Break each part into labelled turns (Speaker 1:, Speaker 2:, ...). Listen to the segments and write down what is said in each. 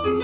Speaker 1: Good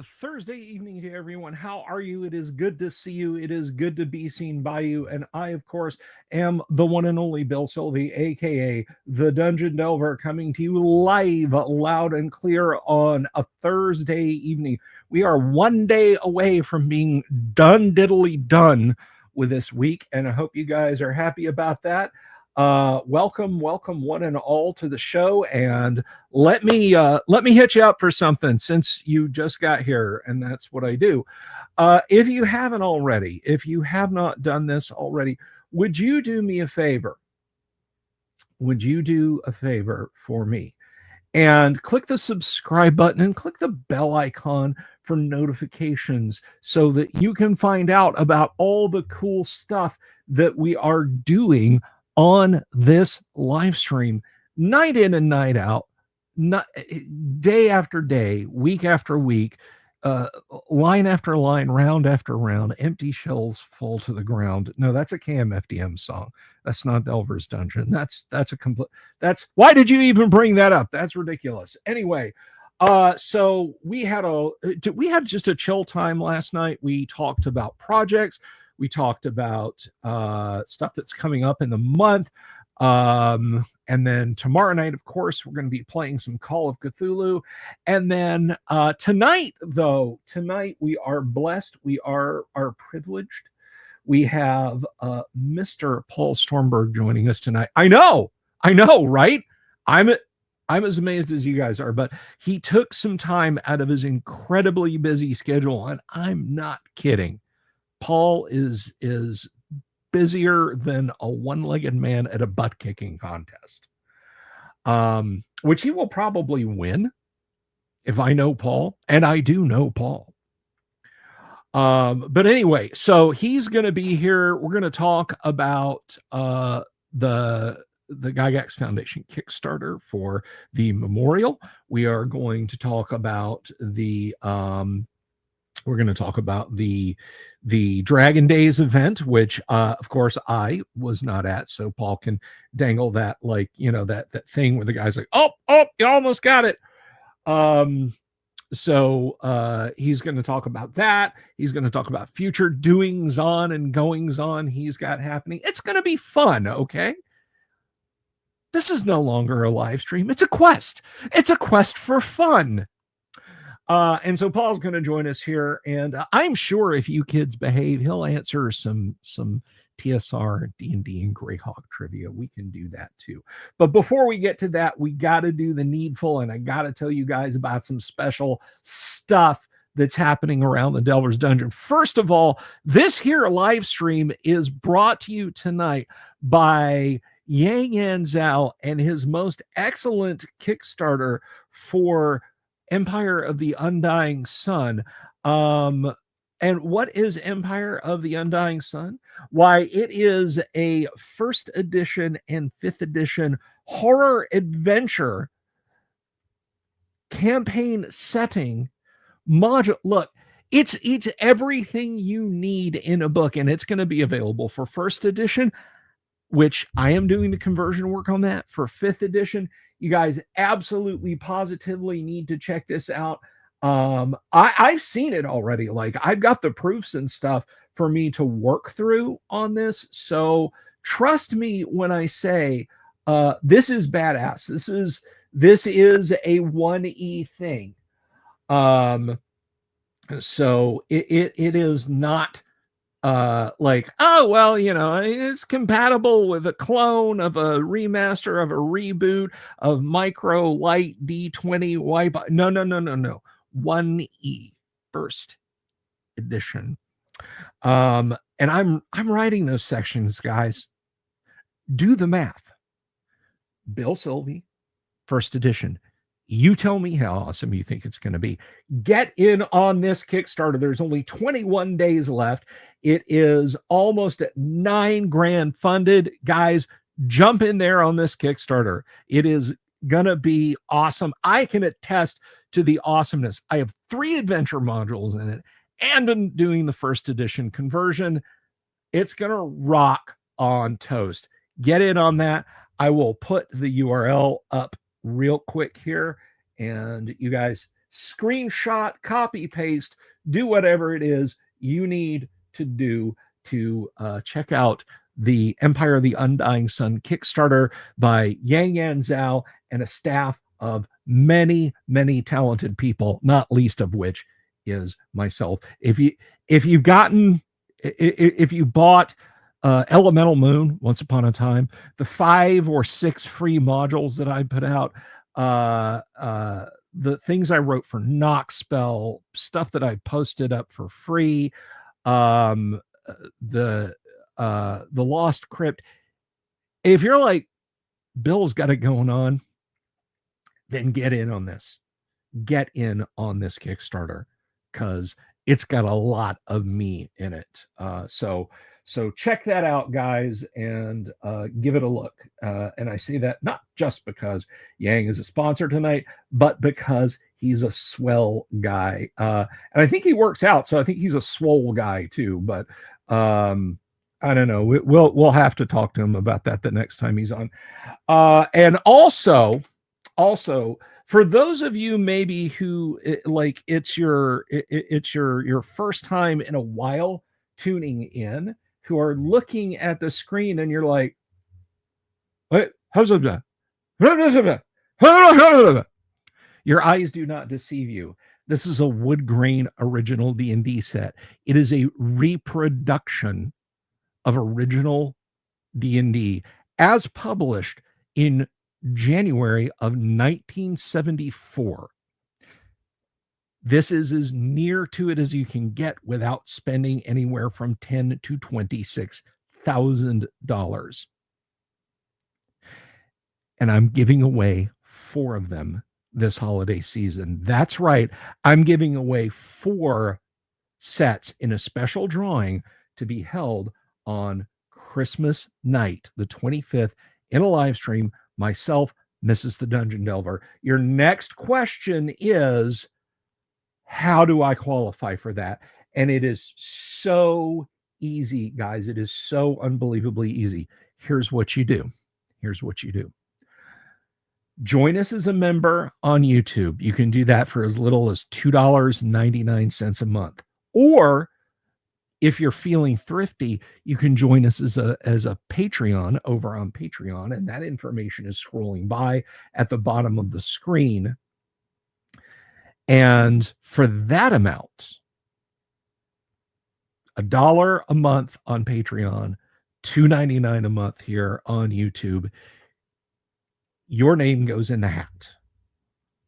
Speaker 1: Thursday evening to everyone. How are you? It is good to see you. It is good to be seen by you. And I, of course, am the one and only Bill Sylvie, aka the Dungeon Delver, coming to you live, loud and clear on a Thursday evening. We are one day away from being done diddly done with this week, and I hope you guys are happy about that. Welcome one and all to the show, and let me hit you up for something since you just got here, and that's what I do. If you haven't already, if you have not done this already, would you do me a favor? Would you do a favor for me? And click the subscribe button and click the bell icon for notifications so that you can find out about all the cool stuff that we are doing on this live stream, night in and night out, day after day, week after week, line after line, round after round. Empty shells fall to the ground. No, that's a KMFDM song. That's not Delver's Dungeon. That's a complete. That's why did you even bring that up? That's ridiculous. Anyway, so we had just a chill time last night. We talked about projects. We talked about stuff that's coming up in the month. And then tomorrow night, of course, we're going to be playing some Call of Cthulhu. And then tonight we are blessed. We are privileged. We have Mr. Paul Stormberg joining us tonight. I know, right? I'm as amazed as you guys are, but he took some time out of his incredibly busy schedule, and I'm not kidding. Paul is busier than a one-legged man at a butt-kicking contest, which he will probably win if I know Paul, and I do know Paul. But anyway, so he's going to be here. We're going to talk about the Gygax Foundation Kickstarter for the memorial. We are going to talk about the Dragon Days event, which of course I was not at, so Paul can dangle that, like, that thing where the guy's like, oh, you almost got it. So he's going to talk about that. He's going to talk about future doings on and goings on he's got happening. It's going to be fun. Okay, this is no longer a live stream. It's a quest. It's a quest for fun. And so Paul's going to join us here, and I'm sure if you kids behave, he'll answer some TSR, D&D, and Greyhawk trivia. We can do that too. But before we get to that, we got to do the needful, and I got to tell you guys about some special stuff that's happening around the Delver's Dungeon. First of all, this here live stream is brought to you tonight by Yang Yan Zhao and his most excellent Kickstarter for Empire of the Undying Sun. And what is Empire of the Undying Sun? Why, it is a 1st edition and 5th edition horror adventure campaign setting module. Look, it's everything you need in a book, and it's going to be available for 1st edition, which I am doing the conversion work on that. For 5th edition, you guys absolutely positively need to check this out. I've seen it already. Like, I've got the proofs and stuff for me to work through on this. So trust me when I say this is badass. This is a 1E thing. So it is not like, oh, well, it's compatible with a clone of a remaster of a reboot of Micro Light D20 wipe. No. 1E 1st edition. And I'm writing those sections, guys. Do the math. Bill Sylvie, 1st edition. You tell me how awesome you think it's going to be. Get in on this Kickstarter. There's only 21 days left. It is almost at $9,000 funded. Guys, jump in there on this Kickstarter. It is going to be awesome. I can attest to the awesomeness. I have 3 adventure modules in it, and I'm doing the 1st edition conversion. It's going to rock on toast. Get in on that. I will put the URL up real quick here, and you guys screenshot, copy, paste, do whatever it is you need to do to check out the Empire of the Undying Sun Kickstarter by Yang Yan Zhao and a staff of many, many talented people, not least of which is myself. If you bought Elemental Moon once upon a time, the 5 or 6 free modules that I put out, the things I wrote for Knockspell, stuff that I posted up for free, the Lost Crypt. If you're like, Bill's got it going on, then get in on this. Get in on this Kickstarter, because it's got a lot of me in it. So check that out, guys, and give it a look. And I say that not just because Yang is a sponsor tonight, but because he's a swell guy. And I think he works out, so I think he's a swole guy too. But I don't know. We'll have to talk to him about that the next time he's on. And also, for those of you maybe who like it's your first time in a while tuning in, who are looking at the screen and you're like, "Wait, how's that?" Your eyes do not deceive you. This is a wood grain original D&D set. It is a reproduction of original D&D as published in January of 1974. This is as near to it as you can get without spending anywhere from $10,000 to $26,000. And I'm giving away 4 of them this holiday season. That's right. I'm giving away 4 sets in a special drawing to be held on Christmas night, the 25th, in a live stream. Myself, Mrs. the Dungeon Delver. Your next question is, how do I qualify for that? And it is so easy, guys. It is so unbelievably easy. Here's what you do. Join us as a member on YouTube. You can do that for as little as $2.99 a month. Or if you're feeling thrifty, you can join us as a Patreon over on Patreon, and that information is scrolling by at the bottom of the screen. And for that amount, $1 a month on Patreon, $2.99 a month here on YouTube, your name goes in the hat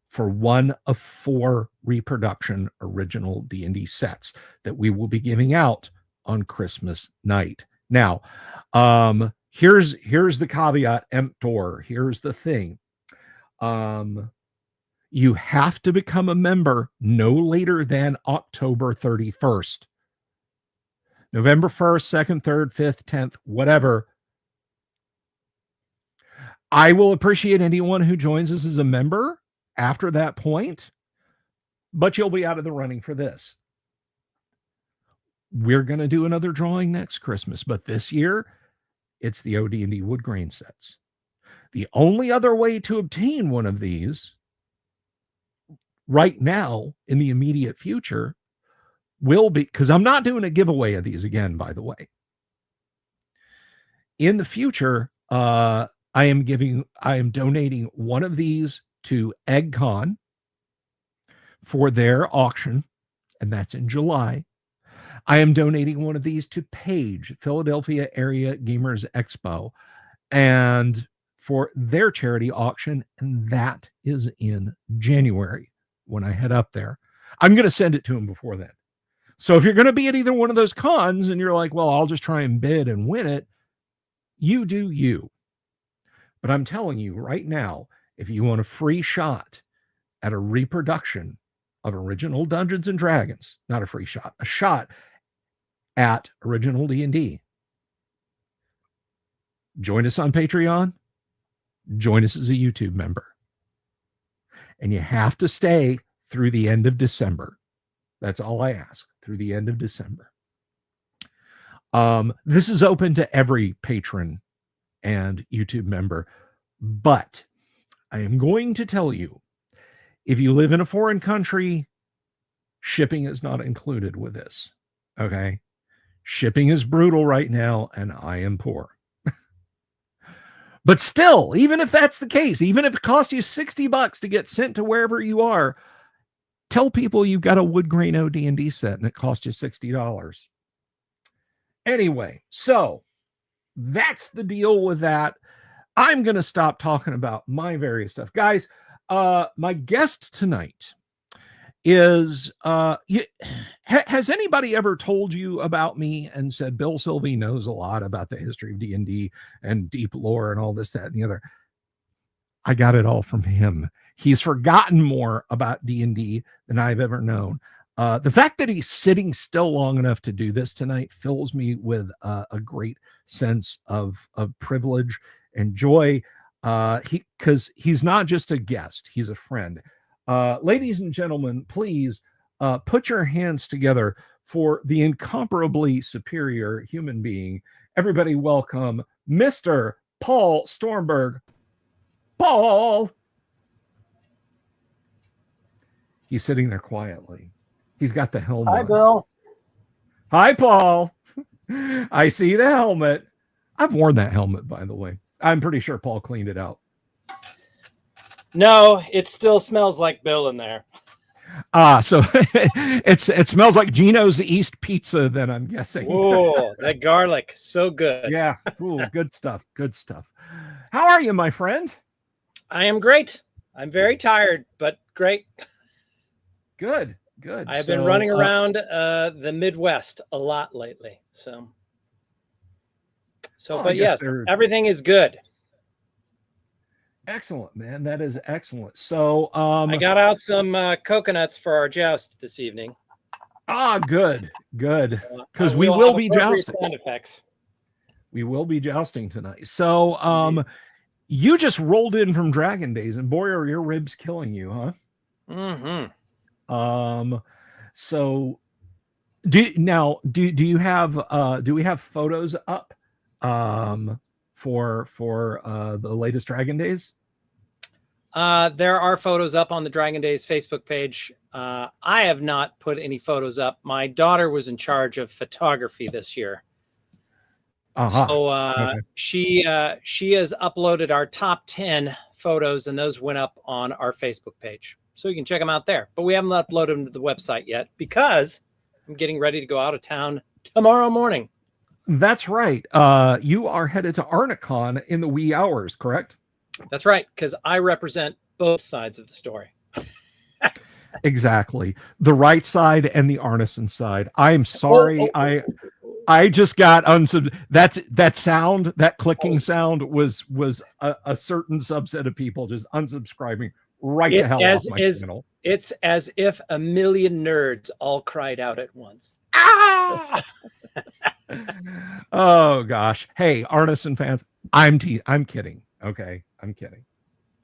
Speaker 1: for one of 4 reproduction original D&D sets that we will be giving out on Christmas night. Now, here's the caveat emptor. Here's the thing. You have to become a member no later than October 31st. November 1st, 2nd, 3rd, 5th, 10th, whatever. I will appreciate anyone who joins us as a member after that point, but you'll be out of the running for this. We're going to do another drawing next Christmas, but this year it's the OD&D wood grain sets. The only other way to obtain one of these right now in the immediate future will be, because I'm not doing a giveaway of these again, by the way. In the future, I am donating one of these to EggCon for their auction, and that's in July. I am donating one of these to Page, Philadelphia Area Gamers Expo, and for their charity auction, and that is in January when I head up there. I'm going to send it to them before then. So if you're going to be at either one of those cons and you're like, well, I'll just try and bid and win it, you do you. But I'm telling you right now, if you want a free shot at a reproduction of original Dungeons and Dragons, not a free shot, a shot at original D&D, join us on Patreon, join us as a YouTube member. And you have to stay through the end of December. That's all I ask, through the end of December. This is open to every patron and YouTube member, but I am going to tell you, if you live in a foreign country, shipping is not included with this. Okay. Shipping is brutal right now, and I am poor. But still, even if that's the case, even if it costs you $60 to get sent to wherever you are, tell people you've got a wood grain OD&D set and it costs you $60. Anyway, so that's the deal with that. I'm going to stop talking about my various stuff. Guys, my guest tonight is, has anybody ever told you about me and said, Bill Sylvie knows a lot about the history of D&D and deep lore and all this, that, and the other? I got it all from him. He's forgotten more about D&D than I've ever known. The fact that he's sitting still long enough to do this tonight fills me with a great sense of privilege and joy. Because he's not just a guest, he's a friend. Ladies and gentlemen, please put your hands together for the incomparably superior human being. Everybody welcome Mr. Paul Stormberg. Paul! He's sitting there quietly. He's got the helmet.
Speaker 2: Hi, Bill.
Speaker 1: Hi, Paul. I see the helmet. I've worn that helmet, by the way. I'm pretty sure Paul cleaned it out.
Speaker 2: No, it still smells like Bill in there.
Speaker 1: So it smells like Gino's East Pizza, then, I'm guessing.
Speaker 2: Oh, that garlic. So good.
Speaker 1: Yeah. Ooh, good stuff. Good stuff. How are you, my friend?
Speaker 2: I am great. I'm very tired, but great.
Speaker 1: Good. Good.
Speaker 2: I've been running around the Midwest a lot lately. But yes, everything is good.
Speaker 1: Excellent, man. That is excellent. So
Speaker 2: I got out some coconuts for our joust this evening.
Speaker 1: Good. Because we will be jousting.
Speaker 2: Sound effects.
Speaker 1: We will be jousting tonight. So you just rolled in from Dragon Days, and boy, are your ribs killing you, huh?
Speaker 2: Mm-hmm.
Speaker 1: So do you have do we have photos up for the latest Dragon Days?
Speaker 2: There are photos up on the Dragon Days Facebook page. I have not put any photos up. My daughter was in charge of photography this year. So
Speaker 1: okay.
Speaker 2: she has uploaded our top 10 photos, and those went up on our Facebook page. So you can check them out there. But we haven't uploaded them to the website yet because I'm getting ready to go out of town tomorrow morning.
Speaker 1: That's right. You are headed to Arnicon in the wee hours, correct?
Speaker 2: That's right, because I represent both sides of the story.
Speaker 1: Exactly. The right side and the Arneson side. I'm sorry. I just got that sound, that clicking sound was a certain subset of people just unsubscribing right the hell off my channel.
Speaker 2: It's as if a million nerds all cried out at once.
Speaker 1: Ah! Oh gosh. Hey, Arneson fans, I'm kidding. Okay, I'm kidding.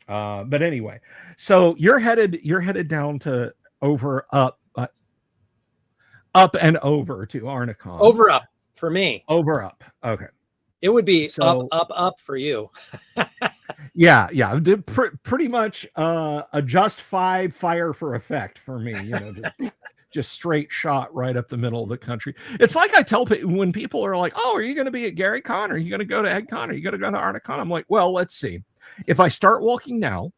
Speaker 1: But anyway, so you're headed down to up and over to Arnicon.
Speaker 2: Over up for me.
Speaker 1: Over up. Okay.
Speaker 2: It would be up for you.
Speaker 1: Yeah. Pretty much adjust 5 fire for effect for me. You know, just straight shot right up the middle of the country. It's like I tell people when people are like, "Oh, are you going to be at Gary Con? Are you going to go to Ed Con? Are you going to go to Arnicon?" I'm like, "Well, let's see. If I start walking now,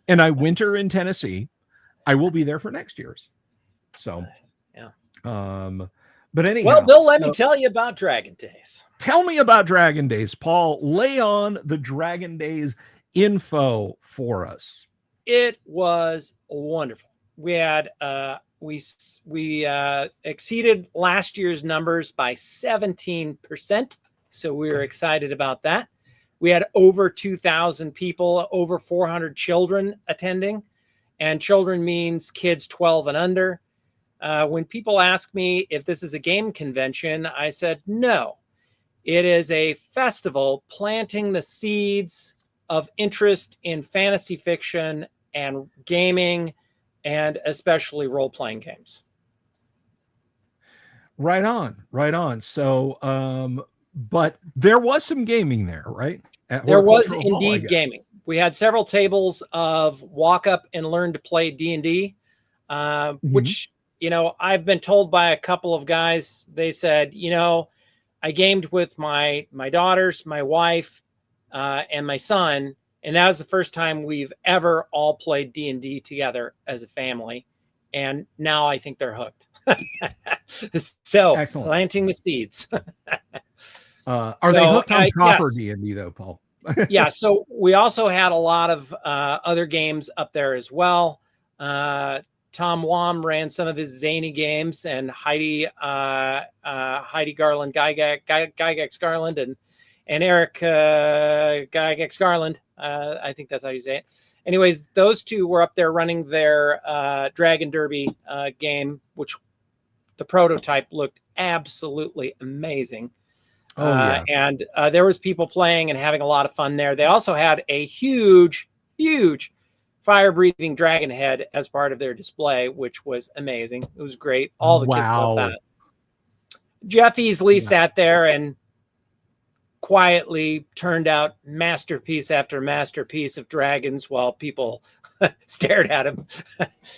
Speaker 1: and I winter in Tennessee, I will be there for next year's." So,
Speaker 2: yeah.
Speaker 1: But anyhow,
Speaker 2: well, Bill, let me tell you about Dragon Days.
Speaker 1: Tell me about Dragon Days, Paul. Lay on the Dragon Days info for us.
Speaker 2: It was wonderful. We had we exceeded last year's numbers by 17%, so we were excited about that. We had over 2,000 people, over 400 children attending, and children means kids 12 and under. When people ask me if this is a game convention, I said no. It is a festival planting the seeds of interest in fantasy fiction and gaming, and especially role-playing games.
Speaker 1: Right on, right on. So, but there was some gaming there, right? At
Speaker 2: There was
Speaker 1: Horticultural Hall, I
Speaker 2: indeed
Speaker 1: guess.
Speaker 2: gaming. We had several tables of walk up and learn to play D&D,
Speaker 1: Mhm.
Speaker 2: which, I've been told by a couple of guys. They said, I gamed with my daughters, my wife, and my son, and that was the first time we've ever all played D&D together as a family. And now I think they're hooked. So
Speaker 1: Excellent.
Speaker 2: planting the seeds.
Speaker 1: Are they hooked on proper
Speaker 2: Yes.
Speaker 1: D&D though, Paul?
Speaker 2: Yeah, so we also had a lot of other games up there as well. Tom Wam ran some of his zany games, and Heidi Garland, Gygax Garland, and Eric Gygax Garland. I think that's how you say it. Anyways, those two were up there running their Dragon Derby game, which the prototype looked absolutely amazing.
Speaker 1: Oh yeah.
Speaker 2: And there was people playing and having a lot of fun there. They also had a huge fire-breathing dragon head as part of their display, which was amazing. It was great. All the kids loved
Speaker 1: Wow.
Speaker 2: that. Jeff Easley
Speaker 1: Yeah.
Speaker 2: sat there and quietly turned out masterpiece after masterpiece of dragons while people stared at him.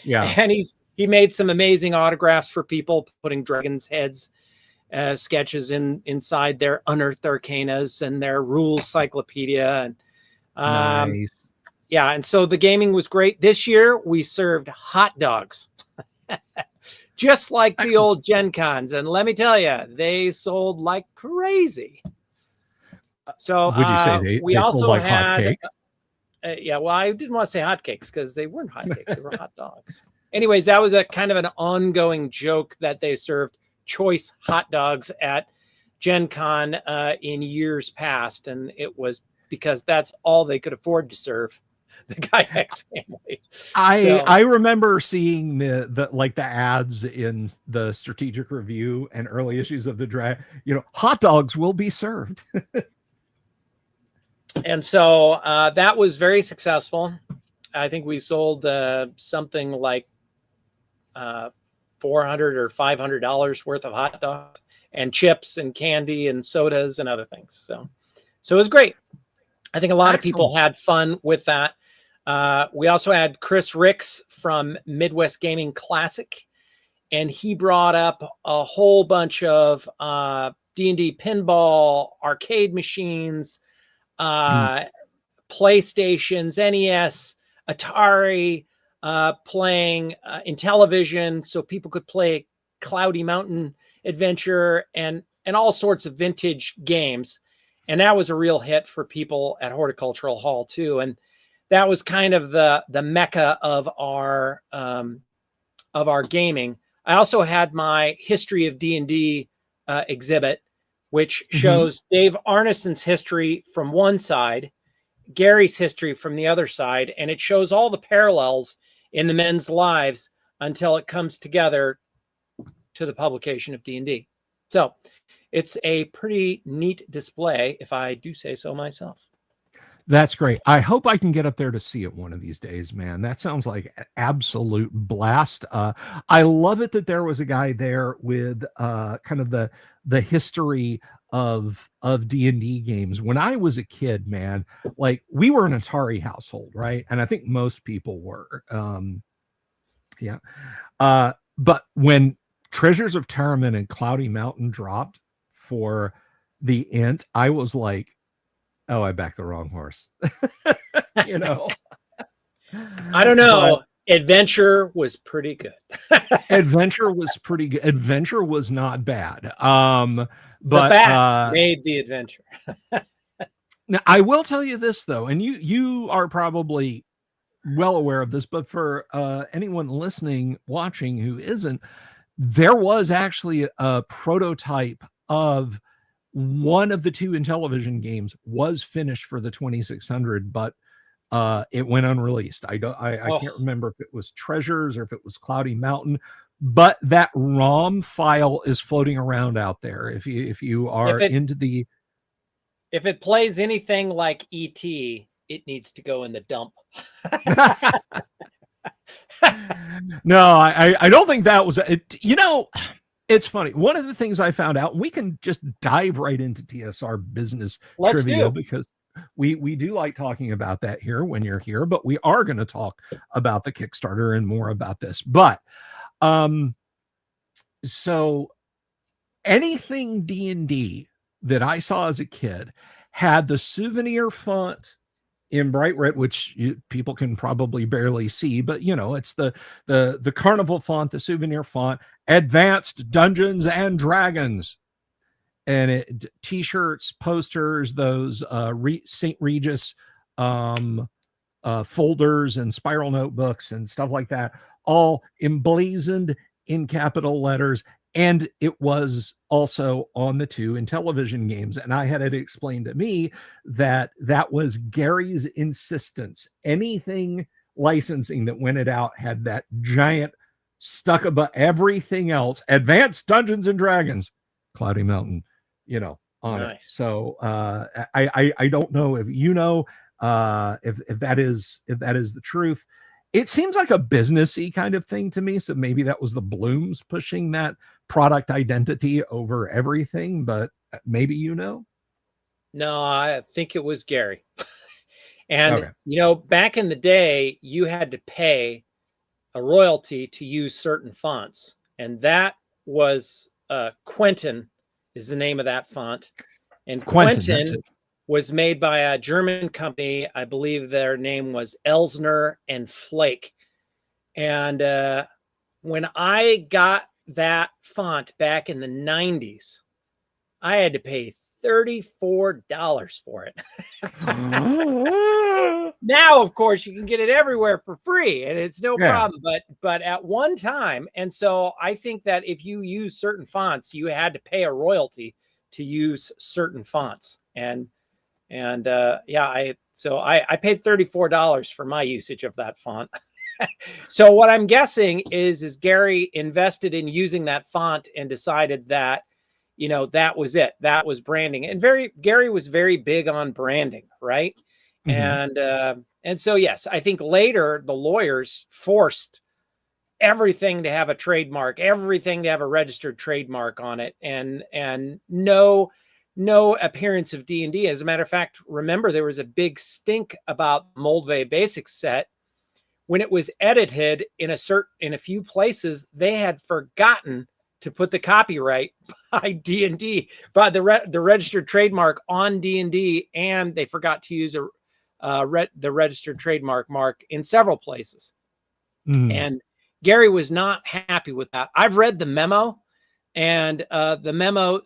Speaker 1: Yeah.
Speaker 2: And he made some amazing autographs for people, putting dragons' heads sketches inside their unearthed arcanas and their rules cyclopedia. And
Speaker 1: Nice.
Speaker 2: yeah, and so the gaming was great. This year we served hot dogs, just like the
Speaker 1: Excellent.
Speaker 2: old Gen Cons. And let me tell you, they sold like crazy. So
Speaker 1: Would you say
Speaker 2: we
Speaker 1: they sold
Speaker 2: also
Speaker 1: like
Speaker 2: had,
Speaker 1: hotcakes?
Speaker 2: yeah, well, I didn't want to say hotcakes because they weren't hotcakes; they were hot dogs. Anyways, that was a kind of an ongoing joke that they served choice hot dogs at Gen Con in years past, and it was because that's all they could afford to serve the Gygax family.
Speaker 1: I remember seeing the ads in the Strategic Review and early issues of the Drag. Hot dogs will be served.
Speaker 2: And so that was very successful. I think we sold something like $400 or $500 worth of hot dogs and chips and candy and sodas and other things. So it was great. I think a lot of people had fun with that. We also had Chris Ricks from Midwest Gaming Classic, and he brought up a whole bunch of D&D pinball, arcade machines, PlayStations, NES, Atari, playing in television, so people could play Cloudy Mountain Adventure and all sorts of vintage games. And that was a real hit for people at Horticultural Hall too. And that was kind of the mecca of our gaming. I also had my history of D&D exhibit, which shows Dave Arneson's history from one side, Gary's history from the other side, and it shows all the parallels in the men's lives until it comes together to the publication of D&D. So it's a pretty neat display, if I do say so myself.
Speaker 1: That's great. I hope I can get up there to see it one of these days, man. That sounds like an absolute blast. I love it that there was a guy there with kind of the history of D&D games. When I was a kid, man, like we were an Atari household, right? And I think most people were. But when Treasures of Terramin and Cloudy Mountain dropped for the Int, I was like, oh, I backed the wrong horse.
Speaker 2: I don't know. Adventure was pretty good.
Speaker 1: Adventure was pretty good. Adventure was not bad.
Speaker 2: But the bat made the adventure.
Speaker 1: Now I will tell you this though, and you are probably well aware of this, but for anyone listening, watching who isn't, there was actually a prototype of one of the two Intellivision games was finished for the 2600, but it went unreleased. I can't remember if it was Treasures or if it was Cloudy Mountain, but that ROM file is floating around out there. If you are into the,
Speaker 2: if it plays anything like ET, it needs to go in the dump.
Speaker 1: No, I don't think that was it. It's funny. One of the things I found out, and we can just dive right into TSR business
Speaker 2: Let's
Speaker 1: trivia
Speaker 2: do.
Speaker 1: because we do like talking about that here when you're here, but we are going to talk about the Kickstarter and more about this. But so anything D&D that I saw as a kid had the souvenir font in bright red, which people can probably barely see, but it's the carnival font, the souvenir font, Advanced Dungeons and Dragons, and t-shirts, posters, those St. Regis folders and spiral notebooks and stuff like that, all emblazoned in capital letters. And it was also on the 2 Intellivision games. And I had it explained to me that that was Gary's insistence. Anything licensing that went it out had that giant stuck above everything else, Advanced Dungeons and Dragons, Cloudy Mountain, on it. So I don't know if if that is the truth. It seems like a businessy kind of thing to me. So maybe that was the Blooms pushing that product identity over everything, but maybe
Speaker 2: No, I think it was Gary. And back in the day, you had to pay a royalty to use certain fonts, and that was Quentin is the name of that font. And Quentin was made by a German company. I believe their name was Elsner and Flake. And when I got that font back in the 90s, I had to pay $34 for it. Now, of course, you can get it everywhere for free, and it's no problem. But at one time, and so I think that if you use certain fonts, you had to pay a royalty to use certain fonts. I paid $34 for my usage of that font. So what I'm guessing is Gary invested in using that font and decided that, that was it. That was branding. And Gary was very big on branding, right? Mm-hmm. And so, yes, I think later the lawyers forced everything to have a trademark, everything to have a registered trademark on it, and no appearance of D&D. As a matter of fact, remember there was a big stink about Moldvay Basics set when it was edited in a few places. They had forgotten to put the copyright by D&D, by the registered trademark on D&D, and they forgot to use the registered trademark mark in several places. And Gary was not happy with that. I've read the memo, and the memo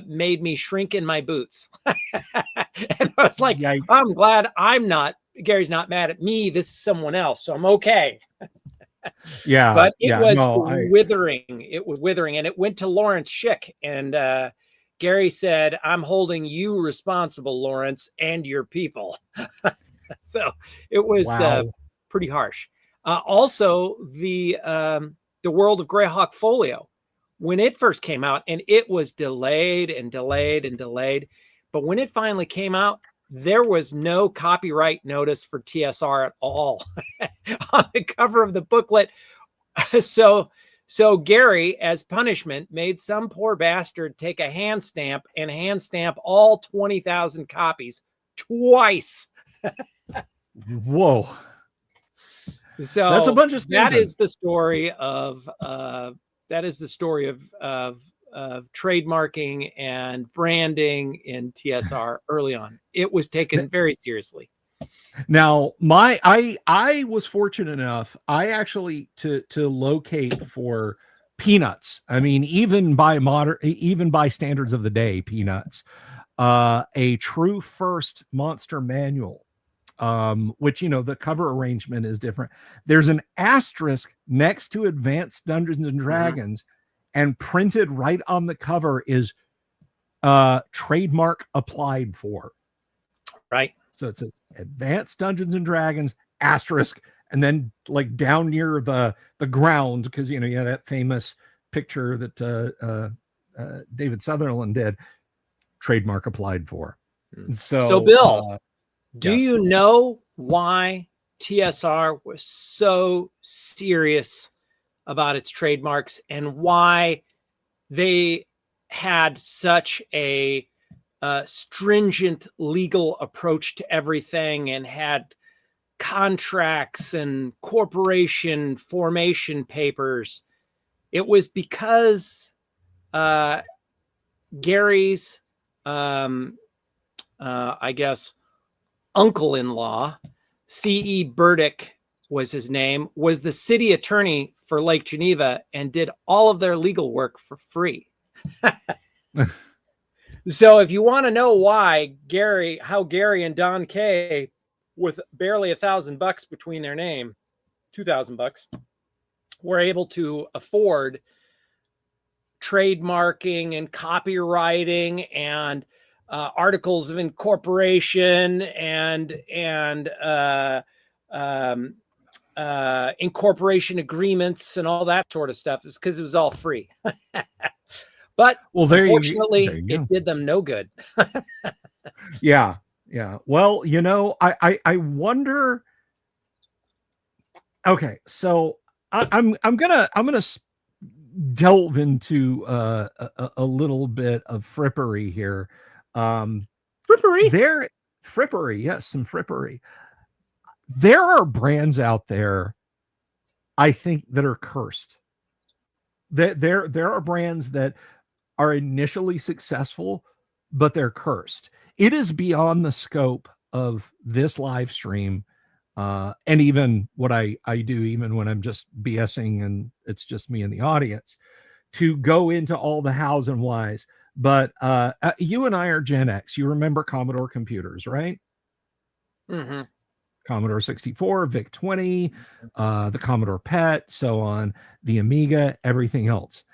Speaker 2: made me shrink in my boots. And I was like, yikes. I'm glad Gary's not mad at me. This is someone else, so I'm okay.
Speaker 1: Yeah.
Speaker 2: But it was withering. It was withering, and it went to Lawrence Schick, and Gary said, I'm holding you responsible, Lawrence, and your people. So it was pretty harsh. Also, the World of Greyhawk Folio, when it first came out, and it was delayed and delayed and delayed, but when it finally came out, there was no copyright notice for TSR at all on the cover of the booklet. So Gary, as punishment, made some poor bastard take a hand stamp all 20,000 copies twice.
Speaker 1: Whoa.
Speaker 2: So
Speaker 1: that's a bunch of stamping.
Speaker 2: That is the story of trademarking and branding in TSR early on. It was taken very seriously.
Speaker 1: Now, I was fortunate enough, I actually to locate for Peanuts. I mean, even by standards of the day, Peanuts, a true first monster manual, which, the cover arrangement is different. There's an asterisk next to Advanced Dungeons and Dragons, and printed right on the cover is trademark applied for.
Speaker 2: Right.
Speaker 1: So it says Advanced Dungeons and Dragons asterisk, and then like down near the ground, because that famous picture that David Sutherland did, trademark applied for.
Speaker 2: So Bill, do you know why TSR was so serious about its trademarks, and why they had such a stringent legal approach to everything and had contracts and corporation formation papers. It was because Gary's, I guess, uncle-in-law, C.E. Burdick was his name, was the city attorney for Lake Geneva and did all of their legal work for free. So if you want to know why how Gary and Don Kay, with barely $1,000 between their name, $2,000, were able to afford trademarking and copywriting and articles of incorporation and incorporation agreements and all that sort of stuff, is because it was all free. But unfortunately, it did them no good.
Speaker 1: Yeah. Well, I wonder. Okay, so I'm gonna delve into a little bit of frippery here. Frippery, yes, some frippery. There are brands out there, I think, that are cursed. There are brands that are initially successful, but they're cursed. It is beyond the scope of this live stream, and even what I do, even when I'm just BSing and it's just me in the audience, to go into all the hows and whys. But you and I are Gen X. You remember Commodore computers, right?
Speaker 2: Mm-hmm.
Speaker 1: Commodore 64, VIC-20, the Commodore PET, so on, the Amiga, everything else.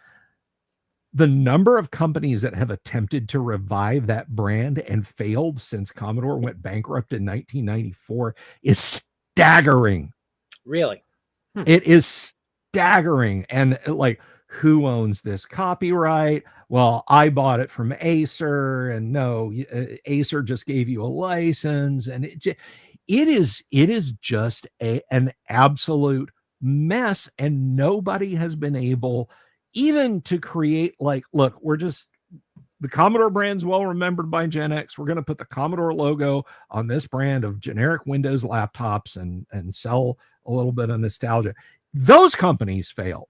Speaker 1: The number of companies that have attempted to revive that brand and failed since Commodore went bankrupt in 1994 is staggering.
Speaker 2: Really?
Speaker 1: It is staggering. And like, who owns this copyright? Well, I bought it from Acer, and no, Acer just gave you a license. And it is just an absolute mess. And nobody has been able even to create, like, look, the Commodore brand's well remembered by Gen X. We're going to put the Commodore logo on this brand of generic Windows laptops and sell a little bit of nostalgia. Those companies fail.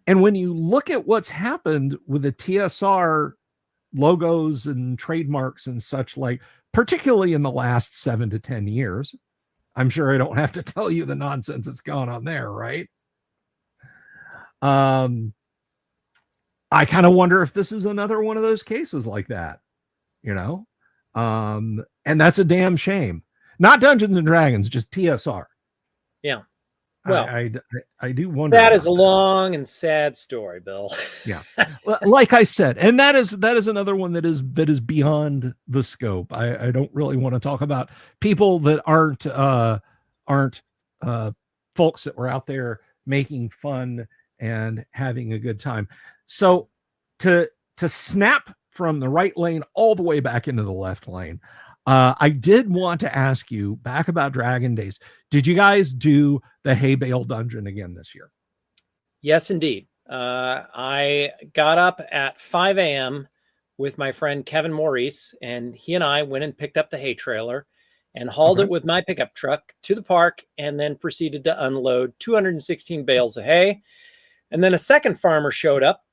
Speaker 1: And when you look at what's happened with the TSR logos and trademarks and such, like, particularly in the last 7 to 10 years, I'm sure I don't have to tell you the nonsense that's gone on there, right? I kind of wonder if this is another one of those cases like that, and that's a damn shame. Not Dungeons and Dragons, just TSR.
Speaker 2: Yeah. Well,
Speaker 1: I do wonder.
Speaker 2: That is a long and sad story, Bill.
Speaker 1: Yeah. Well, like I said, and that is another one that is beyond the scope. I don't really want to talk about people that aren't folks that were out there making fun and having a good time. So to snap from the right lane all the way back into the left lane, I did want to ask you back about Dragon Days. Did you guys do the Hay Bale Dungeon again this year?
Speaker 2: Yes, indeed. I got up at 5 a.m. with my friend Kevin Maurice, and he and I went and picked up the hay trailer and hauled it with my pickup truck to the park, and then proceeded to unload 216 bales of hay. And then a second farmer showed up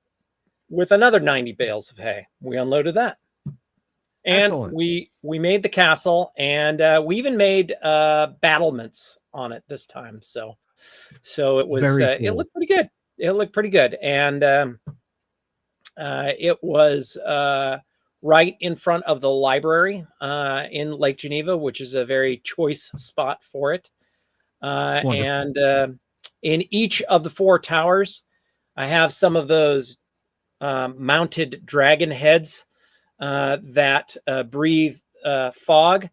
Speaker 2: with another 90 bales of hay. We unloaded that. And
Speaker 1: excellent.
Speaker 2: we made the castle, and we even made battlements on it this time. So it was cool. It looked pretty good. It looked pretty good. And it was right in front of the library in Lake Geneva, which is a very choice spot for it. And in each of the 4 towers, I have some of those mounted dragon heads that breathe fog,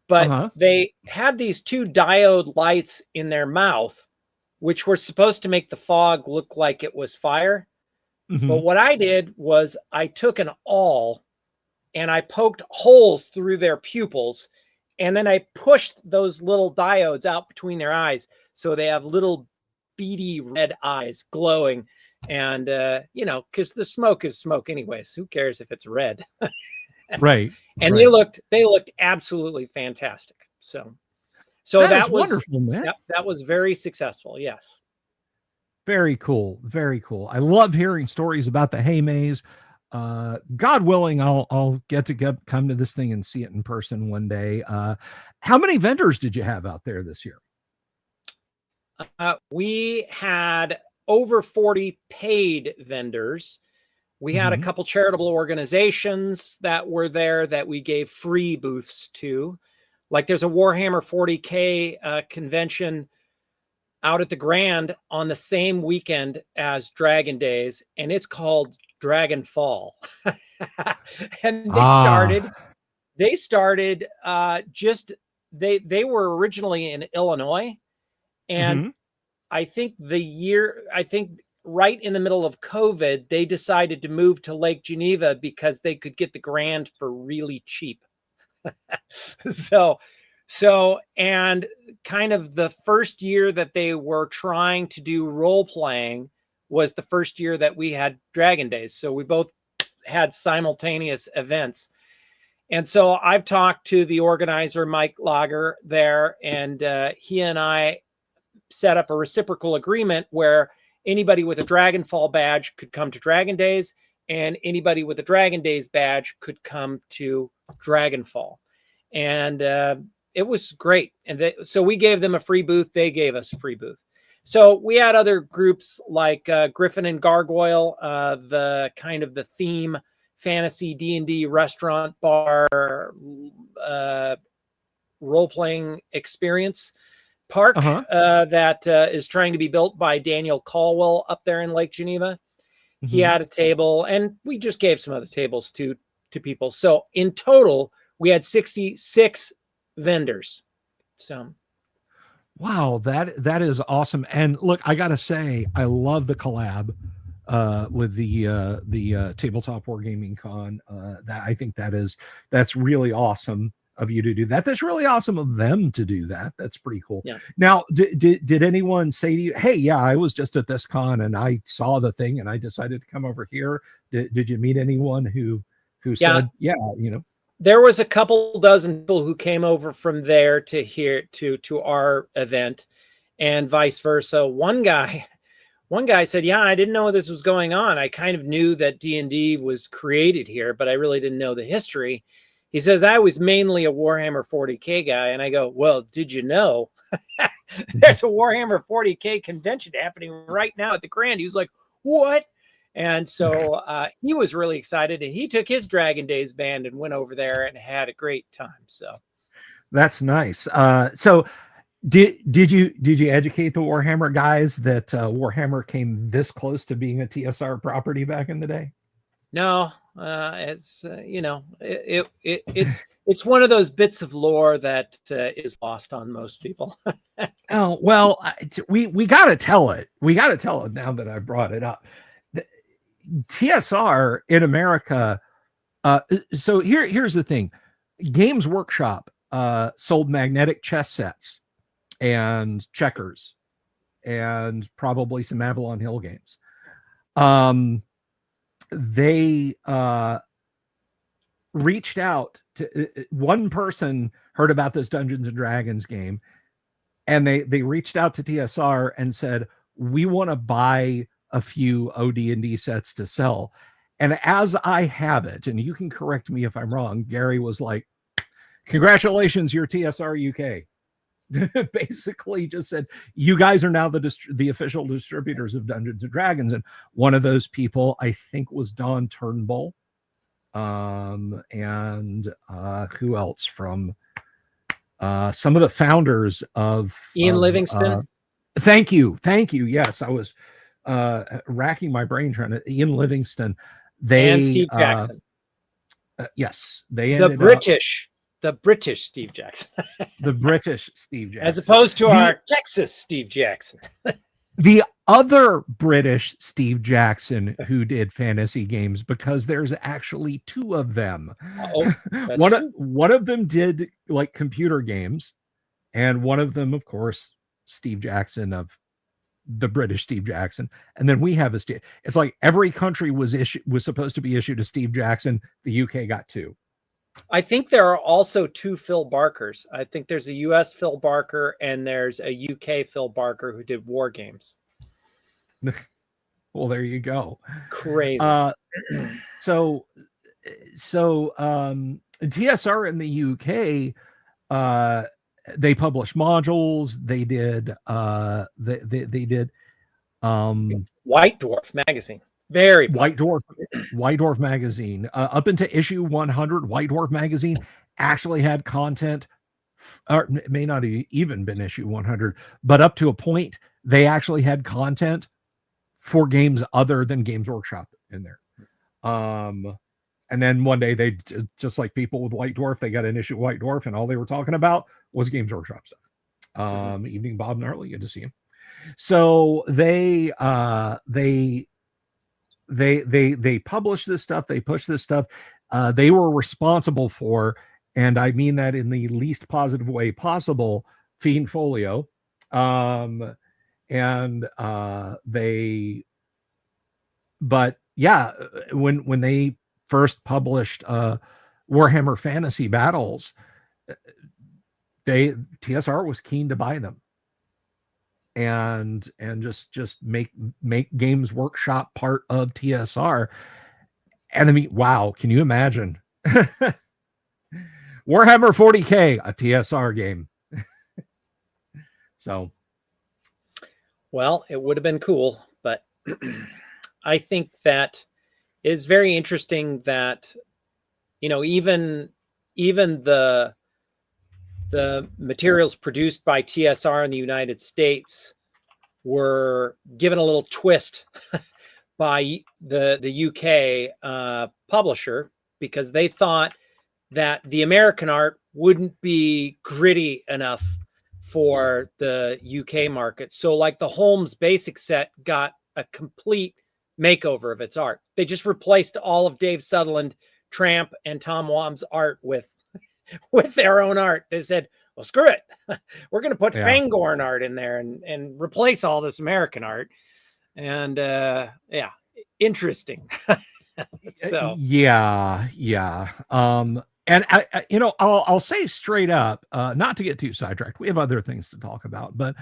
Speaker 2: but they had these 2 diode lights in their mouth, which were supposed to make the fog look like it was fire. But what I did was I took an awl and I poked holes through their pupils, and then I pushed those little diodes out between their eyes, so they have little beady red eyes glowing. And you know, because the smoke is smoke anyways. Who cares if it's red?
Speaker 1: Right.
Speaker 2: And
Speaker 1: right.
Speaker 2: they looked absolutely fantastic. So
Speaker 1: That is
Speaker 2: that was
Speaker 1: wonderful, man.
Speaker 2: that was very successful. Yes.
Speaker 1: Very cool. Very cool. I love hearing stories about the hay maze. God willing, I'll get to come to this thing and see it in person one day. How many vendors did you have out there this year?
Speaker 2: We had over 40 paid vendors. We had a
Speaker 1: Mhm.
Speaker 2: couple charitable organizations that were there that we gave free booths to. Like there's a Warhammer 40K convention out at the Grand on the same weekend as Dragon Days, and it's called Dragon Fall. And
Speaker 1: Ah.
Speaker 2: they started just they were originally in Illinois, and
Speaker 1: Mhm.
Speaker 2: I think right in the middle of COVID, they decided to move to Lake Geneva because they could get the Grand for really cheap. so and kind of the first year that they were trying to do role playing was the first year that we had Dragon Days. So we both had simultaneous events. And so I've talked to the organizer, Mike Lager, there, and he and I set up a reciprocal agreement where anybody with a Dragonfall badge could come to Dragon Days, and anybody with a Dragon Days badge could come to Dragonfall. And it was great. And so we gave them a free booth. They gave us a free booth. So we had other groups like Griffin and Gargoyle, the kind of the theme fantasy D&D restaurant bar role-playing experience park that is trying to be built by Daniel Caldwell up there in Lake Geneva. He had a table, and we just gave some other tables to people. So in total, we had 66 vendors. So
Speaker 1: Wow, that is awesome. And look, I gotta say, I love the collab with the tabletop wargaming con. That I think that's really awesome of you to do that. That's really awesome of them to do that. That's pretty cool.
Speaker 2: Yeah.
Speaker 1: Now, did anyone say to you, "Hey, yeah, I was just at this con and I saw the thing and I decided to come over here"? Did you meet anyone who said, "Yeah, you know"?
Speaker 2: There was a couple dozen people who came over from there to here to our event, and vice versa. One guy said, "Yeah, I didn't know this was going on. I kind of knew that D&D was created here, but I really didn't know the history." He says, "I was mainly a Warhammer 40K guy." And I go, "Well, did you know there's a Warhammer 40K convention happening right now at the Grand?" He was like, "What?" And so he was really excited, and he took his Dragon Days band and went over there and had a great time. So
Speaker 1: that's nice. So did you educate the Warhammer guys that Warhammer came this close to being a TSR property back in the day?
Speaker 2: No, it's you know, it's one of those bits of lore that is lost on most people.
Speaker 1: Oh well, we got to tell it. We got to tell it now that I brought it up. The TSR in America. So here's the thing: Games Workshop sold magnetic chess sets and checkers and probably some Avalon Hill games. They reached out to one person, heard about this Dungeons and Dragons game, and they reached out to TSR and said, "We want to buy a few OD&D sets to sell." And as I have it, and you can correct me if I'm wrong, Gary was like, "Congratulations, you're TSR UK." Basically just said, "You guys are now the official distributors of Dungeons and Dragons." And one of those people, I think, was Don Turnbull. And who else from some of the founders of
Speaker 2: Ian Livingston.
Speaker 1: Thank you. Yes, I was racking my brain trying to. Ian Livingston.
Speaker 2: And Steve Jackson.
Speaker 1: Yes, they
Speaker 2: the British Steve Jackson.
Speaker 1: The British Steve Jackson.
Speaker 2: As opposed to our Texas Steve Jackson.
Speaker 1: The other British Steve Jackson who did fantasy games, because there's actually two of them. One of them did like computer games, and one of them, of course, Steve Jackson of the British Steve Jackson, and then we have a Steve. It's like every country was supposed to be issued a Steve Jackson. The UK got 2.
Speaker 2: I think there are also 2 Phil Barkers. I think there's a US Phil Barker and there's a UK Phil Barker who did War Games.
Speaker 1: Well, there you go.
Speaker 2: Crazy.
Speaker 1: So TSR in the UK, they published modules. They did they did
Speaker 2: White Dwarf magazine. Very
Speaker 1: White Dwarf magazine, up into issue 100. White Dwarf magazine actually had content, or it may not have even been issue 100, but up to a point they actually had content for games other than Games Workshop in there. And then one day they, just like people with White Dwarf, they got an issue of White Dwarf, and all they were talking about was Games Workshop stuff. Evening Bob Gnarly, good to see him. So they publish this stuff, they push this stuff. They were responsible for, and I mean that in the least positive way possible, Fiend Folio. But yeah, when they first published Warhammer Fantasy Battles, TSR was keen to buy them and just make Games Workshop part of TSR. And I mean, wow, can you imagine Warhammer 40K, a TSR game? So,
Speaker 2: well, it would have been cool, but I think that is very interesting that, you know, even the materials produced by TSR in the United States were given a little twist by the UK publisher, because they thought that the American art wouldn't be gritty enough for the UK market. So like the Holmes basic set got a complete makeover of its art. They just replaced all of Dave Sutherland, Tramp, and Tom Wam's art with their own art. They said, well, screw it. We're going to put Fangorn art in there and replace all this American art. And yeah, interesting. So
Speaker 1: yeah. And I, you know, I'll say straight up, not to get too sidetracked, we have other things to talk about, but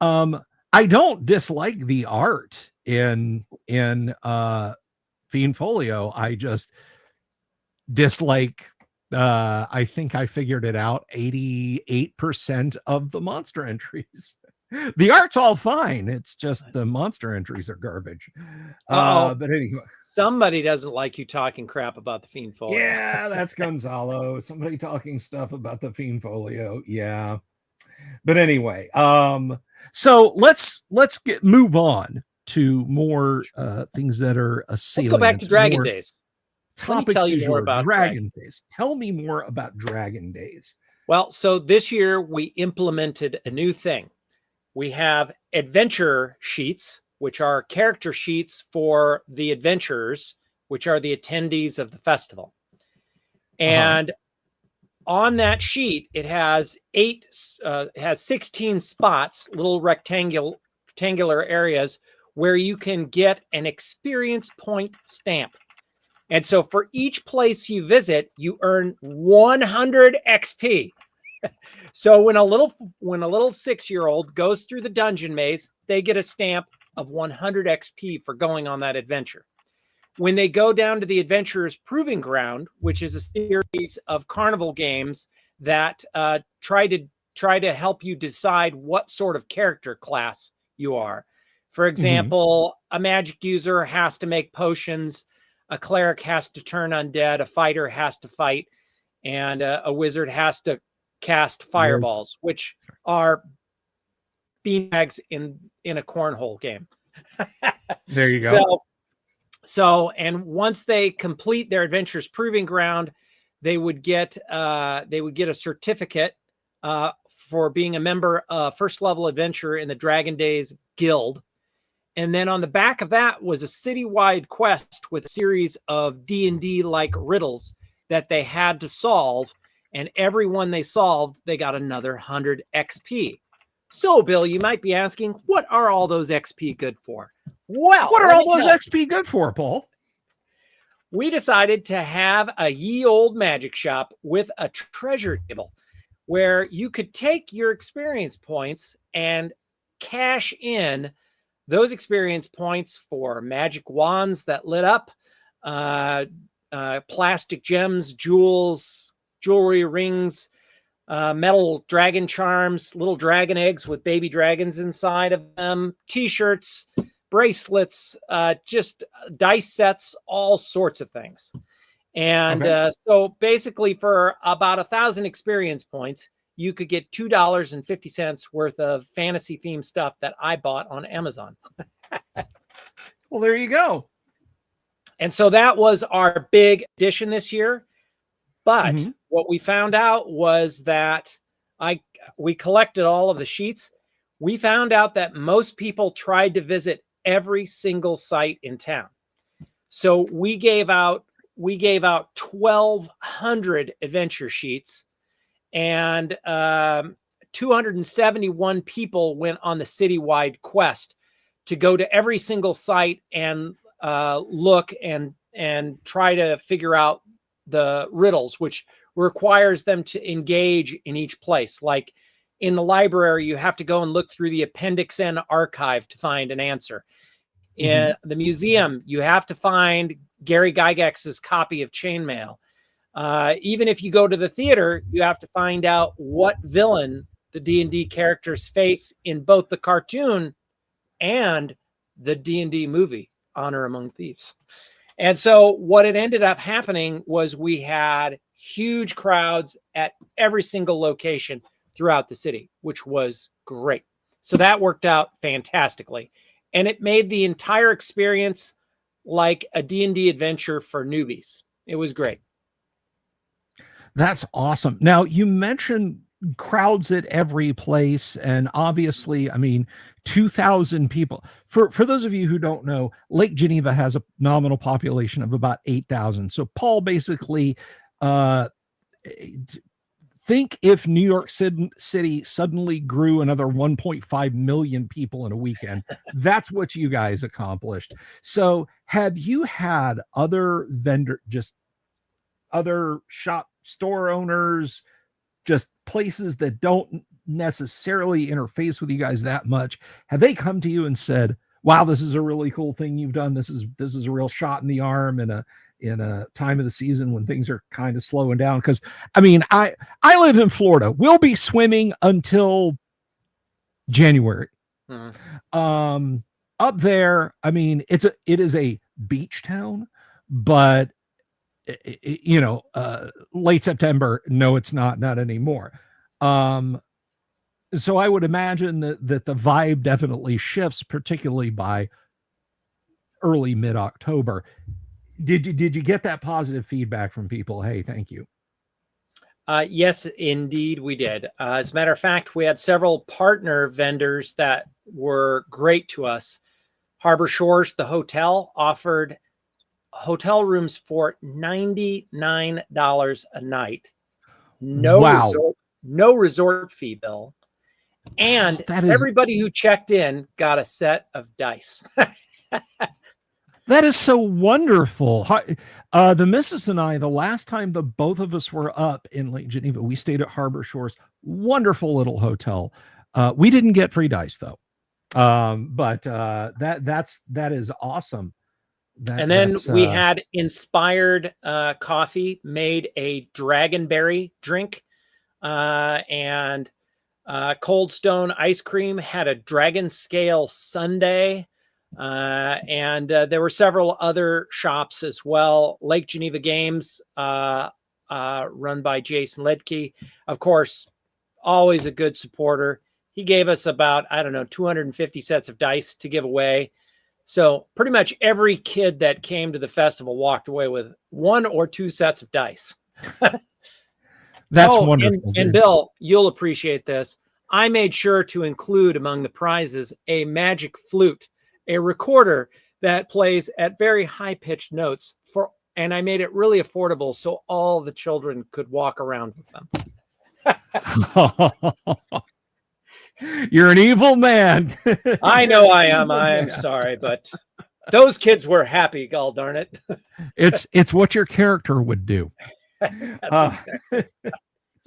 Speaker 1: I don't dislike the art in Fiend Folio. I just dislike, I think I figured it out, 88% of the monster entries. The art's all fine. It's just the monster entries are garbage. But anyway.
Speaker 2: Somebody doesn't like you talking crap about the Fiend Folio.
Speaker 1: Yeah, that's Gonzalo. Somebody talking stuff about the Fiend Folio. Yeah. But anyway, so let's move on to more things that are
Speaker 2: Let's go back to Dragon Days.
Speaker 1: Topics du jour. Dragon Days. Tell me more about Dragon Days.
Speaker 2: Well, so this year we implemented a new thing. We have adventure sheets, which are character sheets for the adventurers, which are the attendees of the festival. And on that sheet, it has 16 spots, little rectangular areas where you can get an experience point stamp. And so for each place you visit, you earn 100 XP. So when a little 6-year-old goes through the dungeon maze, they get a stamp of 100 XP for going on that adventure. When they go down to the Adventurer's Proving Ground, which is a series of carnival games that try to help you decide what sort of character class you are. For example, a magic user has to make potions, a cleric has to turn undead, a fighter has to fight, and a wizard has to cast fireballs, which are beanbags in a cornhole game.
Speaker 1: There you go.
Speaker 2: So, and once they complete their Adventurer's Proving Ground, they would get a certificate for being a member, first level adventurer in the Dragon Days Guild. And then on the back of that was a citywide quest with a series of D&D like riddles that they had to solve. And every one they solved, they got another 100 XP. So, Bill, you might be asking, what are all those XP good for? Well,
Speaker 1: what are all those XP good for, Paul?
Speaker 2: We decided to have a ye old magic shop with a treasure table where you could take your experience points and cash in those experience points for magic wands that lit up, plastic gems, jewels, jewelry, rings, metal dragon charms, little dragon eggs with baby dragons inside of them, t-shirts, bracelets, just dice sets, all sorts of things. And so basically for about 1,000 experience points, you could get $2.50 worth of fantasy themed stuff that I bought on Amazon.
Speaker 1: Well, there you go.
Speaker 2: And so that was our big addition this year. But what we found out was that we collected all of the sheets. We found out that most people tried to visit every single site in town. So we gave out 1,200 adventure sheets, and 271 people went on the citywide quest to go to every single site and look and try to figure out the riddles, which requires them to engage in each place. Like in the library, you have to go and look through the Appendix N archive to find an answer. In the museum, you have to find Gary Gygax's copy of Chainmail. Even if you go to the theater, you have to find out what villain the D&D characters face in both the cartoon and the D&D movie, Honor Among Thieves. And so what it ended up happening was we had huge crowds at every single location throughout the city, which was great. So that worked out fantastically. And it made the entire experience like a D&D adventure for newbies. It was great.
Speaker 1: That's awesome. Now, you mentioned crowds at every place, and obviously, I mean, 2,000 people. For those of you who don't know, Lake Geneva has a nominal population of about 8,000. So Paul basically think if New York City suddenly grew another 1.5 million people in a weekend, that's what you guys accomplished. So have you had other other store owners, just places that don't necessarily interface with you guys that much, have they come to you and said, wow, this is a really cool thing you've done, this is a real shot in the arm in a time of the season when things are kind of slowing down? Because I mean, I live in Florida. We'll be swimming until January. Up there, I mean, it is a beach town, but late September, no, it's not anymore. So I would imagine that the vibe definitely shifts, particularly by early mid-October. Did you get that positive feedback from people? Hey, thank you.
Speaker 2: Yes, indeed, we did. As a matter of fact, we had several partner vendors that were great to us. Harbor Shores, the hotel, offered hotel rooms for $99 a night. No resort fee, Bill. And everybody who checked in got a set of dice.
Speaker 1: That is so wonderful. The missus and I, the last time the both of us were up in Lake Geneva, we stayed at Harbor Shores. Wonderful little hotel. We didn't get free dice though. But that is awesome.
Speaker 2: And then we had Inspired Coffee made a dragonberry drink, and Cold Stone Ice Cream had a dragon scale sundae, and there were several other shops as well. Lake Geneva Games, run by Jason Ledke, of course, always a good supporter. He gave us about, 250 sets of dice to give away. So pretty much every kid that came to the festival walked away with 1 or 2 sets of dice.
Speaker 1: That's wonderful.
Speaker 2: And Bill, you'll appreciate this. I made sure to include among the prizes a magic flute, a recorder that plays at very high-pitched notes, and I made it really affordable so all the children could walk around with them.
Speaker 1: You're an evil man.
Speaker 2: I know I am.
Speaker 1: Evil
Speaker 2: I'm
Speaker 1: man.
Speaker 2: sorry, but those kids were happy, gall darn it.
Speaker 1: It's what your character would do.
Speaker 2: That's exactly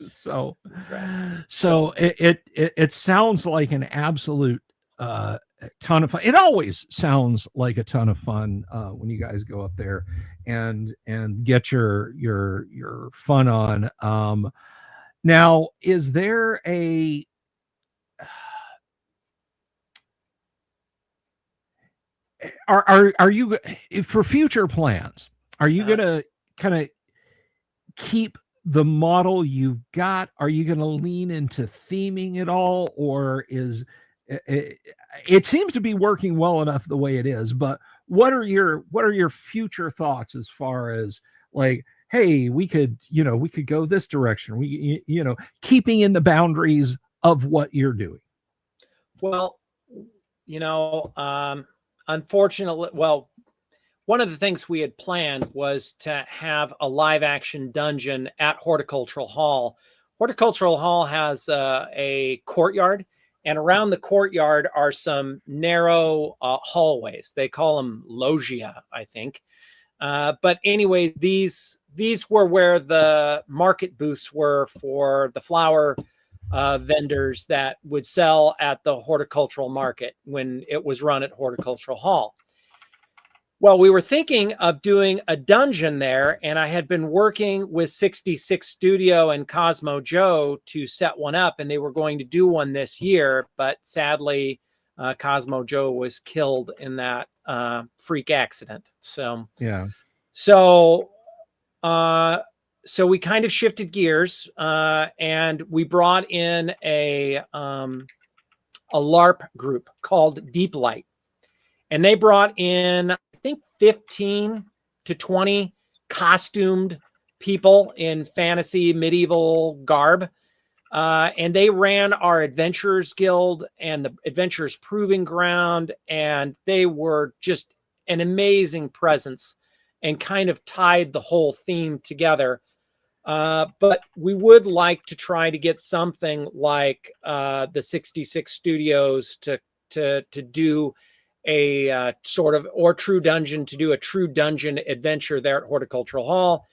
Speaker 1: So,
Speaker 2: right.
Speaker 1: so it sounds like an absolute ton of fun. It always sounds like a ton of fun when you guys go up there and get your fun on. Now, is there a are you for future plans? Are you gonna kind of keep the model you've got? Are you going to lean into theming at all, or is it seems to be working well enough the way it is? But what are your future thoughts as far as like, hey, we could go this direction? We keeping in the boundaries of what you're doing.
Speaker 2: Well, unfortunately, well, one of the things we had planned was to have a live action dungeon at Horticultural Hall. Horticultural Hall has a courtyard, and around the courtyard are some narrow hallways. They call them loggia, I think. But anyway, these were where the market booths were for the flower vendors that would sell at the horticultural market when it was run at Horticultural Hall. Well, we were thinking of doing a dungeon there, and I had been working with 66 Studio and Cosmo Joe to set one up, and they were going to do one this year, but sadly, Cosmo Joe was killed in that freak accident. So
Speaker 1: Yeah.
Speaker 2: So we kind of shifted gears, and we brought in a LARP group called Deep Light, and they brought in, I think, 15 to 20 costumed people in fantasy medieval garb. And they ran our Adventurers Guild and the Adventurers Proving Ground. And they were just an amazing presence and kind of tied the whole theme together. But we would like to try to get something like the 66 Studios to do a sort of, or True Dungeon, to do a True Dungeon adventure there at Horticultural Hall.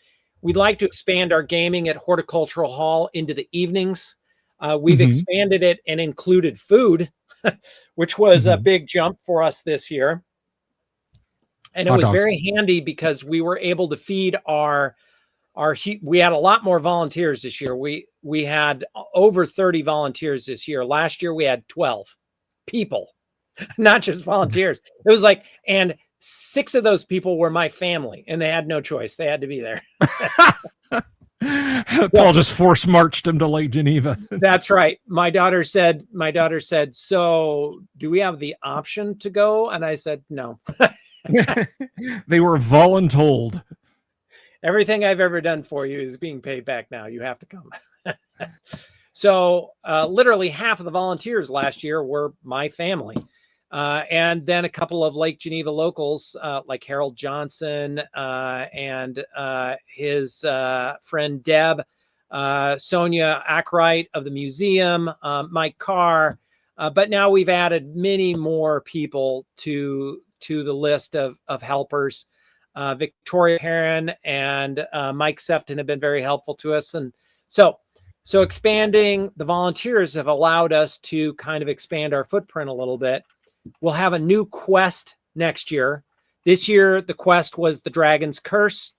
Speaker 2: We'd like to expand our gaming at Horticultural Hall into the evenings. We've expanded it and included food, which was a big jump for us this year. And it was very handy because we were able to feed we had a lot more volunteers this year. We had over 30 volunteers this year. Last year we had 12 people. Not just volunteers. It was like, and 6 of those people were my family, and they had no choice. They had to be there.
Speaker 1: Paul just force marched him to Lake Geneva.
Speaker 2: That's right. My daughter said, so do we have the option to go? And I said, no.
Speaker 1: They were voluntold.
Speaker 2: Everything I've ever done for you is being paid back now. You have to come. So literally half of the volunteers last year were my family. And then a couple of Lake Geneva locals, like Harold Johnson and his friend Deb, Sonia Ackright of the museum, Mike Carr. But now we've added many more people to the list of helpers. Victoria Heron and Mike Sefton have been very helpful to us. And so expanding the volunteers have allowed us to kind of expand our footprint a little bit. We'll have a new quest next year. This year, the quest was the Dragon's Curse.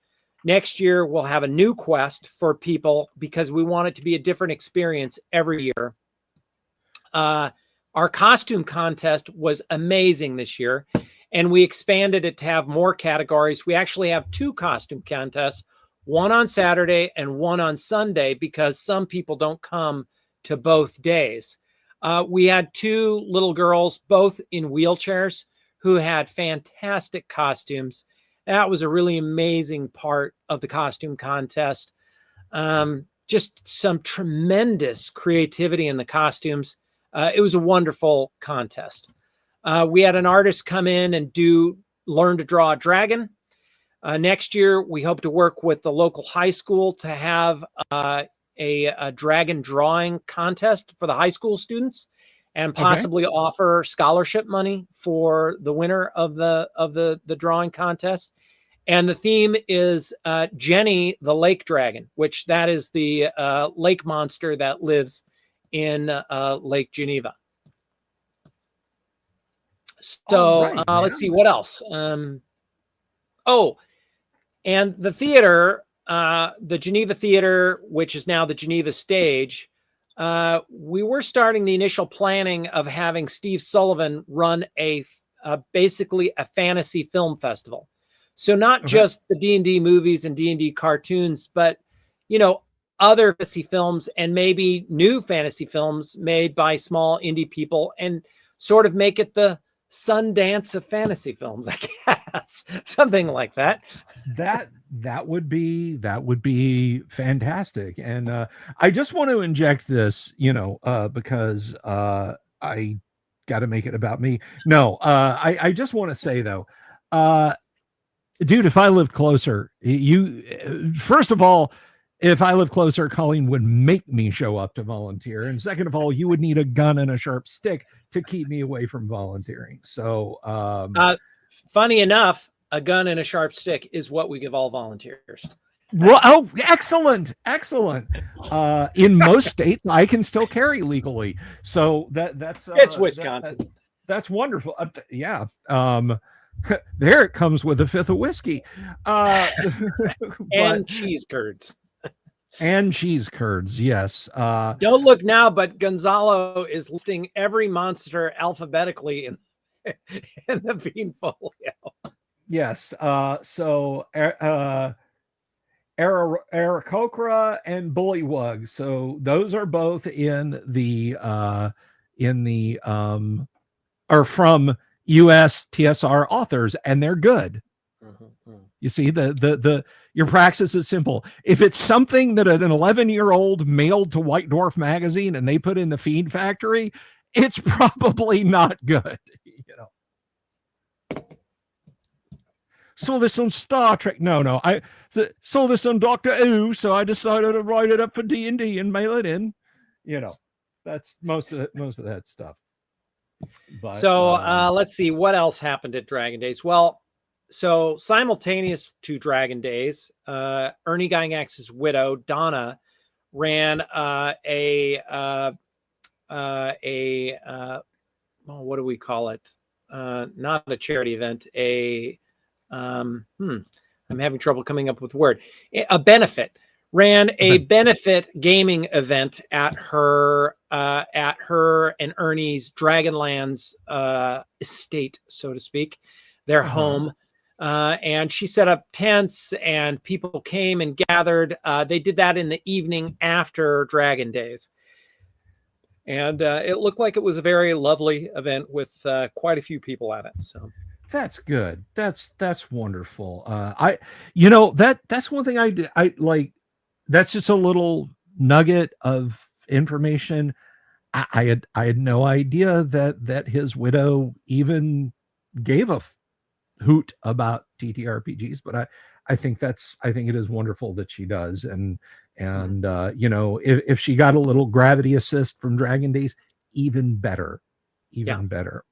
Speaker 2: Next year, we'll have a new quest for people because we want it to be a different experience every year. Our costume contest was amazing this year, and we expanded it to have more categories. We actually have 2 costume contests, one on Saturday and one on Sunday, because some people don't come to both days. We had 2 little girls, both in wheelchairs, who had fantastic costumes. That was a really amazing part of the costume contest. Just some tremendous creativity in the costumes. It was a wonderful contest. We had an artist come in and learn to draw a dragon. Next year, we hope to work with the local high school to have a dragon drawing contest for the high school students. and
Speaker 1: Okay.
Speaker 2: possibly offer scholarship money for the winner of the drawing contest. And the theme is Jenny the Lake Dragon, which that is the lake monster that lives in Lake Geneva. So
Speaker 1: Right,
Speaker 2: let's see what else. Oh, and the theater, the Geneva Theater, which is now the Geneva Stage, we were starting the initial planning of having Steve Sullivan run basically a fantasy film festival. So not just the D&D movies and D&D cartoons, but, other fantasy films and maybe new fantasy films made by small indie people, and sort of make it the Sundance of fantasy films, I guess. Something like that.
Speaker 1: That would be fantastic. And I just want to inject this, because I got to make it about me. No, I just want to say though, dude, if I lived closer, first of all, if I lived closer, Colleen would make me show up to volunteer. And second of all, you would need a gun and a sharp stick to keep me away from volunteering. So,
Speaker 2: funny enough, a gun and a sharp stick is what we give all volunteers.
Speaker 1: Well, oh, excellent. In most states, I can still carry legally. So that's
Speaker 2: it's Wisconsin.
Speaker 1: That's wonderful. Yeah. There it comes with a fifth of whiskey.
Speaker 2: And cheese curds.
Speaker 1: And cheese curds, yes.
Speaker 2: Don't look now, but Gonzalo is listing every monster alphabetically in the bean folio.
Speaker 1: Yes. So Aarakocra and Bullywug. So those are both in the are from US TSR authors, and they're good. You see, your praxis is simple. If it's something that an 11-year-old mailed to White Dwarf magazine and they put in the feed factory, it's probably not good. Saw this on Star Trek. No. I saw this on Doctor Who, so I decided to write it up for D&D and mail it in. That's most of that stuff. But,
Speaker 2: so let's see what else happened at Dragon Days. Well, so simultaneous to Dragon Days, Ernie Gygax's widow, Donna, ran what do we call it? Not a charity event, I'm having trouble coming up with the word. A benefit. Ran a benefit gaming event at her and Ernie's Dragonlands estate, so to speak, their home. And she set up tents and people came and gathered. They did that in the evening after Dragon Days. And it looked like it was a very lovely event with quite a few people at it. So
Speaker 1: that's good. That's wonderful. That's one thing I like. That's just a little nugget of information. I had no idea that his widow even gave a hoot about TTRPGs, but I think it is wonderful that she does. And if she got a little gravity assist from Dragon Days, even better. Better.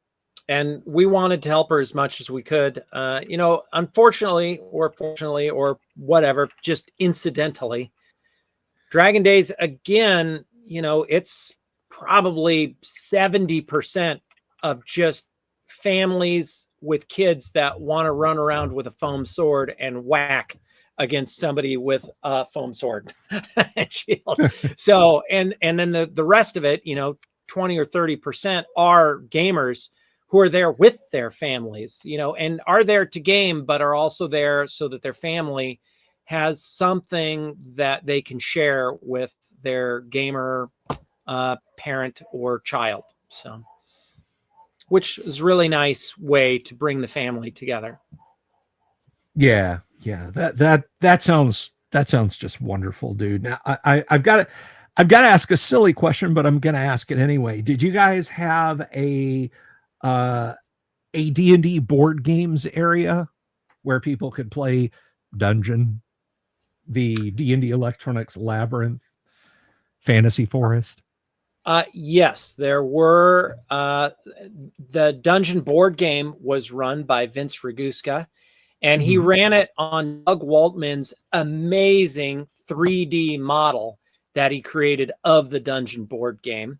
Speaker 2: And we wanted to help her as much as we could. Unfortunately or fortunately or whatever, just incidentally, Dragon Days, again, it's probably 70% of just families with kids that want to run around with a foam sword and whack against somebody with a foam sword and shield. So, and then the rest of it, 20 or 30% are gamers who are there with their families, and are there to game, but are also there so that their family has something that they can share with their gamer parent or child. So, which is a really nice way to bring the family together.
Speaker 1: Yeah. That sounds just wonderful, dude. Now I've got to ask a silly question, but I'm going to ask it anyway. Did you guys have a D&D board games area where people could play Dungeon, the D&D Electronics Labyrinth, Fantasy Forest?
Speaker 2: Yes, there were. The Dungeon board game was run by Vince Raguska, and he ran it on Doug Waltman's amazing 3D model that he created of the Dungeon board game.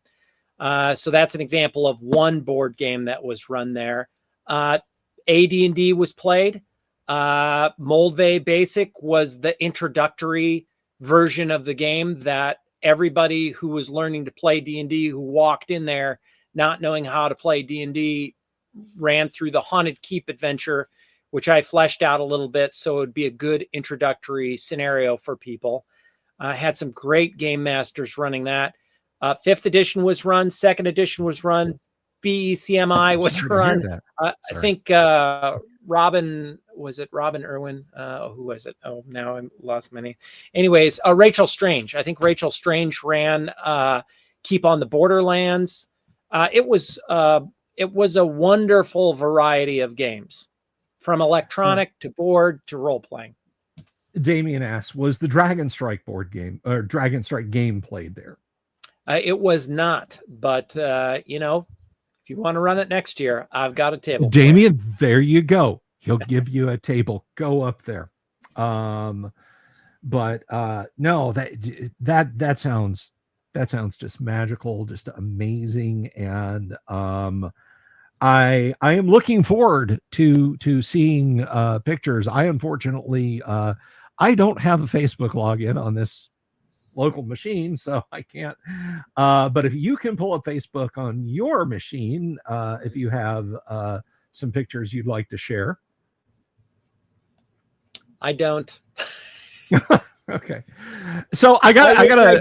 Speaker 2: So that's an example of one board game that was run there. AD&D was played. Moldvay Basic was the introductory version of the game that everybody who was learning to play D&D, who walked in there not knowing how to play D&D, ran through the Haunted Keep adventure, which I fleshed out a little bit so it would be a good introductory scenario for people. Had some great game masters running that. 5th edition was run. 2nd edition was run. BECMI was run. I think Robin Irwin? Who was it? Oh, now I lost my name. Anyways, Rachel Strange. I think Rachel Strange ran Keep on the Borderlands. It was a wonderful variety of games, from electronic to board to role playing.
Speaker 1: Damien asks, was the Dragon Strike board game or Dragon Strike game played there?
Speaker 2: It was not, but if you want to run it next year, I've got a table.
Speaker 1: Damien, there you go. He'll give you a table. Go up there. No, that sounds just magical, just amazing, and I am looking forward to seeing pictures. I unfortunately I don't have a Facebook login on this local machine, so I can't. But if you can pull up Facebook on your machine, if you have some pictures you'd like to share.
Speaker 2: I don't.
Speaker 1: Okay. So I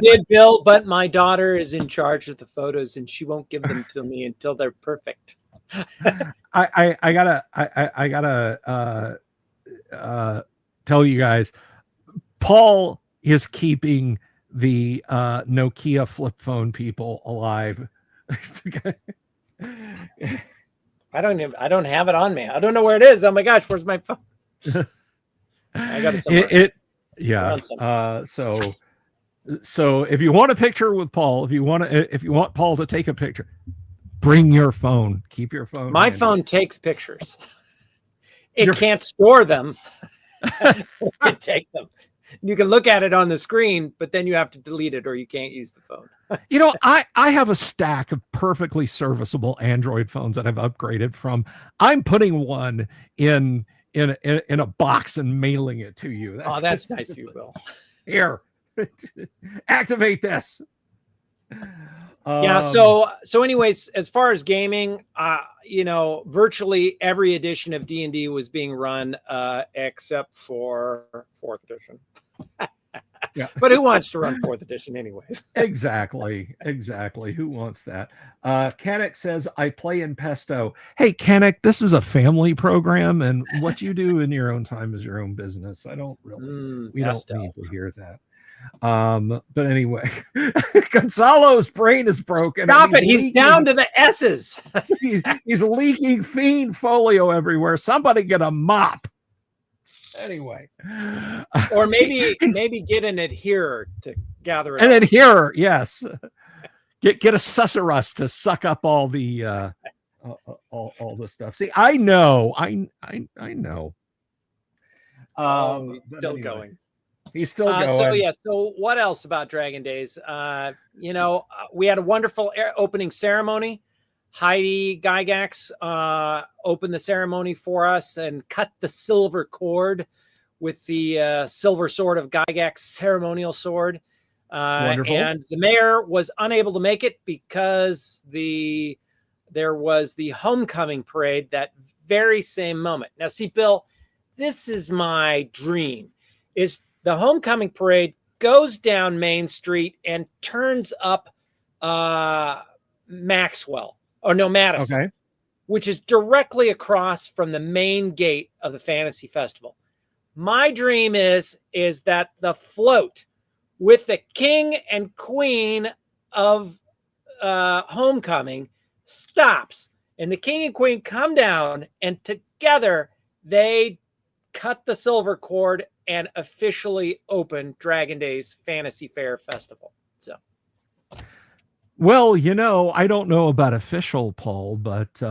Speaker 1: did,
Speaker 2: Bill, but my daughter is in charge of the photos and she won't give them to me until they're perfect.
Speaker 1: I gotta tell you guys, Paul is keeping the Nokia flip phone people alive.
Speaker 2: I don't have it on me. I don't know where it is. Oh my gosh, where's my phone? I got it somewhere.
Speaker 1: So if you want a picture with Paul, if you want Paul to take a picture, bring your phone. Keep your phone.
Speaker 2: My phone takes pictures. It can't store them. It can take them. You can look at it on the screen, but then you have to delete it or you can't use the phone.
Speaker 1: I have a stack of perfectly serviceable Android phones that I've upgraded from. I'm putting one in a box and mailing it to you.
Speaker 2: That's nice, you will.
Speaker 1: Here, activate this.
Speaker 2: So anyways, as far as gaming, virtually every edition of D&D was being run except for 4th edition. Yeah. But who wants to run 4th edition anyways?
Speaker 1: Exactly. Who wants that? Kanek says, I play in Pesto. Hey, Kanek, this is a family program, and what you do in your own time is your own business. I don't really, we
Speaker 2: Pesto.
Speaker 1: Don't need to hear that. But anyway, Gonzalo's brain is broken.
Speaker 2: Stop it. He's down to the S's.
Speaker 1: he's leaking fiend folio everywhere. Somebody get a mop. Anyway,
Speaker 2: or maybe get an adherer to gather it.
Speaker 1: An adherer, yes. Get a susurrus to suck up all the all the stuff. See, I know.
Speaker 2: He's still going.
Speaker 1: He's still going.
Speaker 2: So what else about Dragon Days? We had a wonderful opening ceremony. Heidi Gygax opened the ceremony for us and cut the silver cord with the silver sword of Gygax ceremonial sword.
Speaker 1: Wonderful.
Speaker 2: And the mayor was unable to make it because there was the homecoming parade that very same moment. Now, see, Bill, this is my dream. Is the homecoming parade goes down Main Street and turns up Madison, okay, which is directly across from the main gate of the Fantasy Festival. My dream is that the float with the king and queen of homecoming stops, and the king and queen come down, and together they cut the silver cord and officially open Dragon Days Fantasy Fair Festival. So
Speaker 1: Well, I don't know about official, Paul, but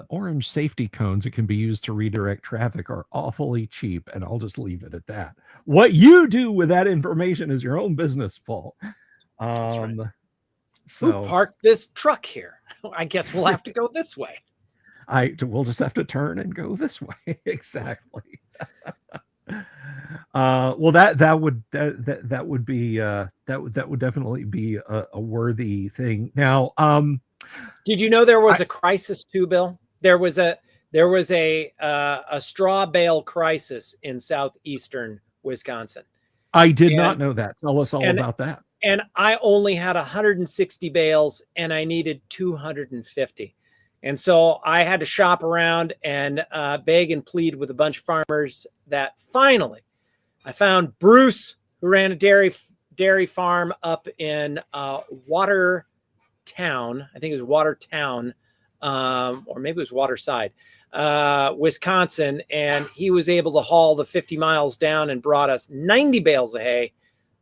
Speaker 1: orange safety cones that can be used to redirect traffic are awfully cheap, and I'll just leave it at that. What you do with that information is your own business, Paul.
Speaker 2: That's right. Who
Speaker 1: So
Speaker 2: parked this truck here? I guess we'll have to go this way.
Speaker 1: we'll just have to turn and go this way. Exactly. Well, that would be that would definitely be a worthy thing. Now,
Speaker 2: Did you know there was a crisis too, Bill? There was a straw bale crisis in southeastern Wisconsin.
Speaker 1: I did not know that. Tell us all about that.
Speaker 2: And I only had 160 bales, and I needed 250. And so I had to shop around and beg and plead with a bunch of farmers that finally I found Bruce, who ran a dairy farm up in Watertown. I think it was Watertown, or maybe it was Waterside, Wisconsin. And he was able to haul the 50 miles down and brought us 90 bales of hay.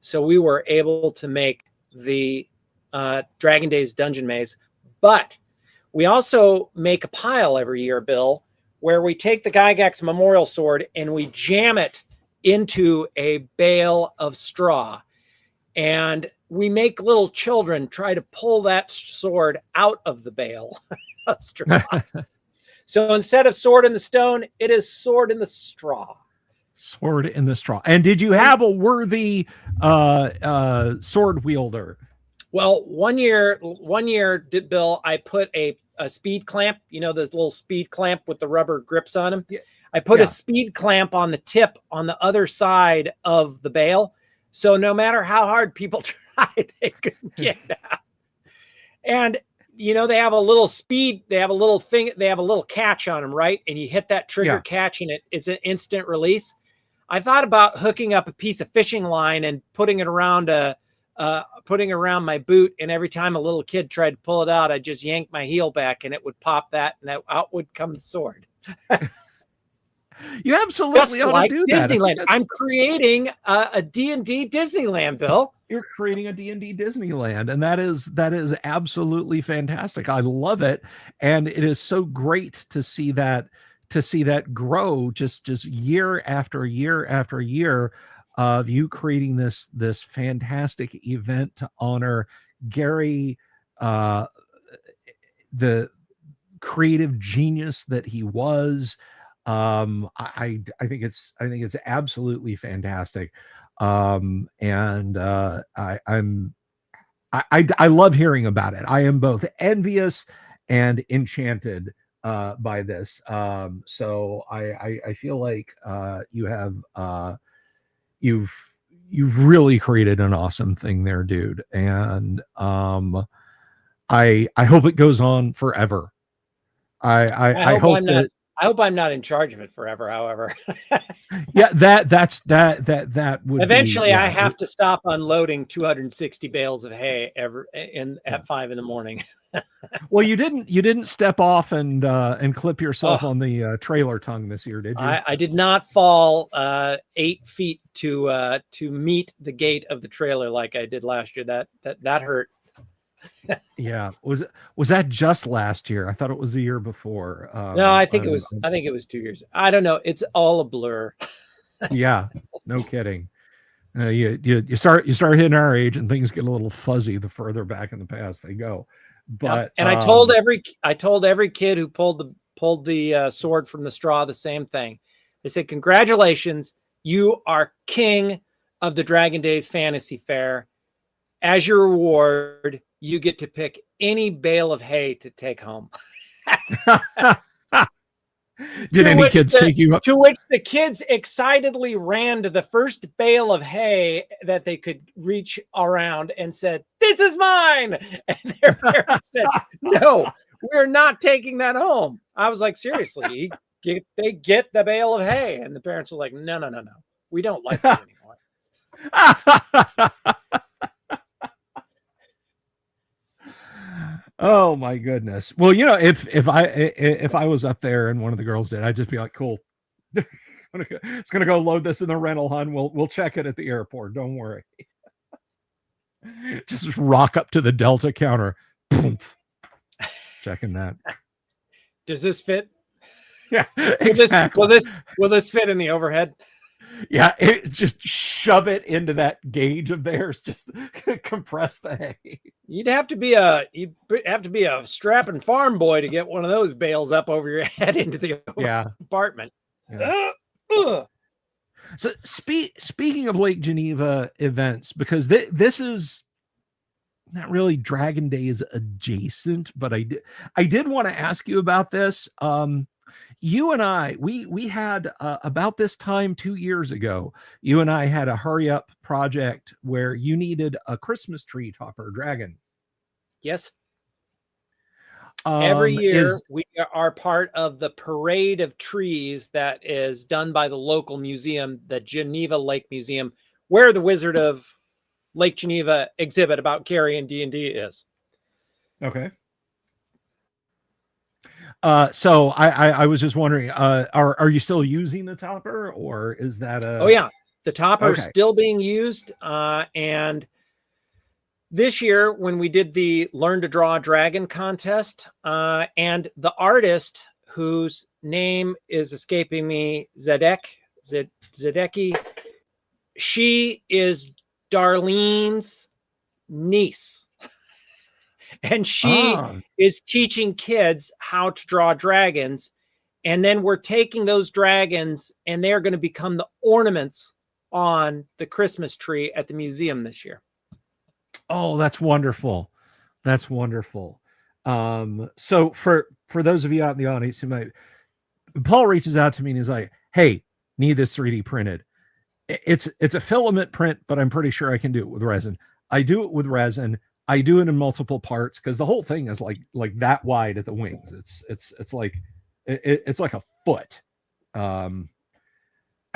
Speaker 2: So we were able to make the Dragon Days Dungeon Maze. But we also make a pile every year, Bill, where we take the Gygax Memorial Sword and we jam it into a bale of straw. And we make little children try to pull that sword out of the bale of straw. So instead of sword in the stone, it is sword in the straw.
Speaker 1: Sword in the straw. And did you have a worthy sword wielder?
Speaker 2: Well, one year, Bill, I put a speed clamp, those little speed clamp with the rubber grips on them. Yeah. I put a speed clamp on the tip on the other side of the bale. So no matter how hard people tried, they couldn't get out. And, they have a little speed, they have a little thing, they have a little catch on them, right? And you hit that trigger catch and it's an instant release. I thought about hooking up a piece of fishing line and putting it around my boot, and every time a little kid tried to pull it out, I'd just yank my heel back and it would pop that, and out would come the sword.
Speaker 1: You absolutely ought to do
Speaker 2: Disneyland.
Speaker 1: that.
Speaker 2: I'm creating a D&D Disneyland, Bill.
Speaker 1: You're creating a D&D Disneyland, and that is absolutely fantastic. I love it, and it is so great to see that grow just year after year after year of you creating this fantastic event to honor Gary, the creative genius that he was. I think it's absolutely fantastic. And I love hearing about it. I am both envious and enchanted by this. So I feel like you've really created an awesome thing there, dude. And I hope it goes on forever. I hope that.
Speaker 2: I hope I'm not in charge of it forever, however.
Speaker 1: Yeah, that would
Speaker 2: eventually
Speaker 1: be,
Speaker 2: I have to stop unloading 260 bales of hay at 5 a.m.
Speaker 1: Well, you didn't step off and clip yourself on the trailer tongue this year, did you?
Speaker 2: I did not fall 8 feet to meet the gate of the trailer like I did last year. That hurt.
Speaker 1: Yeah, was that just last year? I thought it was the year before.
Speaker 2: No, I think it was 2 years. I don't know. It's all a blur.
Speaker 1: Yeah, no kidding. You start hitting our age, and things get a little fuzzy the further back in the past they go. But
Speaker 2: and I told every kid who pulled the sword from the straw the same thing. They said, "Congratulations, you are king of the Dragon Days Fantasy Fair. As your reward, you get to pick any bale of hay to take home."
Speaker 1: Did any kids take you up?
Speaker 2: To which the kids excitedly ran to the first bale of hay that they could reach around and said, "This is mine." And their parents said, "No, we're not taking that home." I was like, seriously, they get the bale of hay. And the parents were like, no, we don't like that anymore.
Speaker 1: Oh my goodness. Well, if I was up there and one of the girls did, I'd just be like, cool. It's gonna go load this in the rental, hun. We'll check it at the airport. Don't worry. Just rock up to the Delta counter. Checking that.
Speaker 2: Does this fit?
Speaker 1: Yeah, exactly.
Speaker 2: Will this fit in the overhead?
Speaker 1: Yeah, just shove it into that gauge of theirs. Just compress the hay.
Speaker 2: You'd have to be a strapping farm boy to get one of those bales up over your head into the apartment.
Speaker 1: Yeah. So speaking of Lake Geneva events, because this is not really Dragon Days adjacent, but I did want to ask you about this. You and I, we had about this time 2 years ago, you and I had a hurry up project where you needed a Christmas tree topper dragon.
Speaker 2: Yes. Every year
Speaker 1: is
Speaker 2: we are part of the parade of trees that is done by the local museum, the Geneva Lake Museum, where the Wizard of Lake Geneva exhibit about Carrie and D&D is.
Speaker 1: Okay. So I was just wondering, are you still using the topper, or is that a...
Speaker 2: Oh yeah, the topper is still being used. And this year when we did the Learn to Draw a Dragon contest, and the artist whose name is escaping me, Zedeki, she is Darlene's niece. And she is teaching kids how to draw dragons. And then we're taking those dragons and they're going to become the ornaments on the Christmas tree at the museum this year.
Speaker 1: Oh, that's wonderful. That's wonderful. So for those of you out in the audience who might, Paul reaches out to me and he's like, hey, need this 3D printed. It's a filament print, but I'm pretty sure I can do it with resin. I do it with resin. I do it in multiple parts because the whole thing is like that wide at the wings. It's like a foot. I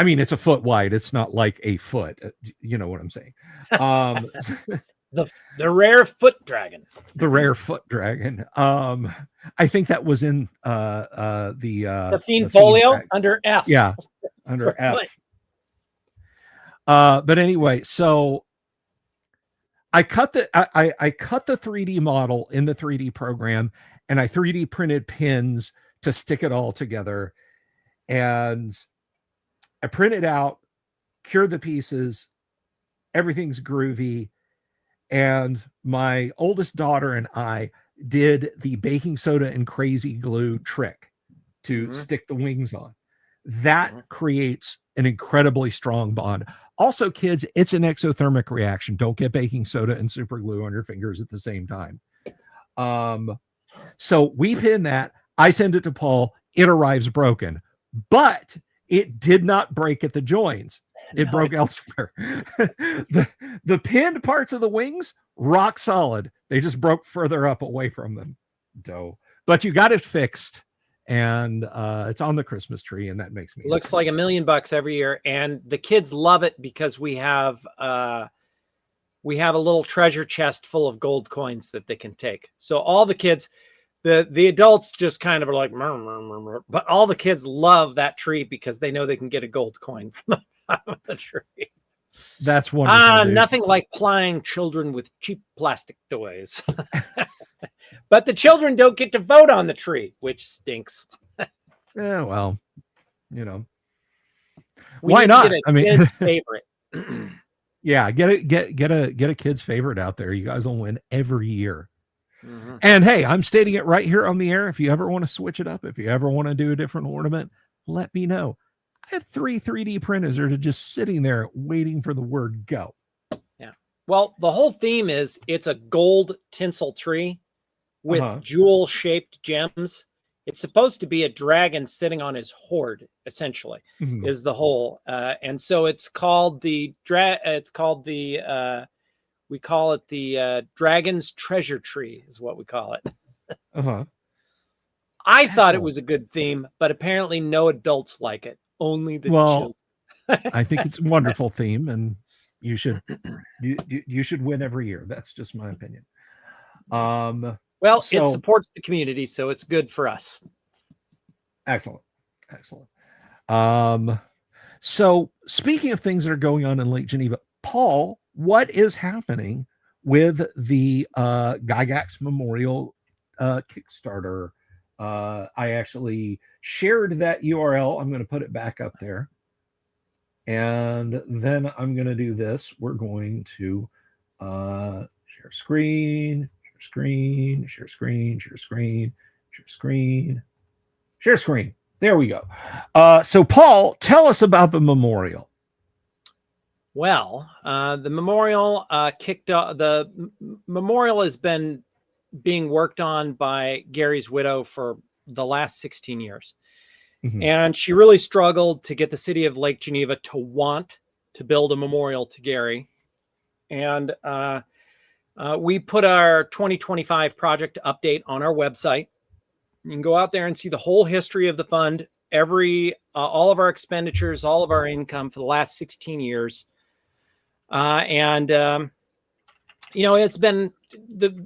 Speaker 1: mean, it's a foot wide. It's not like a foot. You know what I'm saying?
Speaker 2: The rare foot dragon.
Speaker 1: The rare foot dragon. I think that was in the
Speaker 2: Fiend Folio under F.
Speaker 1: Yeah, under F. But anyway, so I cut the 3D model in the 3D program, and I 3D printed pins to stick it all together. And I printed out, cured the pieces, everything's groovy. And my oldest daughter and I did the baking soda and crazy glue trick to stick the wings on. That creates an incredibly strong bond. Also, kids, it's an exothermic reaction. Don't get baking soda and super glue on your fingers at the same time. So we pin that. I send it to Paul. It arrives broken, but it did not break at the joins. It broke elsewhere. the pinned parts of the wings, rock solid. They just broke further up away from them. But you got it fixed. And it's on the Christmas tree, and that makes me
Speaker 2: looks like $1 million every year, and the kids love it because we have a little treasure chest full of gold coins that they can take. So all the kids, the adults just kind of are like, murr, murr, murr, murr. But all the kids love that tree because they know they can get a gold coin from the tree.
Speaker 1: That's wonderful.
Speaker 2: Nothing like plying children with cheap plastic toys. But the children don't get to vote on the tree, which stinks.
Speaker 1: Yeah, well, you know,
Speaker 2: why not? I mean, kid's favorite.
Speaker 1: Yeah, get a kid's favorite out there. You guys will win every year. And hey, I'm stating it right here on the air. If you ever want to switch it up, if you ever want to do a different ornament, let me know. I have 3 3D printers that are just sitting there waiting for the word go.
Speaker 2: Yeah. Well, the whole theme is it's a gold tinsel tree with jewel-shaped gems. It's supposed to be a dragon sitting on his hoard, essentially, is the whole. And so it's called we call it the Dragon's Treasure Tree, is what we call it. I thought it was a good theme, but apparently no adults like it. Only the children.
Speaker 1: I think it's a wonderful theme, and you should win every year. That's just my opinion.
Speaker 2: Well, it supports the community, so it's good for us.
Speaker 1: Excellent. So speaking of things that are going on in Lake Geneva, Paul, what is happening with the Gygax Memorial Kickstarter. I actually shared that URL. I'm going to put it back up there. And then I'm going to do this. We're going to share screen, share screen, share screen, share screen, share screen, share screen. There we go. So Paul, tell us about the memorial.
Speaker 2: Well, the memorial kicked off. The memorial has been being worked on by Gary's widow for the last 16 years. Mm-hmm. And she really struggled to get the city of Lake Geneva to want to build a memorial to Gary. And we put our 2025 project update on our website. You can go out there and see the whole history of the fund, all of our expenditures, all of our income for the last 16 years. It's been,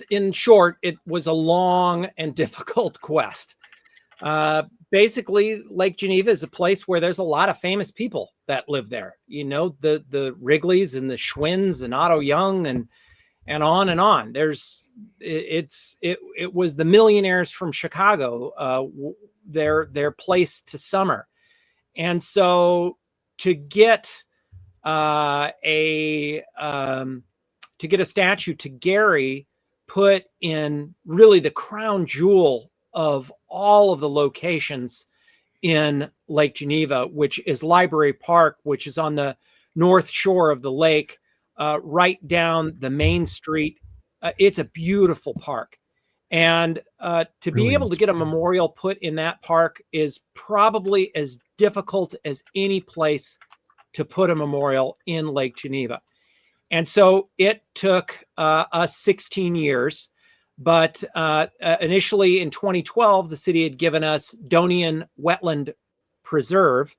Speaker 2: in short, it was a long and difficult quest. Basically, Lake Geneva is a place where there's a lot of famous people that live there. You know, the Wrigleys and the Schwinns and Otto Young and on and on. It was the millionaires from Chicago, their place to summer. And so to get a statue to Gary put in really the crown jewel of all of the locations in Lake Geneva, which is Library Park, which is on the north shore of the lake, right down the main street. It's a beautiful park. And to be able to get a memorial put in that park is probably as difficult as any place to put a memorial in Lake Geneva. And so it took us 16 years. But initially in 2012, the city had given us Donian Wetland Preserve,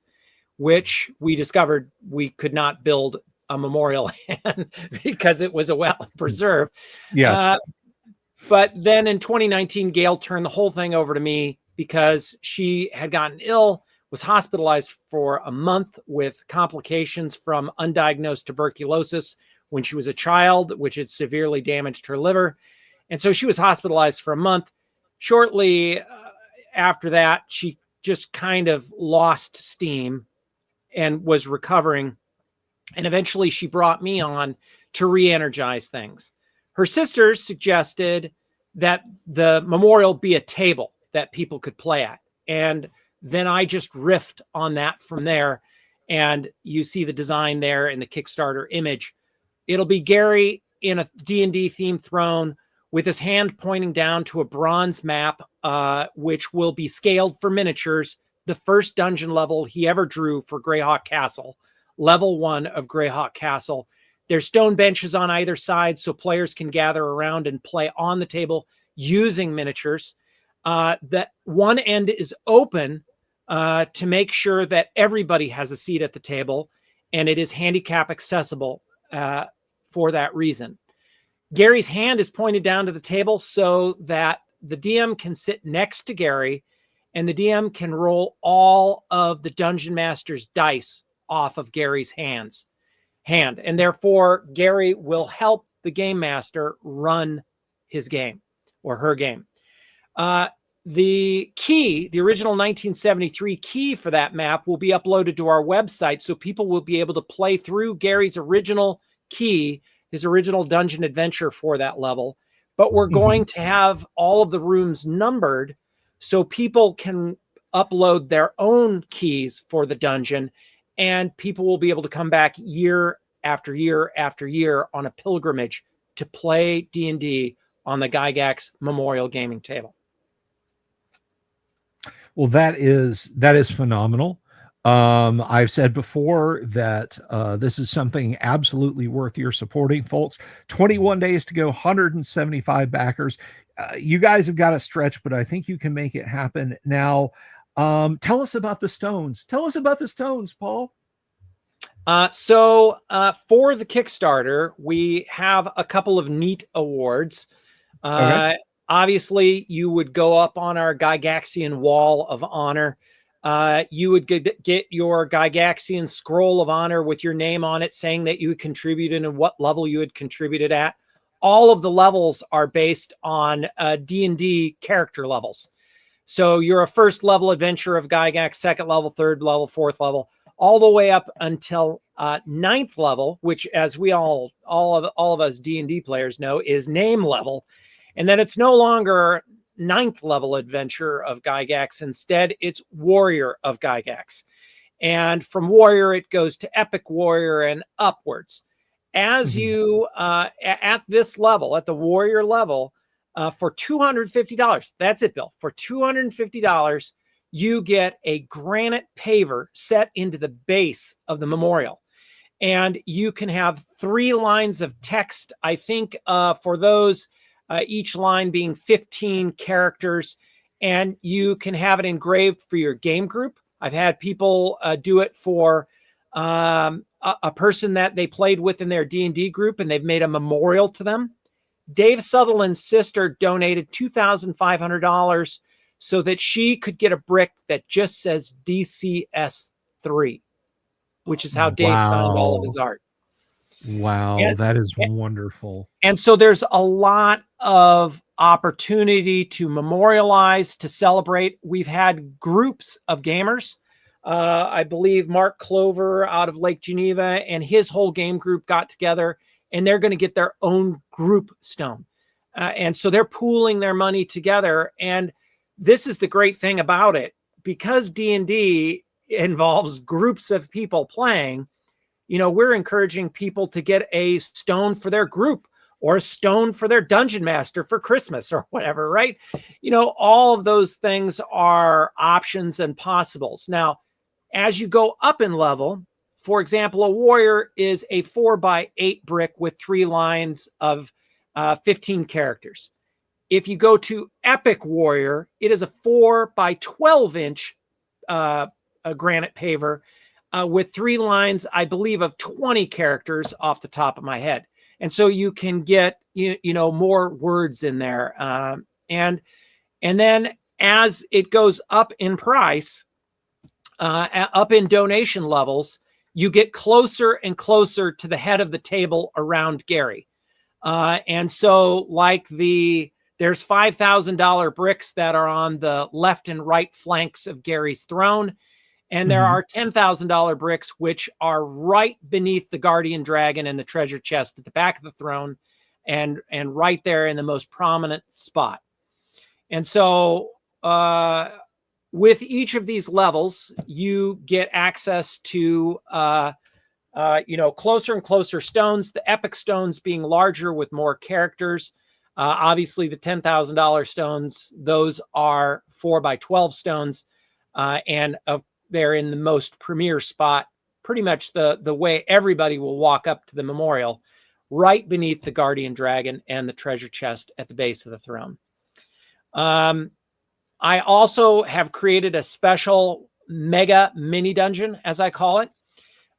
Speaker 2: which we discovered we could not build a memorial in because it was a wetland preserve.
Speaker 1: Yes.
Speaker 2: But then in 2019, Gail turned the whole thing over to me because she had gotten ill, was hospitalized for a month with complications from undiagnosed tuberculosis when she was a child, which had severely damaged her liver. And so she was hospitalized for a month. Shortly after that, she just kind of lost steam and was recovering. And eventually she brought me on to re-energize things. Her sisters suggested that the memorial be a table that people could play at. And then I just riffed on that from there. And you see the design there in the Kickstarter image. It'll be Gary in a D&D themed throne with his hand pointing down to a bronze map, which will be scaled for miniatures, the first dungeon level he ever drew for Greyhawk Castle, level 1 of Greyhawk Castle. There's stone benches on either side so players can gather around and play on the table using miniatures. That one end is open to make sure that everybody has a seat at the table, and it is handicap accessible for that reason. Gary's hand is pointed down to the table so that the DM can sit next to Gary, and the DM can roll all of the Dungeon Master's dice off of Gary's hand. And therefore, Gary will help the Game Master run his game or her game. The key, the original 1973 key for that map will be uploaded to our website, so people will be able to play through Gary's original key, his original dungeon adventure for that level. But we're going to have all of the rooms numbered so people can upload their own keys for the dungeon, and people will be able to come back year after year after year on a pilgrimage to play D&D on the Gygax Memorial Gaming Table.
Speaker 1: Well, that is phenomenal. I've said before that this is something absolutely worth your supporting, folks. 21 days to go, 175 backers. You guys have got to stretch, but I think you can make it happen. Now, tell us about the stones. Tell us about the stones, Paul.
Speaker 2: So for the Kickstarter, we have a couple of neat awards. Okay. Obviously, you would go up on our Gygaxian Wall of Honor. You would get your Gygaxian Scroll of Honor with your name on it, saying that you contributed and what level you had contributed at. all of the levels are based on D&D character levels. So you're a first level adventurer of Gygax, second level, third level, fourth level, all the way up until ninth level, which, as we all of us D&D players know, is name level. And then it's no longer ninth level adventurer of Gygax. Instead, it's warrior of Gygax. And from warrior, it goes to epic warrior and upwards. As you, at this level, at the warrior level, for $250, that's it, Bill. For $250, you get a granite paver set into the base of the memorial. And you can have 3 lines of text, I think, for those, each line being 15 characters. And you can have it engraved for your game group. I've had people do it for a person that they played with in their D&D group, and they've made a memorial to them. Dave Sutherland's sister donated $2,500 so that she could get a brick that just says DCS3, which is how Dave signed all of his art.
Speaker 1: Wow, that is wonderful.
Speaker 2: And so there's a lot of opportunity to memorialize, to celebrate. We've had groups of gamers. I believe Mark Clover out of Lake Geneva and his whole game group got together, and they're going to get their own group stone. And so they're pooling their money together. And this is the great thing about it. Because D&D involves groups of people playing, you know, we're encouraging people to get a stone for their group or a stone for their dungeon master for Christmas or whatever, right? You know, all of those things are options and possibles. Now, as you go up in level, for example, a warrior is a 4x8 brick with 3 lines of 15 characters. If you go to epic warrior, it is a 4x12 inch granite paver with 3 lines, I believe, of 20 characters off the top of my head. And so you can get, you know, more words in there. And then as it goes up in price, up in donation levels, you get closer and closer to the head of the table around Gary. And so like there's $5,000 bricks that are on the left and right flanks of Gary's throne. And there are $10,000 bricks, which are right beneath the guardian dragon and the treasure chest at the back of the throne, and right there in the most prominent spot. And so with each of these levels, you get access to, you know, closer and closer stones, the epic stones being larger with more characters. Obviously, the $10,000 stones, those are 4x12 stones. And they're in the most premier spot, pretty much the way everybody will walk up to the memorial, right beneath the guardian dragon and the treasure chest at the base of the throne. I also have created a special mega mini dungeon, as I call it.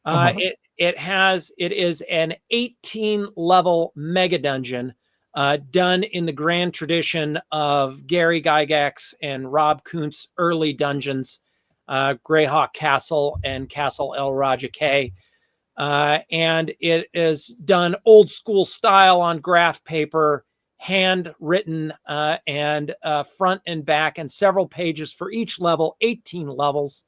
Speaker 2: It is an 18 level mega dungeon done in the grand tradition of Gary Gygax and Rob Kuntz early dungeons, Greyhawk Castle and Castle El Raja K. And it is done old school style on graph paper, handwritten, and front and back, and several pages for each level, 18 levels,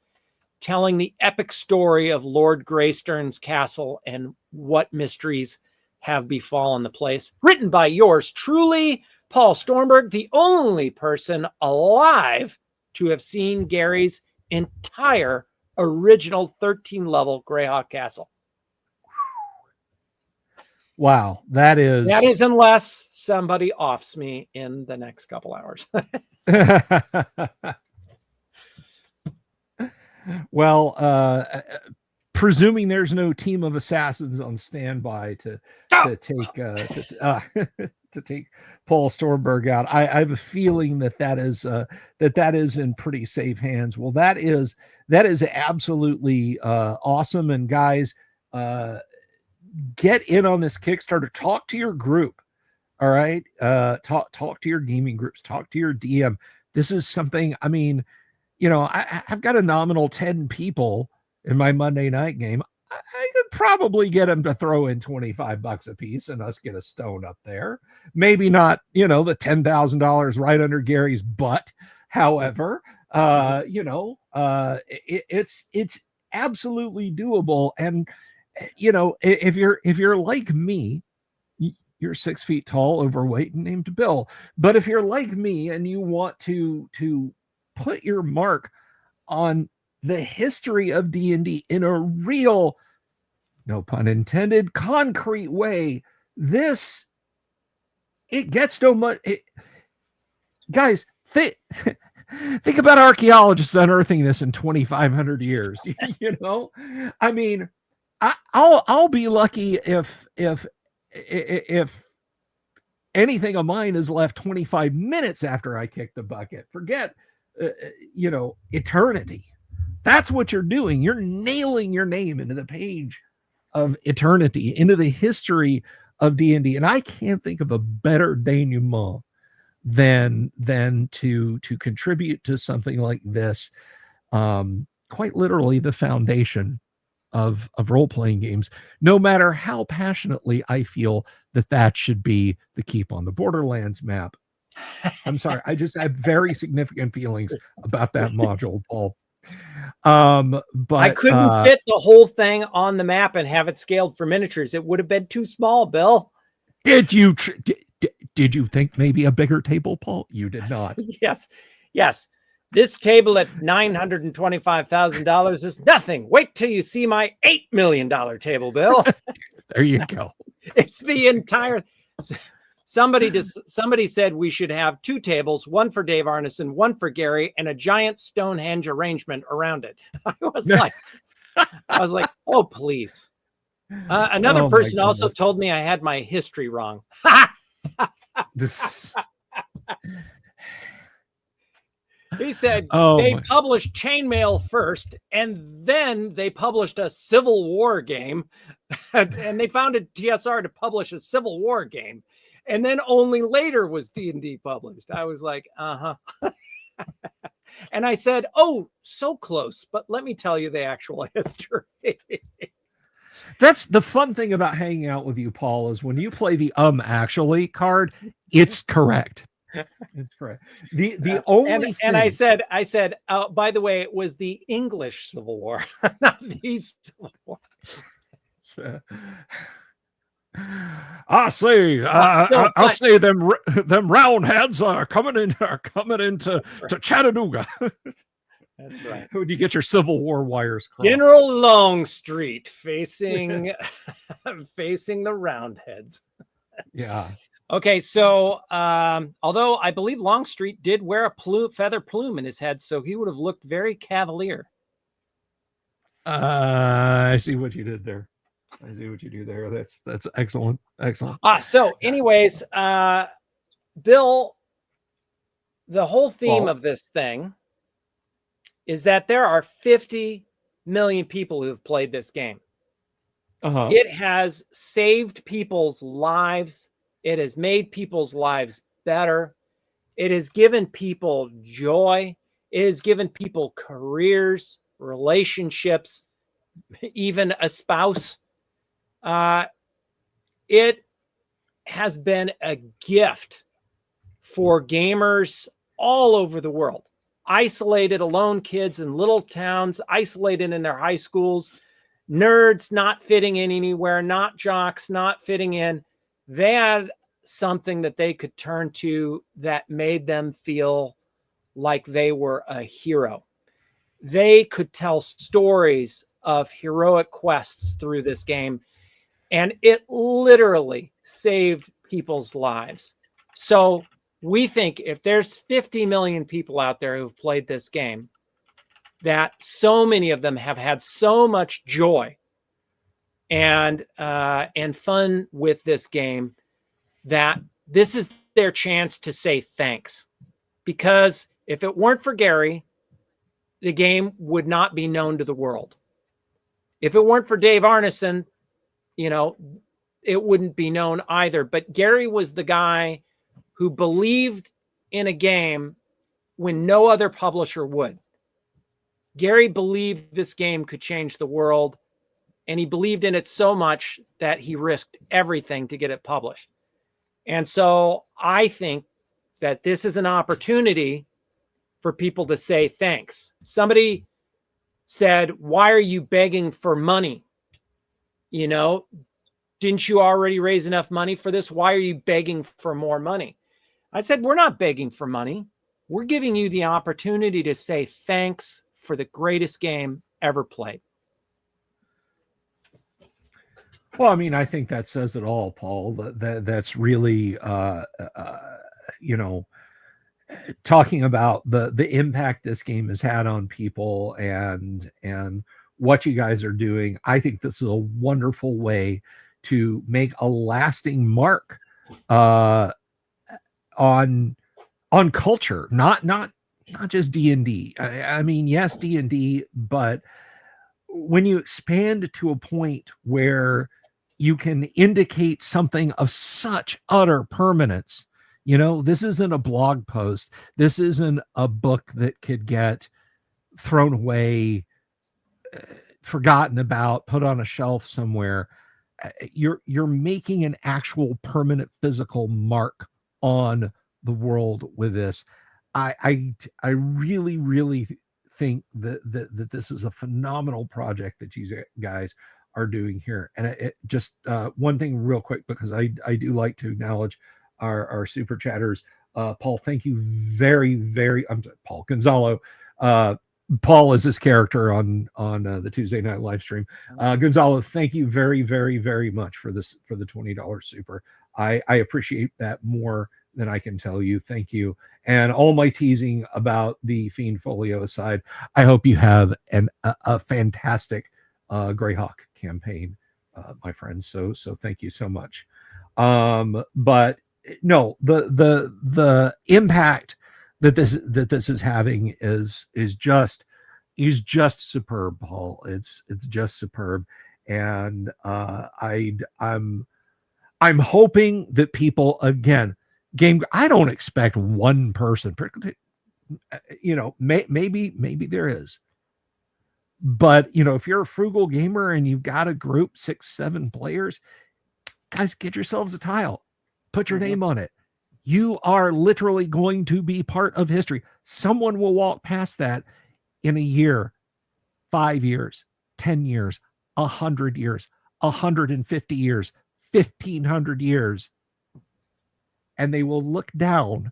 Speaker 2: telling the epic story of Lord Greystern's castle and what mysteries have befallen the place. Written by yours truly, Paul Stormberg, the only person alive to have seen Gary's entire original 13-level Greyhawk Castle.
Speaker 1: Wow, that is
Speaker 2: unless somebody offs me in the next couple hours.
Speaker 1: Well, presuming there's no team of assassins on standby to take Paul Stormberg out, I have a feeling that is in pretty safe hands. Well, that is absolutely awesome. And guys, get in on this Kickstarter. Talk to your group. All right, talk to your gaming groups. Talk to your DM. This is something. I mean, you know, I've got a nominal 10 people in my Monday night game. I could probably get them to throw in $25 a piece and us get a stone up there. Maybe not, the $10,000 right under Gary's butt. However, it's absolutely doable. And if you're like me, you're 6 feet tall, overweight, and named Bill. But if you're like me and you want to put your mark on the history of D&D in a real, no pun intended, concrete way, it gets no much. Guys, think about archaeologists unearthing this in 2,500 years. I mean, I'll be lucky if anything of mine is left 25 minutes after I kick the bucket. Forget, eternity. That's what you're doing. You're nailing your name into the page of eternity, into the history of D&D. And I can't think of a better denouement than to contribute to something like this. Quite literally the foundation of role-playing games, no matter how passionately I feel that should be the Keep on the Borderlands map. I'm sorry. I just have very significant feelings about that module, Paul. But
Speaker 2: I couldn't fit the whole thing on the map and have it scaled for miniatures. It would have been too small, Bill.
Speaker 1: Did you think maybe a bigger table, Paul? You did not.
Speaker 2: Yes. This table at $925,000 is nothing. Wait till you see my $8 million table, Bill.
Speaker 1: There you go.
Speaker 2: It's the entire. Somebody said we should have 2 tables, one for Dave Arneson, one for Gary, and a giant Stonehenge arrangement around it. I was like, oh, please. Another person also told me I had my history wrong. He said they published Chainmail first, and then they published a Civil War game, and they founded TSR to publish a Civil War game, and then only later was D&D published. I was like, and I said, oh, so close, but let me tell you the actual history.
Speaker 1: That's the fun thing about hanging out with you, Paul, is when you play the actually card, it's correct. It's correct. The only thing...
Speaker 2: And I said, by the way, it was the English Civil War, not the Civil War.
Speaker 1: I see. I see them roundheads are coming into Chattanooga.
Speaker 2: That's right.
Speaker 1: Would you get your Civil War wires crossed?
Speaker 2: General Longstreet facing the Roundheads.
Speaker 1: Yeah.
Speaker 2: Okay, so although I believe Longstreet did wear a feather plume in his head, so he would have looked very cavalier.
Speaker 1: I see what you did there. That's excellent.
Speaker 2: So anyways, Bill, the whole theme of this thing is that there are 50 million people who have played this game. It has saved people's lives. It has made people's lives better. It has given people joy. It has given people careers, relationships, even a spouse. It has been a gift for gamers all over the world. Isolated, alone kids in little towns, isolated in their high schools, nerds not fitting in anywhere, not jocks, not fitting in. They had something that they could turn to that made them feel like they were a hero. They could tell stories of heroic quests through this game, and it literally saved people's lives. So we think if there's 50 million people out there who've played this game, that so many of them have had so much joy and fun with this game, that this is their chance to say thanks. Because if it weren't for Gary, the game would not be known to the world. If it weren't for Dave Arneson, it wouldn't be known either. But Gary was the guy who believed in a game when no other publisher would. Gary believed this game could change the world, and he believed in it so much that he risked everything to get it published. And so I think that this is an opportunity for people to say thanks. Somebody said, why are you begging for money? You know, didn't you already raise enough money for this? Why are you begging for more money? I said, we're not begging for money. We're giving you the opportunity to say thanks for the greatest game ever played.
Speaker 1: Well, I mean, I think that says it all, Paul. That's really, you know, talking about the impact this game has had on people and what you guys are doing. I think this is a wonderful way to make a lasting mark on culture, not just D&D. I mean, yes, D&D, but when you expand to a point where you can indicate something of such utter permanence, you know, this isn't a blog post. This isn't a book that could get thrown away, forgotten about, put on a shelf somewhere. You're making an actual permanent physical mark on the world with this. I really think that this is a phenomenal project that you guys are doing here. And it just one thing real quick, because I do like to acknowledge our super chatters. Paul, thank you very, I'm Paul Gonzalo. Paul is his character on the Tuesday night live stream. Gonzalo, thank you very much for this, for the $20 super. I appreciate that more than I can tell you. Thank you. And all my teasing about the Fiend Folio aside, I hope you have a fantastic Greyhawk campaign, my friends. So thank you so much. But no, the impact that this is having is just superb, Paul. It's just superb. And I'm hoping that people, again, I don't expect one person, you know, maybe there is, but you know, if you're a frugal gamer and you've got a group 6-7 players, guys, get yourselves a tile, put your name on it. You are literally going to be part of history. Someone will walk past that in a year, 5 years, 10 years, 100 years, 150 years, 1,500 years. And they will look down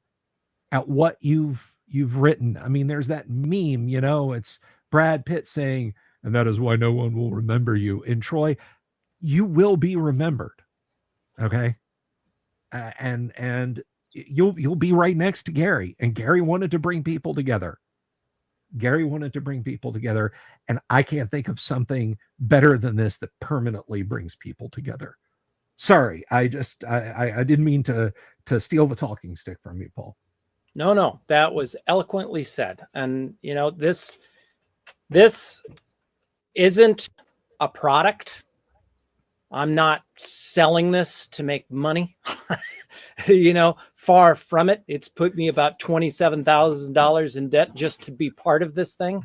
Speaker 1: at what you've written. I mean, there's that meme, you know, it's Brad Pitt saying, and that is why no one will remember you. In Troy, you will be remembered. Okay. And you'll be right next to Gary. And Gary wanted to bring people together. And I can't think of something better than this that permanently brings people together. Sorry, I didn't mean to steal the talking stick from you, Paul.
Speaker 2: No, that was eloquently said. And you know, this isn't a product. I'm not selling this to make money. You know, far from it. It's put me about $27,000 in debt just to be part of this thing.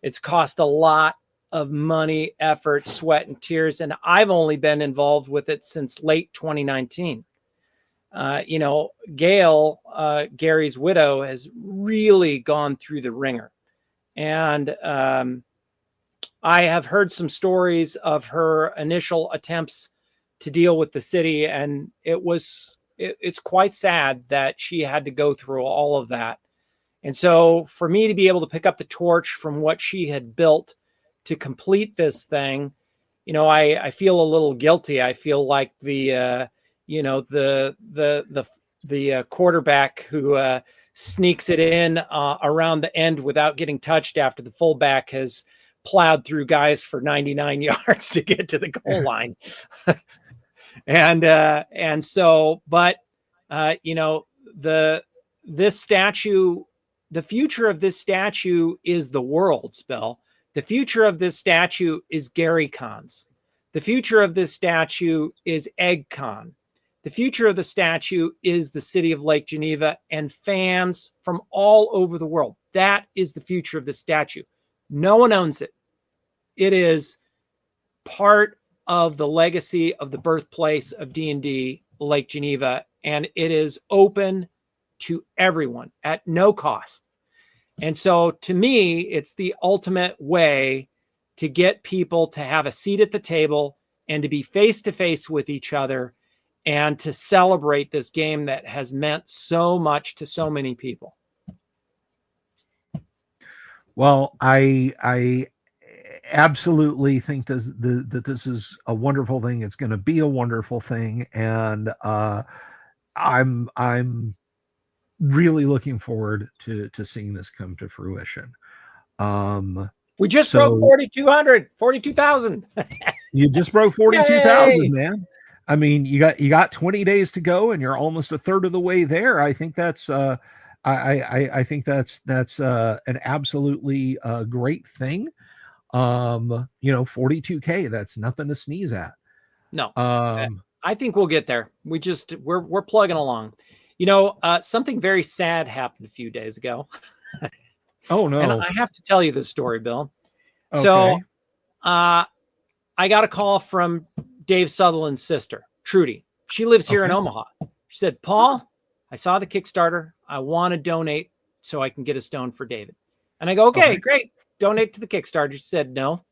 Speaker 2: It's cost a lot of money, effort, sweat, and tears. And I've only been involved with it since late 2019. You know, Gail, Gary's widow, has really gone through the ringer. And I have heard some stories of her initial attempts to deal with the city. And it's quite sad that she had to go through all of that. And so for me to be able to pick up the torch from what she had built to complete this thing, you know, I feel a little guilty. I feel like the quarterback who sneaks it in around the end without getting touched after the fullback has plowed through guys for 99 yards to get to the goal line. And so, but you know, this statue, the future of this statue is the world's, Bill. The future of this statue is Gary Cons. The future of this statue is Egg Con. The future of the statue is the city of Lake Geneva and fans from all over the world. That is the future of the statue. No one owns it. It is part of the legacy of the birthplace of D&D, Lake Geneva, and it is open to everyone at no cost. And so to me, it's the ultimate way to get people to have a seat at the table and to be face to face with each other and to celebrate this game that has meant so much to so many people.
Speaker 1: Well, I absolutely think that this is a wonderful thing. It's going to be a wonderful thing, and I'm really looking forward to seeing this come to fruition.
Speaker 2: We just broke 42,000.
Speaker 1: You just broke 42,000, man. I mean, you got 20 days to go, and you're almost a third of the way there. I think that's I think that's an absolutely great thing. 42K, that's nothing to sneeze at.
Speaker 2: No, I think we'll get there. We're plugging along. Something very sad happened a few days ago.
Speaker 1: Oh no.
Speaker 2: And I have to tell you this story, Bill.
Speaker 1: Okay.
Speaker 2: So I got a call from Dave Sutherland's sister, Trudy. She lives here in Omaha. She said, Paul, I saw the Kickstarter. I want to donate so I can get a stone for David. And I go, okay, great. Donate to the Kickstarter. She said, no,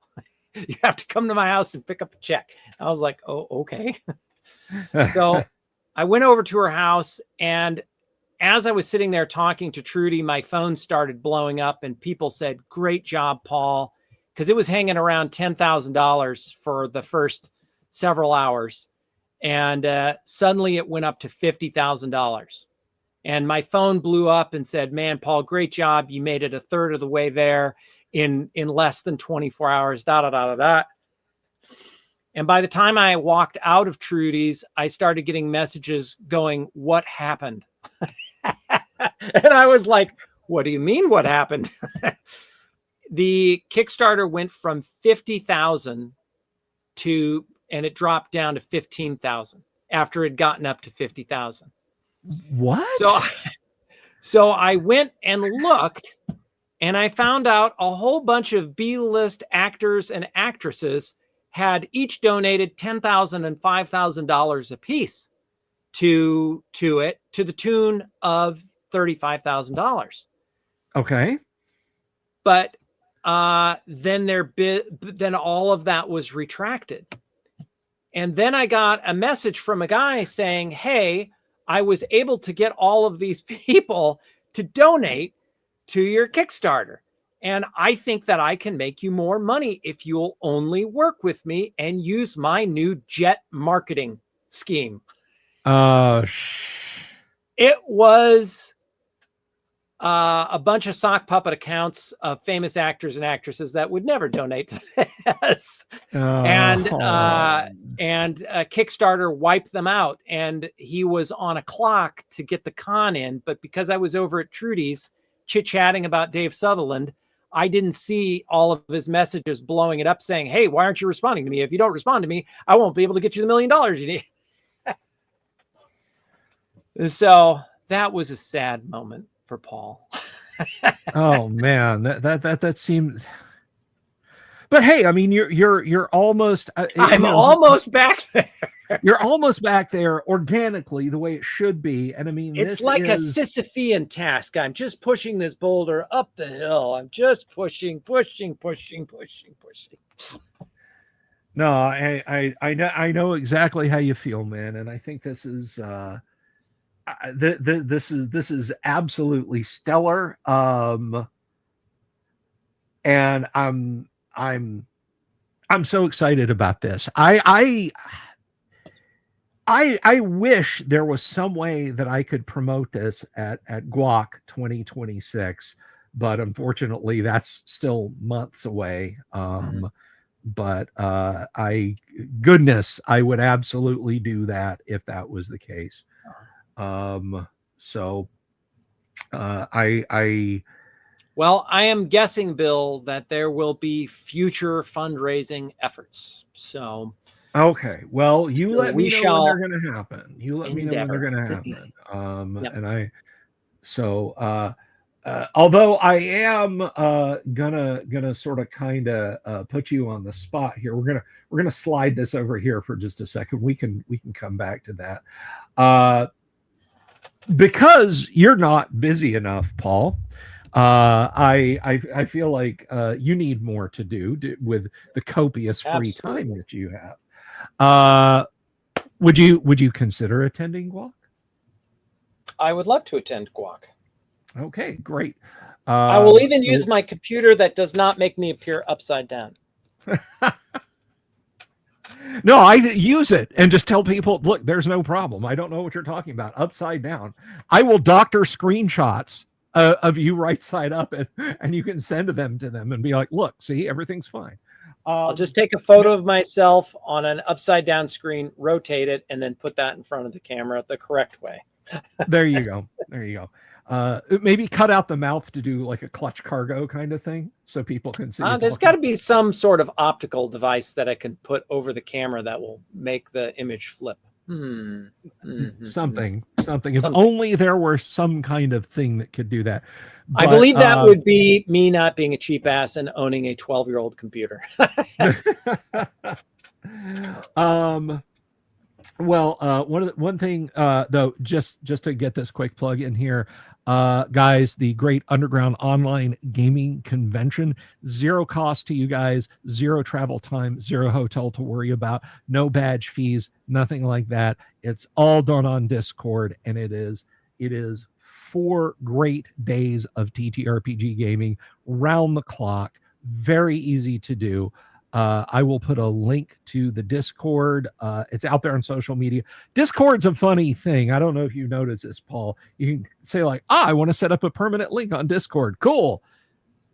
Speaker 2: you have to come to my house and pick up a check. I was like, oh, okay. So I went over to her house, and as I was sitting there talking to Trudy, my phone started blowing up, and people said, great job, Paul, because it was hanging around $10,000 for the first several hours. And suddenly it went up to $50,000. And my phone blew up and said, man, Paul, great job. You made it a third of the way there in less than 24 hours, And by the time I walked out of Trudy's, I started getting messages going, what happened? And I was like, what do you mean what happened? The Kickstarter went from 50,000 and it dropped down to 15,000 after it had gotten up to 50,000.
Speaker 1: What?
Speaker 2: So I went and looked, and I found out a whole bunch of B-list actors and actresses had each donated $10,000 and $5,000 a piece to it, to the tune of $35,000.
Speaker 1: Okay.
Speaker 2: But then all of that was retracted. And then I got a message from a guy saying, hey, I was able to get all of these people to donate to your Kickstarter. And I think that I can make you more money if you'll only work with me and use my new jet marketing scheme. It was a bunch of sock puppet accounts of famous actors and actresses that would never donate to this. And Kickstarter wiped them out. And he was on a clock to get the con in. But because I was over at Trudy's chit-chatting about Dave Sutherland, I didn't see all of his messages blowing it up saying, hey, why aren't you responding to me? If you don't respond to me, I won't be able to get you the $1 million you need. So that was a sad moment for Paul.
Speaker 1: Oh man, that seems. But hey, I mean, you're almost.
Speaker 2: I'm almost back there.
Speaker 1: You're almost back there organically, the way it should be, and I mean,
Speaker 2: it's like a Sisyphean task. I'm just pushing this boulder up the hill. I'm just pushing.
Speaker 1: No, I know exactly how you feel, man, and I think this is. This is absolutely stellar, and I'm so excited about this. I wish there was some way that I could promote this at GWOC 2026, but unfortunately that's still months away. But I would absolutely do that if that was the case. Well,
Speaker 2: I am guessing, Bill, that there will be future fundraising efforts. So
Speaker 1: okay, well, you let me know when they're going to happen. You let me know when they're going to happen.
Speaker 2: Yep.
Speaker 1: And Although I am gonna sort of kind of put you on the spot here. We're gonna slide this over here for just a second. We can come back to that. Because you're not busy enough, Paul. I feel like you need more to do with the copious free
Speaker 2: Absolutely.
Speaker 1: time that you have. Would you consider attending Guac?
Speaker 2: I would love to attend Guac.
Speaker 1: Okay, great.
Speaker 2: I will even use my computer that does not make me appear upside down.
Speaker 1: No, I use it and just tell people, look, there's no problem. I don't know what you're talking about. Upside down. I will doctor screenshots of you right side up, and you can send them to them and be like, look, see, everything's fine.
Speaker 2: I'll just take a photo of myself on an upside down screen, rotate it, and then put that in front of the camera the correct way.
Speaker 1: There you go. There you go. Maybe cut out the mouth to do like a clutch cargo kind of thing so people can see.
Speaker 2: There's got to be some sort of optical device that I can put over the camera that will make the image flip.
Speaker 1: Something. If only there were some kind of thing that could do that.
Speaker 2: But, I believe that would be me not being a cheap ass and owning a 12-year-old computer.
Speaker 1: Well, one thing though, just to get this quick plug in here, guys, the Great Underground Online Gaming Convention, zero cost to you guys, zero travel time, zero hotel to worry about, no badge fees, nothing like that. It's all done on Discord, and it is 4 great days of TTRPG gaming round the clock, very easy to do. I will put a link to the Discord. It's out there on social media. Discord's a funny thing. I don't know if you noticed this, Paul. You can say like, I want to set up a permanent link on Discord. Cool.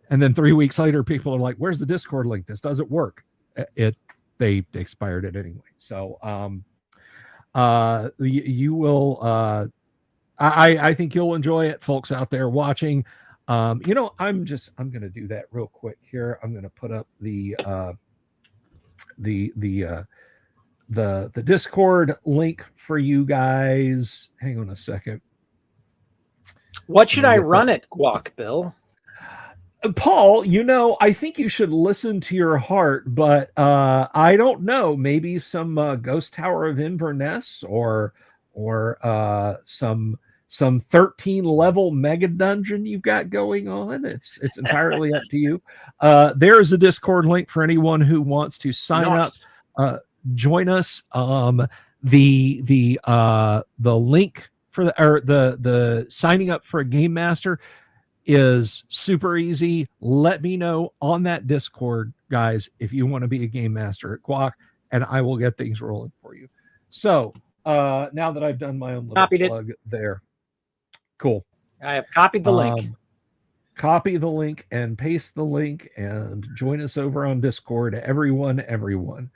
Speaker 1: And then 3 weeks later, people are like, where's the Discord link? This doesn't work. They expired it anyway. So you will, I think you'll enjoy it, folks out there watching. I'm going to do that real quick here. I'm going to put up the Discord link for you guys. Hang on a second.
Speaker 2: What should I run at Guac, Bill?
Speaker 1: Paul, I think you should listen to your heart, but I don't know, maybe some Ghost Tower of Inverness or some 13 level mega dungeon you've got going on. It's entirely up to you. There's a Discord link for anyone who wants to sign up, join us. The link for the signing up for a game master is super easy. Let me know on that Discord, guys, if you want to be a game master at Guac, and I will get things rolling for you. So now that I've done my own little plug there. Cool.
Speaker 2: I have copied the link.
Speaker 1: Copy the link and paste the link and join us over on Discord. Everyone.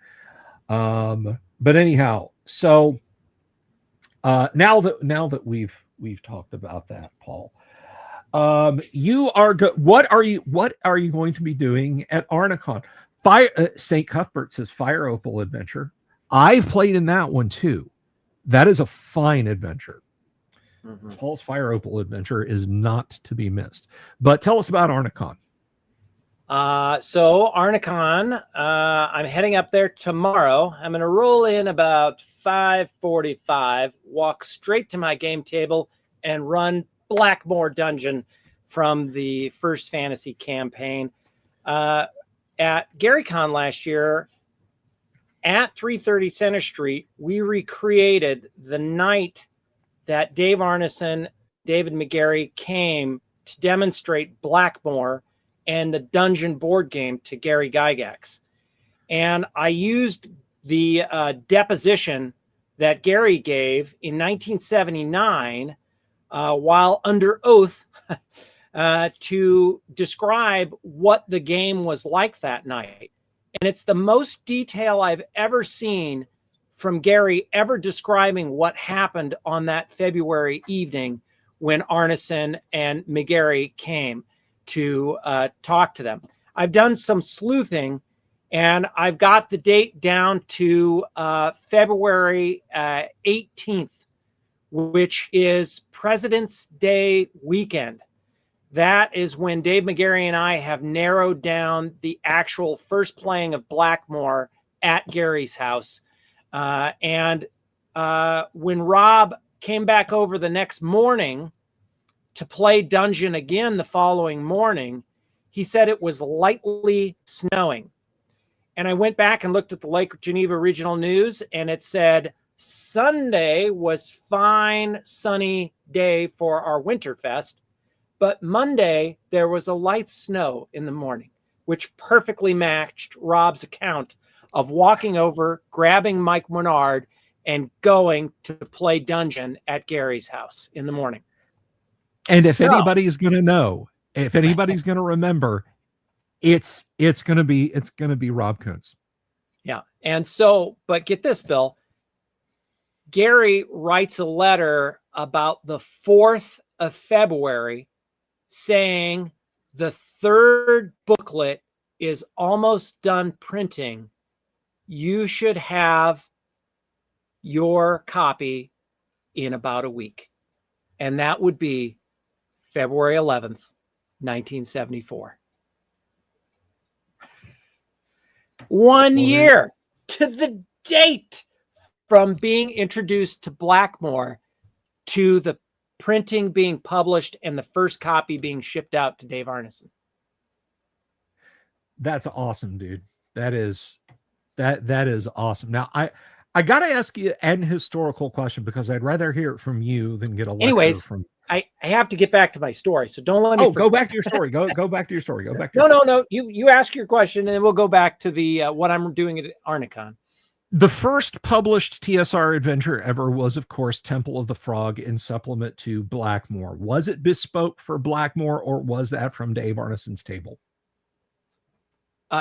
Speaker 1: But anyhow, so now that we've talked about that, Paul, what are you going to be doing at Arnicon? St. Cuthbert says Fire Opal Adventure. I've played in that one too. That is a fine adventure. Mm-hmm. Paul's Fire Opal Adventure is not to be missed. But tell us about Arnicon.
Speaker 2: So Arnicon, I'm heading up there tomorrow. I'm going to roll in about 5:45, walk straight to my game table, and run Blackmoor Dungeon from the First Fantasy campaign. At GaryCon last year, at 330 Center Street, we recreated the night that Dave Arneson, David McGarry came to demonstrate Blackmoor and the Dungeon board game to Gary Gygax. And I used the deposition that Gary gave in 1979 while under oath to describe what the game was like that night. And it's the most detail I've ever seen from Gary ever describing what happened on that February evening when Arneson and McGarry came to talk to them. I've done some sleuthing, and I've got the date down to February 18th, which is President's Day weekend. that is when Dave McGarry and I have narrowed down the actual first playing of Blackmore at Gary's house. And when Rob came back over the next morning to play Dungeon again the following morning, he said it was lightly snowing. And I went back and looked at the Lake Geneva Regional News, and it said Sunday was fine, sunny day for our Winterfest. But Monday, there was a light snow in the morning, which perfectly matched Rob's account of walking over, grabbing Mike Menard, and going to play Dungeon at Gary's house in the morning.
Speaker 1: And if anybody's going to know, if anybody's going to remember, it's going to be Rob Kuntz.
Speaker 2: Yeah. And so, but get this, Bill. Gary writes a letter about the 4th of February saying the 3rd booklet is almost done printing. You should have your copy in about a week. And that would be February 11th, 1974. 1 year to the date from being introduced to Blackmore to the printing being published and the first copy being shipped out to Dave Arneson.
Speaker 1: That's awesome, dude. That is awesome. Now I got to ask you an historical question because I'd rather hear it from you than get a lecture from.
Speaker 2: I have to get back to my story, so don't let me.
Speaker 1: Go back to your story. Go back to your story. Go back. To
Speaker 2: No. You ask your question, and then we'll go back to the what I'm doing at Arnicon.
Speaker 1: The first published TSR adventure ever was, of course, Temple of the Frog in supplement to Blackmore. Was it bespoke for Blackmore, or was that from Dave Arneson's table?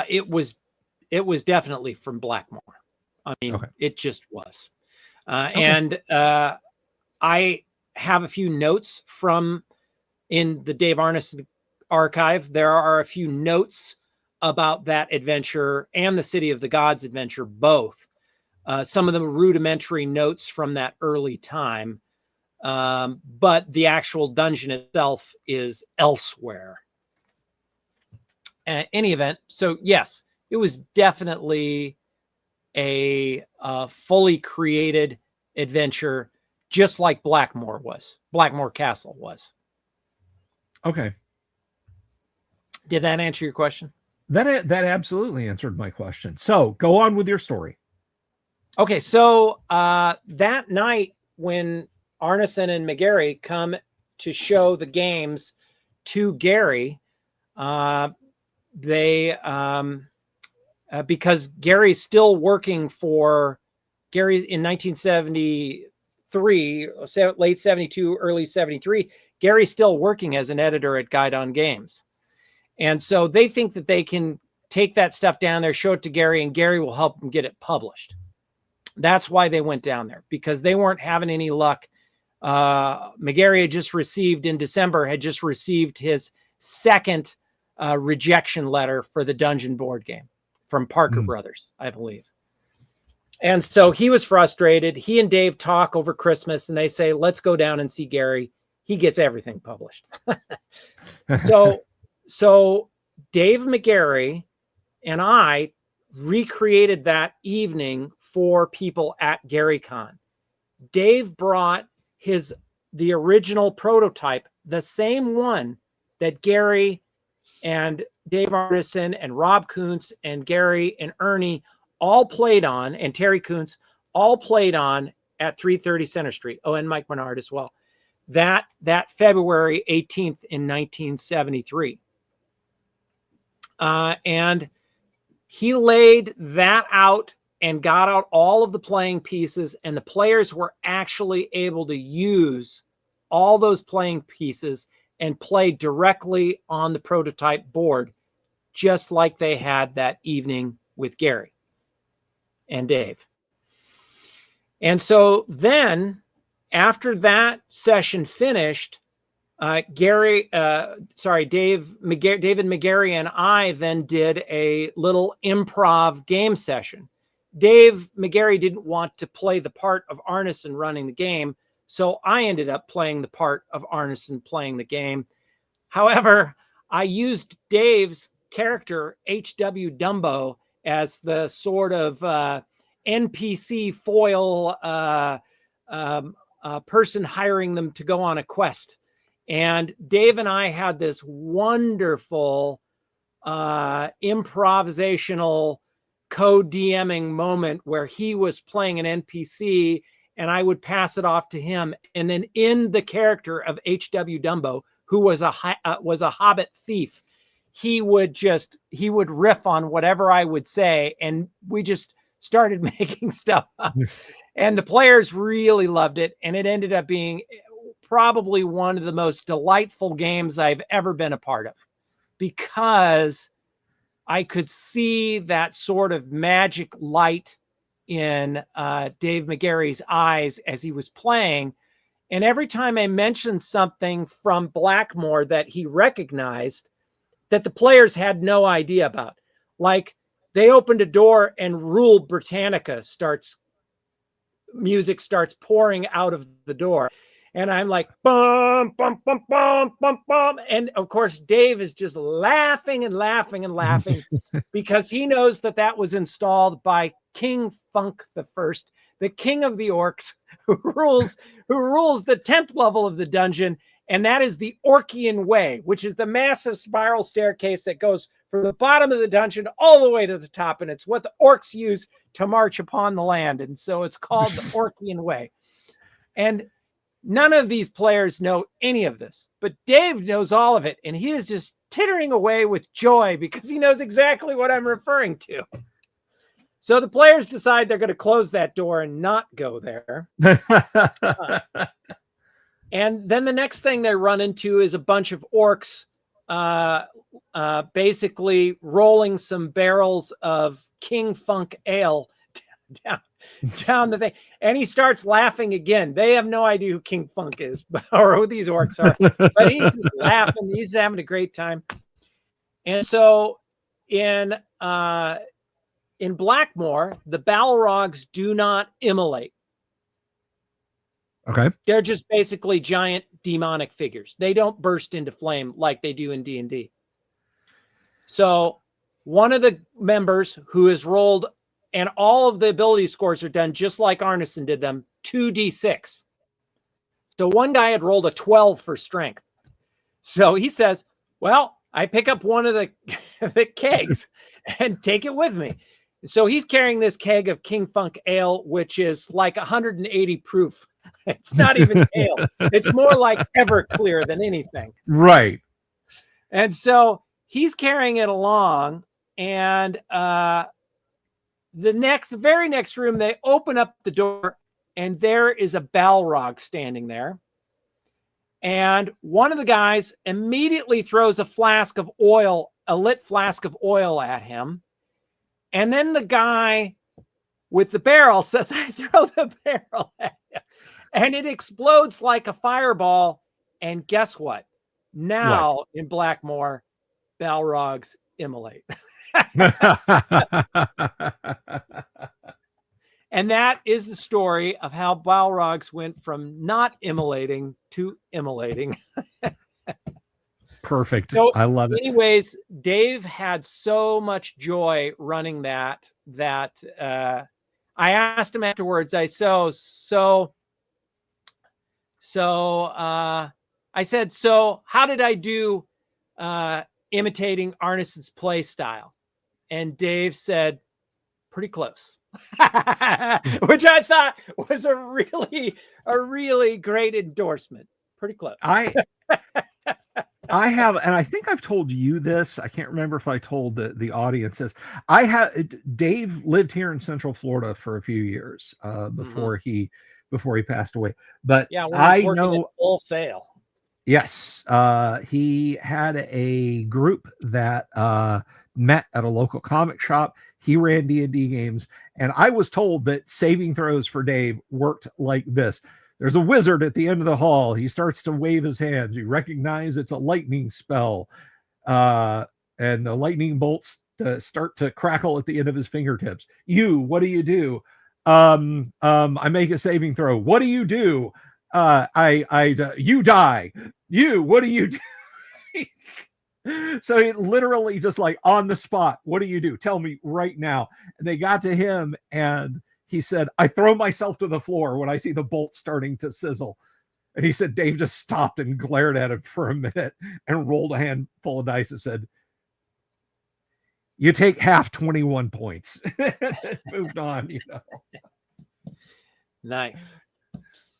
Speaker 2: It was definitely from Blackmore. I mean, It just was. And I have a few notes from in the Dave Arneson archive. There are a few notes about that adventure and the City of the Gods adventure, both. Some of them rudimentary notes from that early time. But the actual dungeon itself is elsewhere. Any event, so yes, it was definitely a fully created adventure, just like Blackmore Castle was.
Speaker 1: Okay.
Speaker 2: Did that answer your question?
Speaker 1: That absolutely answered my question. So go on with your story.
Speaker 2: Okay, so that night when Arneson and McGarry come to show the games to Gary, they because Gary's still working for Gary in 1973, late 72, early 73. Gary's still working as an editor at Guide on Games. And so they think that they can take that stuff down there, show it to Gary, and Gary will help them get it published. That's why they went down there, because they weren't having any luck. McGarry had just received in December, his second rejection letter for the Dungeon board game from Parker Brothers, I believe. And so he was frustrated. He and Dave talk over Christmas and they say, let's go down and see Gary. He gets everything published. So Dave McGarry and I recreated that evening for people at GaryCon. Dave brought the original prototype, the same one that Gary and Dave Arneson and Rob Kuntz and Gary and Ernie all played on, and Terry Kuntz all played on at 330 Center Street. Oh, and Mike Menard as well. That February 18th in 1973. And he laid that out and got out all of the playing pieces, and the players were actually able to use all those playing pieces and play directly on the prototype board, just like they had that evening with Gary and Dave. And so then, after that session finished, David McGarry and I then did a little improv game session. Dave McGarry didn't want to play the part of Arneson running the game, so I ended up playing the part of Arneson playing the game. However, I used Dave's character, H.W. Dumbo, as the sort of NPC foil person hiring them to go on a quest. And Dave and I had this wonderful improvisational co-DMing moment where he was playing an NPC and I would pass it off to him. And then in the character of H.W. Dumbo, who was a Hobbit thief, he would riff on whatever I would say. And we just started making stuff up. And the players really loved it. And it ended up being probably one of the most delightful games I've ever been a part of, because I could see that sort of magic light in Dave McGarry's eyes as he was playing. And every time I mentioned something from Blackmore that he recognized that the players had no idea about, like they opened a door and Rule Britannica music starts pouring out of the door. And I'm like, bum, bum, bum, bum, bum, bum. And of course, Dave is just laughing and laughing and laughing because he knows that that was installed by King Funk the First, the king of the orcs, who rules the 10th level of the dungeon. And that is the Orcian Way, which is the massive spiral staircase that goes from the bottom of the dungeon all the way to the top. And it's what the orcs use to march upon the land. And so it's called the Orcian Way. And none of these players know any of this, but Dave knows all of it. And he is just tittering away with joy because he knows exactly what I'm referring to. So the players decide they're going to close that door and not go there. And then the next thing they run into is a bunch of orcs basically rolling some barrels of King Funk ale down the thing. And he starts laughing again. They have no idea who King Funk is or who these orcs are. But he's just laughing. He's having a great time. And so in Blackmore, the Balrogs do not immolate.
Speaker 1: Okay.
Speaker 2: They're just basically giant demonic figures. They don't burst into flame like they do in D&D. So one of the members who has rolled, and all of the ability scores are done just like Arneson did them, 2d6. So one guy had rolled a 12 for strength. So he says, well, I pick up one of the kegs and take it with me. So he's carrying this keg of King Funk ale, which is like 180 proof. It's not even ale. It's more like Everclear than anything.
Speaker 1: Right.
Speaker 2: And so he's carrying it along, and the very next room, they open up the door, and there is a Balrog standing there. And one of the guys immediately throws a flask of oil, a lit flask of oil at him. And then the guy with the barrel says, I throw the barrel at him. And it explodes like a fireball. And guess what? Now in Blackmore, Balrogs immolate. And that is the story of how Balrogs went from not immolating to immolating.
Speaker 1: Perfect.
Speaker 2: So,
Speaker 1: I love it.
Speaker 2: Anyways, Dave had so much joy running that I asked him afterwards. I said, so how did I do imitating Arneson's play style? And Dave said, pretty close. Which I thought was a really great endorsement. Pretty close.
Speaker 1: I have, and I think I've told you this. I can't remember if I told the audience this. Dave lived here in Central Florida for a few years before he passed away. But
Speaker 2: yeah,
Speaker 1: I know
Speaker 2: Full Sail.
Speaker 1: Yes, he had a group that met at a local comic shop. He ran D&D games, and I was told that saving throws for Dave worked like this. There's a wizard at the end of the hall. He starts to wave his hands. You recognize it's a lightning spell. And the lightning bolts start to crackle at the end of his fingertips. What do you do? I make a saving throw. What do you do? You die. What do you do? So he literally just like on the spot, what do you do? Tell me right now. And they got to him and he said, I throw myself to the floor when I see the bolt starting to sizzle. And he said, Dave just stopped and glared at him for a minute and rolled a handful of dice and said, you take half 21 points. Moved on, you know.
Speaker 2: Nice.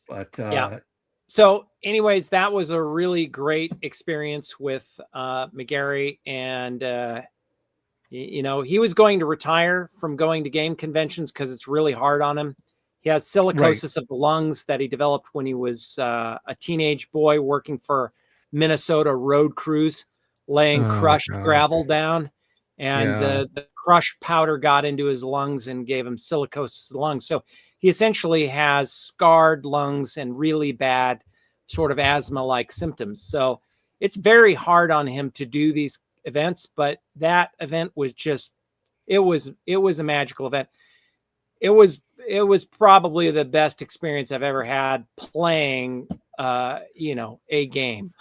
Speaker 1: But
Speaker 2: yeah. So anyways, that was a really great experience with McGarry. And, you know, he was going to retire from going to game conventions because it's really hard on him. He has silicosis of the lungs that he developed when he was a teenage boy working for Minnesota road crews, laying crushed gravel down. And the crushed powder got into his lungs and gave him silicosis of the lungs. So he essentially has scarred lungs and really bad sort of asthma-like symptoms. So it's very hard on him to do these events, but that event was just, it was a magical event. It was probably the best experience I've ever had playing, you know, a game.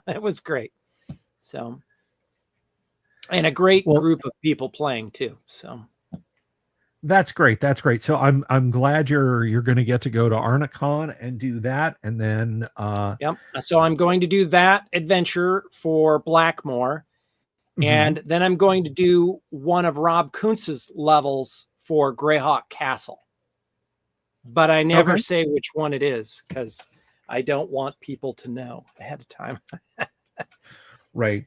Speaker 2: It was great. So, and a great group of people playing too. So
Speaker 1: that's great. That's great. So I'm glad you're going to get to go to Arnicon and do that. And then
Speaker 2: yep. So I'm going to do that adventure for Blackmore. And then I'm going to do one of Rob Kuntz's levels for Greyhawk Castle. But I never say which one it is because I don't want people to know ahead of time.
Speaker 1: Right.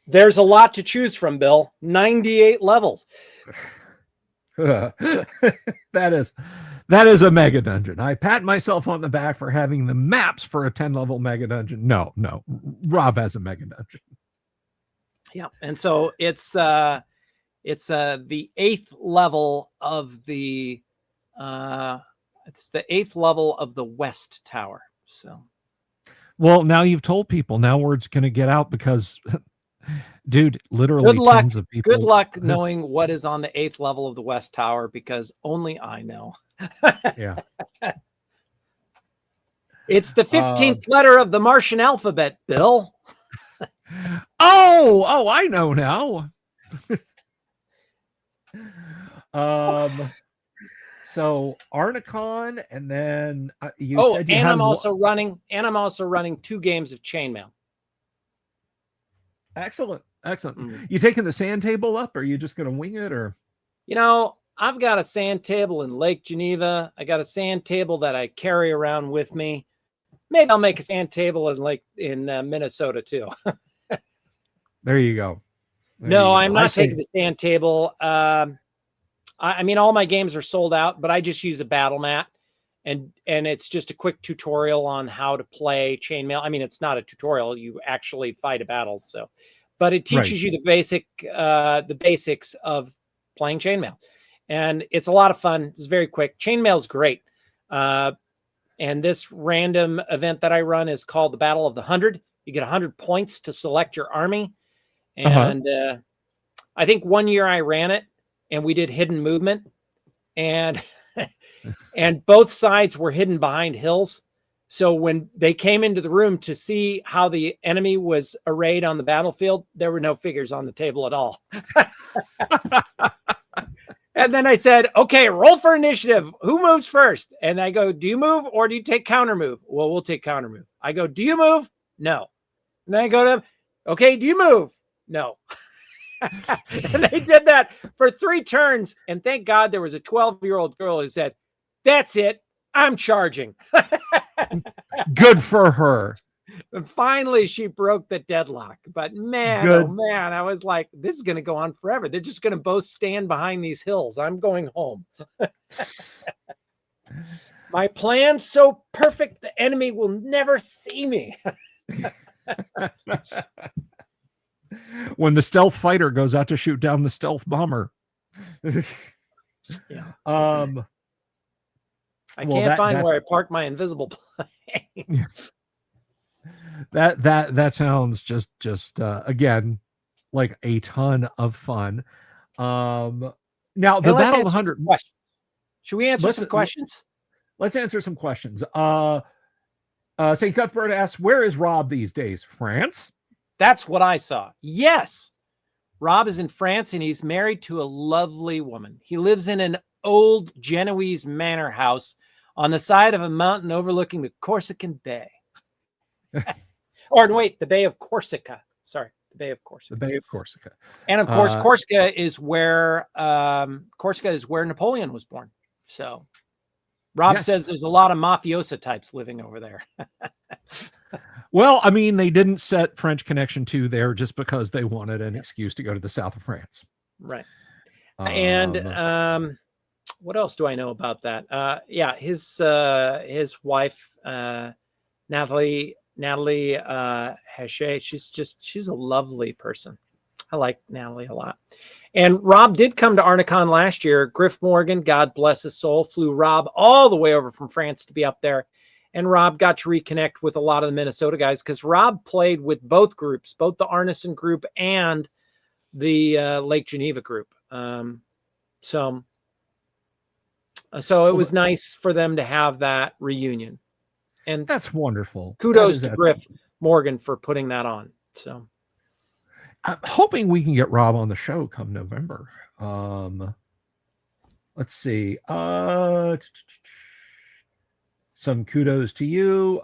Speaker 2: There's a lot to choose from, Bill. 98 levels.
Speaker 1: That is a mega dungeon. I pat myself on the back for having the maps for a 10-level mega dungeon. No, Rob has a mega dungeon.
Speaker 2: Yeah, and so it's the 8th level of the West Tower. So,
Speaker 1: well, now you've told people. Now word's going to get out because, dude, literally tons of people.
Speaker 2: Good luck knowing what is on the 8th level of the West Tower because only I know.
Speaker 1: Yeah.
Speaker 2: It's the 15th letter of the Martian alphabet, Bill.
Speaker 1: Oh, I know now. So Arnicon, and then you said you
Speaker 2: and
Speaker 1: had
Speaker 2: I'm also running 2 games of chainmail.
Speaker 1: Excellent. You taking the sand table up, or are you just going to wing it, or?
Speaker 2: You know, I've got a sand table in Lake Geneva. I got a sand table that I carry around with me. Maybe I'll make a sand table in Minnesota too.
Speaker 1: There you go.
Speaker 2: I'm not taking the sand table. I mean, all my games are sold out, but I just use a battle mat, and it's just a quick tutorial on how to play chainmail. I mean, it's not a tutorial; you actually fight a battle. So, but it teaches you the basics of playing chainmail, and it's a lot of fun. It's very quick. Chainmail is great, and this random event that I run is called the Battle of the 100. You get 100 points to select your army, and I think one year I ran it. And we did hidden movement, and and both sides were hidden behind hills. So when they came into the room to see how the enemy was arrayed on the battlefield, there were no figures on the table at all. And then I said, okay, roll for initiative. Who moves first? And I go, do you move or do you take counter move? Well, we'll take counter move. I go, do you move? No. And then I go to them, okay, do you move? No. And they did that for 3 turns. And thank God there was a 12-year-old girl who said, that's it. I'm charging.
Speaker 1: Good for her.
Speaker 2: And finally, she broke the deadlock. But man, oh man, I was like, this is going to go on forever. They're just going to both stand behind these hills. I'm going home. My plan's so perfect, the enemy will never see me.
Speaker 1: When the stealth fighter goes out to shoot down the stealth bomber.
Speaker 2: Yeah. I
Speaker 1: Well,
Speaker 2: can't find where I parked my invisible plane.
Speaker 1: That sounds just again like a ton of fun. Now the Battle of the 100.
Speaker 2: Should we answer some questions?
Speaker 1: Let's answer some questions. St. Cuthbert asks, where is Rob these days? France?
Speaker 2: That's what I saw. Yes. Rob is in France and he's married to a lovely woman. He lives in an old Genoese manor house on the side of a mountain overlooking the Corsican Bay. Or wait, the Bay of Corsica. Sorry, the Bay of Corsica.
Speaker 1: The Bay of Corsica.
Speaker 2: And of course, Corsica is where Napoleon was born. So Rob says there's a lot of mafiosa types living over there.
Speaker 1: Well, I mean, they didn't set French Connection 2 there just because they wanted an excuse to go to the south of France.
Speaker 2: Right. And what else do I know about that? Yeah, his wife, Natalie Hachet, she's a lovely person. I like Natalie a lot. And Rob did come to Arnicon last year. Griff Morgan, God bless his soul, flew Rob all the way over from France to be up there. And Rob got to reconnect with a lot of the Minnesota guys because Rob played with both groups, both the Arneson group and the Lake Geneva group. So it was nice for them to have that reunion. And
Speaker 1: that's wonderful.
Speaker 2: Kudos to Griff Morgan for putting that on. So
Speaker 1: I'm hoping we can get Rob on the show come November. Let's see. Some kudos to you.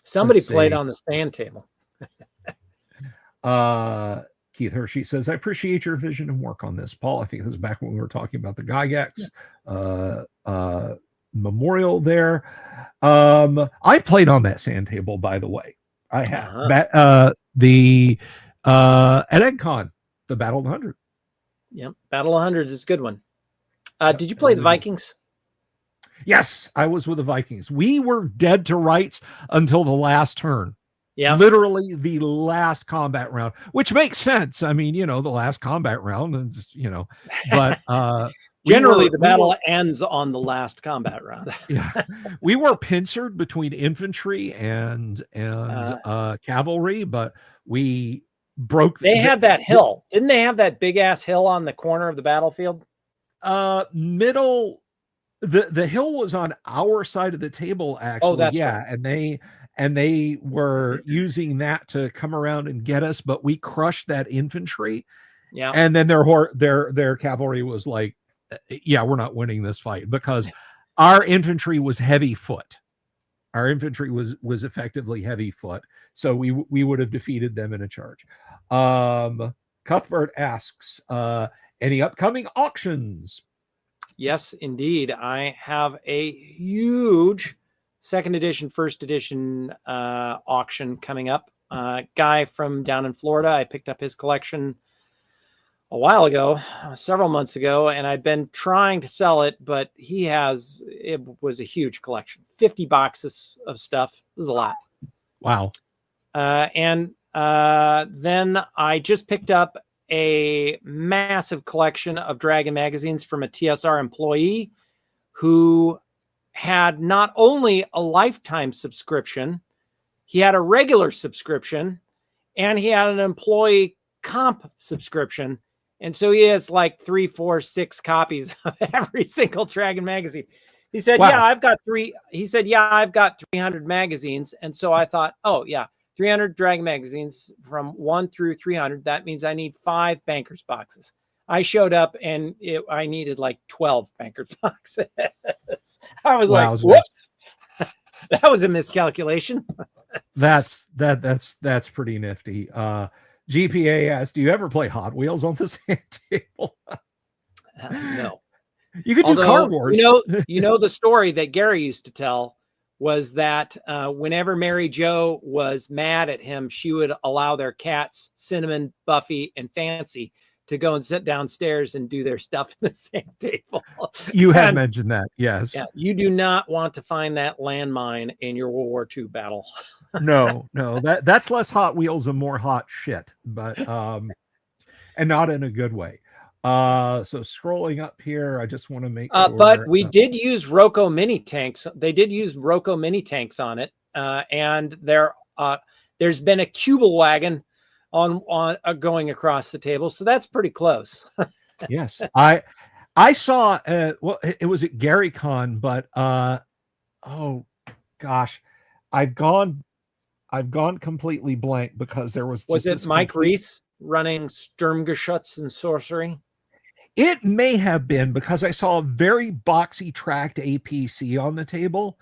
Speaker 2: Somebody played on the stand table.
Speaker 1: Keith Hershey says, I appreciate your vision and work on this, Paul. I think this is back when we were talking about the Gygax memorial there. I played on that sand table, by the way. I have at EggCon, the Battle of the 100.
Speaker 2: Yep, Battle of 100 is a good one. Did you play the Vikings?
Speaker 1: Yes, I was with the Vikings. We were dead to rights until the last turn.
Speaker 2: Yeah,
Speaker 1: literally the last combat round, which makes sense. I mean, the last combat round, and but
Speaker 2: generally the battle ends on the last combat round.
Speaker 1: Yeah, we were pincered between infantry and cavalry, but we broke.
Speaker 2: They had that hill, didn't they? Have that big ass hill on the corner of the battlefield.
Speaker 1: Middle. The hill was on our side of the table, actually.
Speaker 2: Oh, that's
Speaker 1: right. And they were using that to come around and get us, but we crushed that infantry.
Speaker 2: Yeah.
Speaker 1: And then their cavalry was like, yeah, we're not winning this fight because our infantry was heavy foot. Our infantry was effectively heavy foot. So we would have defeated them in a charge. Cuthbert asks, any upcoming auctions?
Speaker 2: Yes, indeed. I have a huge second edition, first edition auction coming up. Guy from down in Florida, I picked up his collection a while ago, several months ago, and I've been trying to sell it, but it was a huge collection. 50 boxes of stuff. It was a lot.
Speaker 1: Wow.
Speaker 2: And then I just picked up a massive collection of Dragon magazines from a TSR employee who had not only a lifetime subscription, he had a regular subscription, and he had an employee comp subscription. And so he has like 3, 4, 6 copies of every single Dragon magazine. He said, wow. Yeah, I've got 300 magazines. And so I thought, oh yeah, 300 Dragon magazines from 1 through 300. That means I need 5 bankers boxes. I showed up and I needed like 12 bankers boxes. I was like, whoops, that was a miscalculation.
Speaker 1: That's pretty nifty. GPA asked, do you ever play Hot Wheels on the sand table?
Speaker 2: No.
Speaker 1: You could do Car Wars.
Speaker 2: You know the story that Gary used to tell was that whenever Mary Jo was mad at him, she would allow their cats, Cinnamon, Buffy, and Fancy, to go and sit downstairs and do their stuff in the sand table.
Speaker 1: You have mentioned that, yes.
Speaker 2: Yeah, you do not want to find that landmine in your World War II battle.
Speaker 1: No, that's less Hot Wheels and more hot shit, but and not in a good way. So scrolling up here, I just want to make sure,
Speaker 2: but we did use Roco mini tanks. They did use Roco mini tanks on it, and there's been a Cubel wagon on going across the table, so that's pretty close.
Speaker 1: Yes, I saw. Well, it was at GaryCon, but oh gosh, I've gone I've gone completely blank because there was
Speaker 2: Was
Speaker 1: just
Speaker 2: it
Speaker 1: this
Speaker 2: Mike
Speaker 1: complete.
Speaker 2: Reese running Sturmgeschütz and sorcery?
Speaker 1: It may have been because I saw a very boxy tracked APC on the table.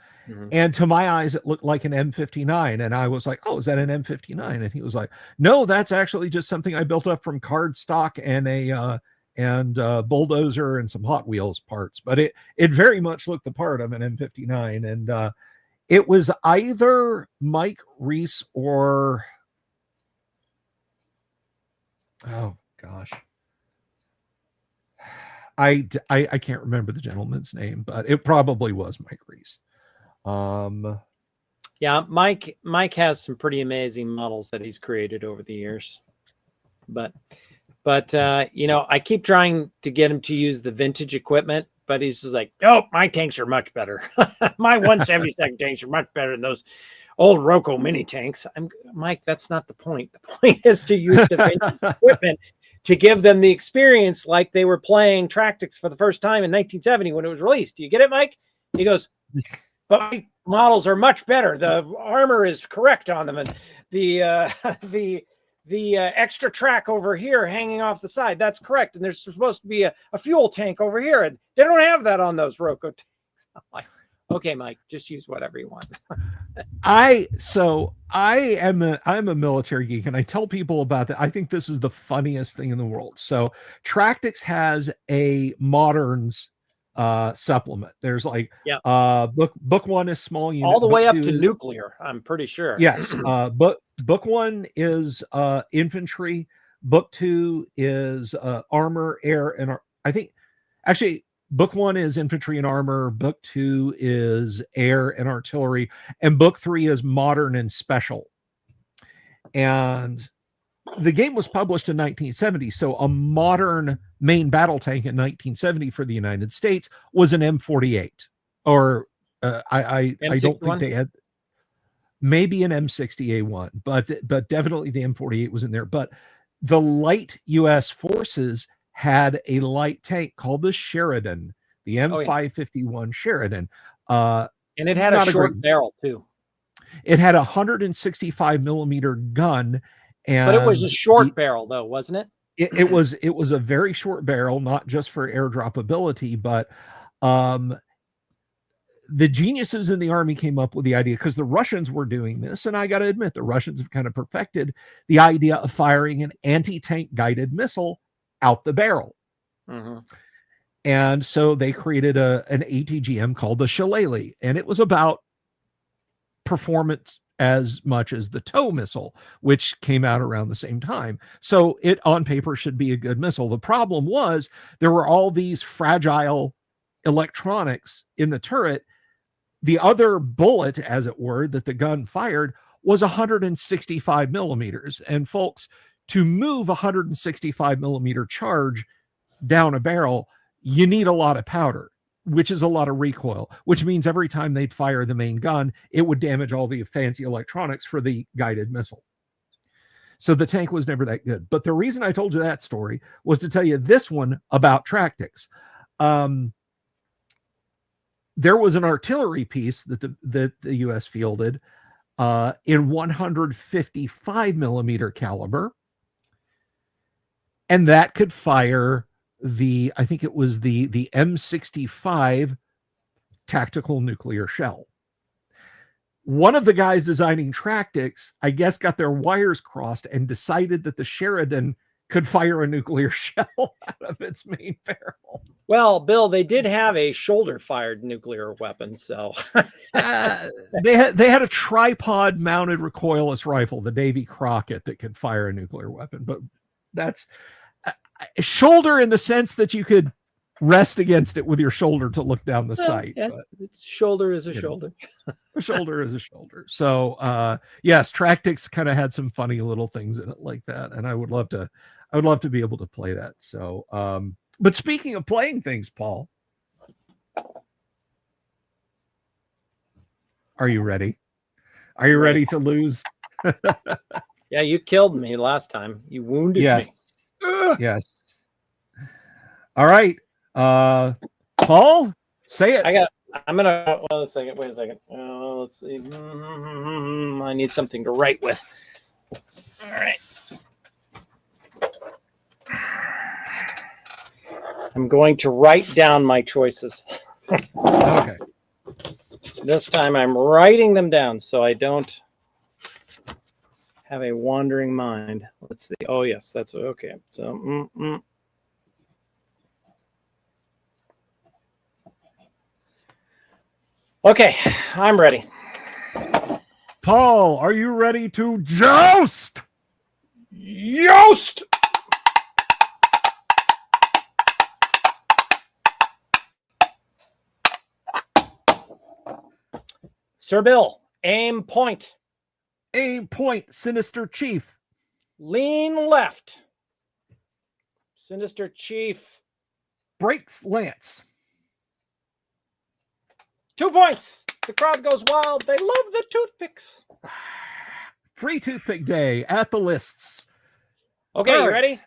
Speaker 1: And to my eyes, it looked like an M59. And I was like, oh, is that an M59? And he was like, no, that's actually just something I built up from card stock and a bulldozer and some Hot Wheels parts. But it very much looked the part of an M59. And it was either Mike Reese or, oh gosh, I can't remember the gentleman's name, but it probably was Mike Reese.
Speaker 2: Yeah, Mike has some pretty amazing models that he's created over the years. But you know, I keep trying to get him to use the vintage equipment, but he's just like, "Oh, my tanks are much better. My 172nd tanks are much better than those old Roco mini tanks." Mike, that's not the point. The point is to use the vintage equipment to give them the experience like they were playing Tractics for the first time in 1970 when it was released. Do you get it, Mike? He goes, "But my models are much better. The armor is correct on them, and the extra track over here hanging off the side, that's correct. And there's supposed to be a fuel tank over here, and they don't have that on those Roco tanks." I'm like, okay, Mike, just use whatever you want.
Speaker 1: I'm a military geek, and I tell people about that. I think this is the funniest thing in the world. So Tractics has a moderns supplement. There's like book one is small unit,
Speaker 2: all the way up to nuclear, I'm pretty sure.
Speaker 1: Yes. Book one is infantry, book two is armor, air, and I think actually book one is infantry and armor, book two is air and artillery, and book three is modern and special. And the game was published in 1970, so a modern main battle tank in 1970 for the United States was an M48, or I don't think they had, maybe an M60A1, but definitely the M48 was in there. But the light U.S. forces had a light tank called the Sheridan, the M551 Sheridan.
Speaker 2: And it had a short barrel too.
Speaker 1: It had a 165 millimeter gun.
Speaker 2: But it was a short barrel though, wasn't it?
Speaker 1: It was a very short barrel, not just for airdrop ability, but the geniuses in the Army came up with the idea, because the Russians were doing this, and I got to admit, the Russians have kind of perfected the idea of firing an anti-tank guided missile out the barrel. And so they created an ATGM called the Shillelagh, and it was about performance as much as the TOW missile, which came out around the same time. So it on paper should be a good missile. The problem was there were all these fragile electronics in the turret. The other bullet, as it were, that the gun fired was 165 millimeters. And folks, to move 165 millimeter charge down a barrel, you need a lot of powder, which is a lot of recoil, which means every time they'd fire the main gun, it would damage all the fancy electronics for the guided missile. So the tank was never that good. But the reason I told you that story was to tell you this one about Tractics. There was an artillery piece that the U.S. fielded in 155 millimeter caliber, and that could fire I think it was the M65 tactical nuclear shell. One of the guys designing Tractics, I guess, got their wires crossed and decided that the Sheridan could fire a nuclear shell out of its main barrel.
Speaker 2: Well, Bill, they did have a shoulder-fired nuclear weapon, so
Speaker 1: they had a tripod-mounted recoilless rifle, the Davy Crockett, that could fire a nuclear weapon. But that's a shoulder in the sense that you could rest against it with your shoulder to look down the sight.
Speaker 2: Yes, shoulder is a shoulder.
Speaker 1: A shoulder is a shoulder. So yes, Tractics kind of had some funny little things in it like that, and I would love to be able to play that. So but speaking of playing things, Paul, are you ready? Are you ready to lose?
Speaker 2: Yeah, you killed me last time. You wounded me.
Speaker 1: Yes. All right. Paul, say it.
Speaker 2: I'm gonna wait a second. let's see. I need something to write with. All right. I'm going to write down my choices.
Speaker 1: Okay.
Speaker 2: This time I'm writing them down so I don't have a wandering mind. Let's see. Oh, yes, that's okay. So, Okay, I'm ready.
Speaker 1: Paul, are you ready to joust?
Speaker 2: Yoast! Sir Bill, aim point.
Speaker 1: Aim point, Sinister Chief.
Speaker 2: Lean left. Sinister Chief.
Speaker 1: Breaks Lance.
Speaker 2: 2 points. The crowd goes wild. They love the toothpicks.
Speaker 1: Free Toothpick Day at the lists.
Speaker 2: Okay,
Speaker 1: All
Speaker 2: you
Speaker 1: right.
Speaker 2: ready?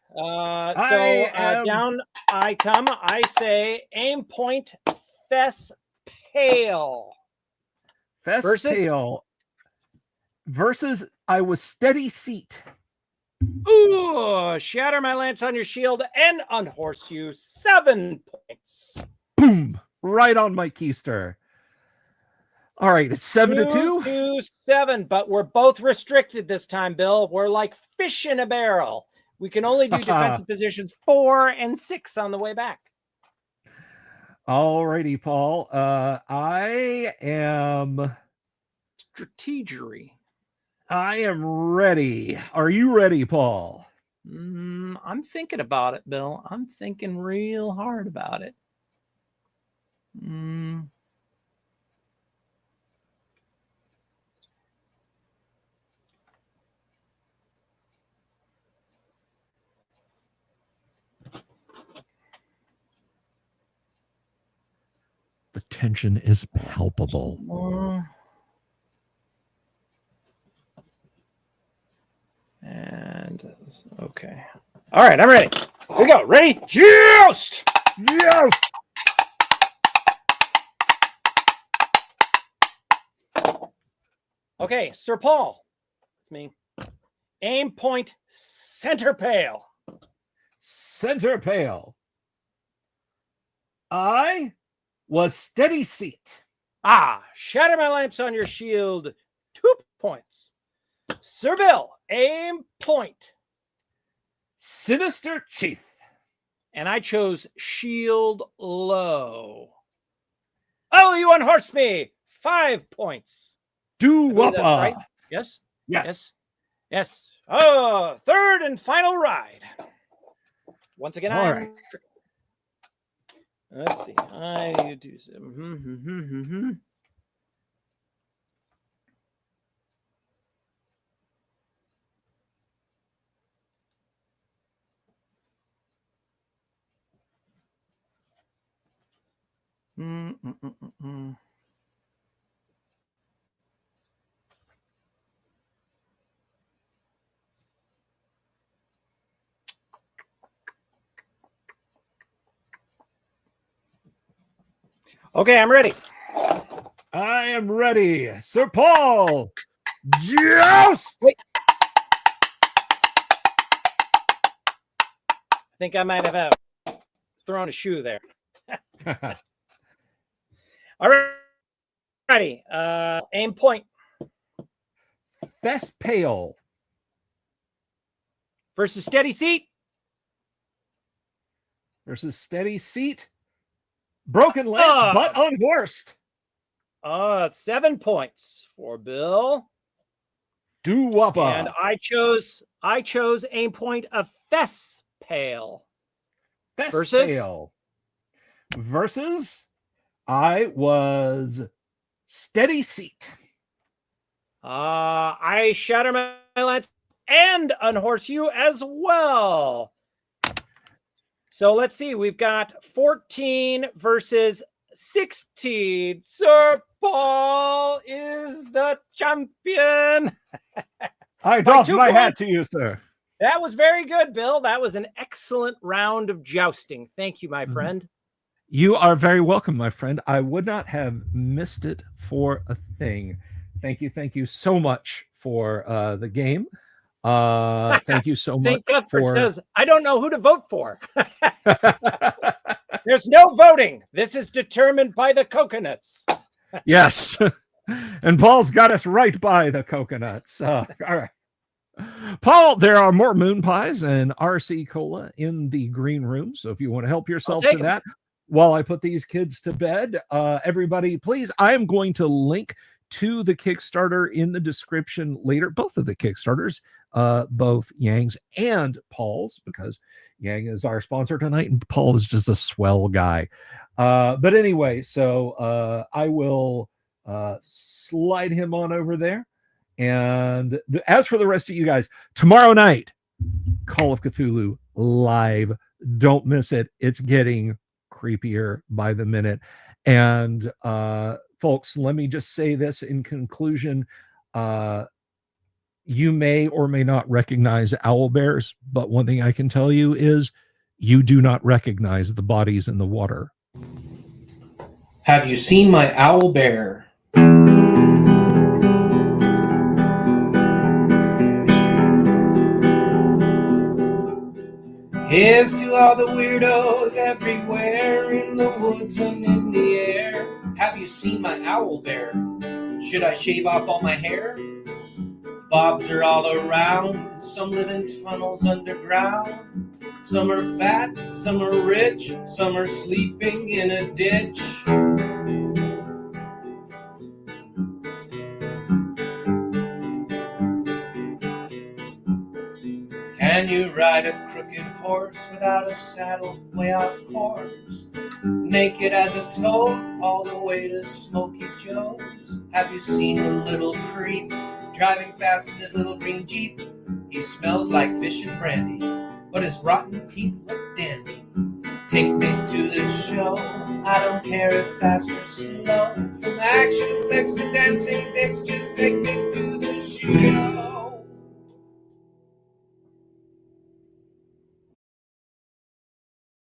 Speaker 2: Down I come. I say aim point Fess Pale.
Speaker 1: Fess Pale versus I Was Steady Seat.
Speaker 2: Ooh, shatter my lance on your shield and unhorse you. 7 points.
Speaker 1: Boom. Right on my keister. All right, it's 7-2.
Speaker 2: 2-7, but we're both restricted this time, Bill. We're like fish in a barrel. We can only do defensive positions 4 and 6 on the way back.
Speaker 1: All righty, Paul. I am
Speaker 2: strategery.
Speaker 1: I am ready. Are you ready, Paul?
Speaker 2: I'm thinking about it, Bill. I'm thinking real hard about it.
Speaker 1: The tension is palpable.
Speaker 2: And okay. All right, I'm ready. Here we go. Ready? Joust!
Speaker 1: Joust!
Speaker 2: Okay, Sir Paul. It's me. Aim point center pale.
Speaker 1: Center pale. I was steady seat.
Speaker 2: Shatter my lamps on your shield. 2 points. Sir Bill, aim point.
Speaker 1: Sinister Chief.
Speaker 2: And I chose shield low. Oh, you unhorsed me. 5 points.
Speaker 1: Do-wuppa.
Speaker 2: Right? Yes?
Speaker 1: Yes.
Speaker 2: Yes. Oh, third and final ride. Once again,
Speaker 1: all right.
Speaker 2: Let's see. I do some. Okay, I'm ready.
Speaker 1: I am ready. Sir Paul, joust!
Speaker 2: Wait. I think I might have thrown a shoe there. All right. Ready. Aim point.
Speaker 1: Best pale.
Speaker 2: Versus steady seat.
Speaker 1: Versus steady seat. Broken lance, but unhorsed.
Speaker 2: 7 points for Bill.
Speaker 1: Do-wuppa.
Speaker 2: And I chose aim point of Fess Pale.
Speaker 1: Fess Pale. Versus I was steady seat.
Speaker 2: I shatter my lance and unhorse you as well. So let's see. We've got 14 versus 16. Sir Paul is the champion.
Speaker 1: I doff my hat to you, sir.
Speaker 2: That was very good, Bill. That was an excellent round of jousting. Thank you, my friend.
Speaker 1: You are very welcome, my friend. I would not have missed it for a thing. Thank you so much for the game. Thank you so
Speaker 2: St.
Speaker 1: much
Speaker 2: Cuthbert
Speaker 1: for.
Speaker 2: says, I don't know who to vote for. There's no voting. This is determined by the coconuts.
Speaker 1: Yes. And Paul's got us right by the coconuts. All right. Paul, there are more moon pies and RC Cola in the green room. So if you want to help yourself to that while I put these kids to bed, everybody, please, I am going to link to the Kickstarter in the description later, both of the Kickstarters, both Yang's and Paul's, because Yang is our sponsor tonight and Paul is just a swell guy. But anyway, so I will slide him on over there. And as for the rest of you guys, tomorrow night, Call of Cthulhu live. Don't miss it. It's getting creepier by the minute. And folks, let me just say this in conclusion. You may or may not recognize owl bears, but one thing I can tell you is you do not recognize the bodies in the water.
Speaker 3: Have you seen my owl bear? Here's to all the weirdos everywhere in the woods and in the air. Have you seen my owl bear? Should I shave off all my hair? Bobs are all around. Some live in tunnels underground. Some are fat, some are rich, some are sleeping in a ditch. Can you ride a crooked horse without a saddle way off course? Naked as a toad all the way to Smoky Joe's. Have you seen the little creep driving fast in his little green Jeep? He smells like fish and brandy, but his rotten teeth look dandy. Take me to the show, I don't care if fast or slow. From action flicks to dancing dicks, just take me to the show.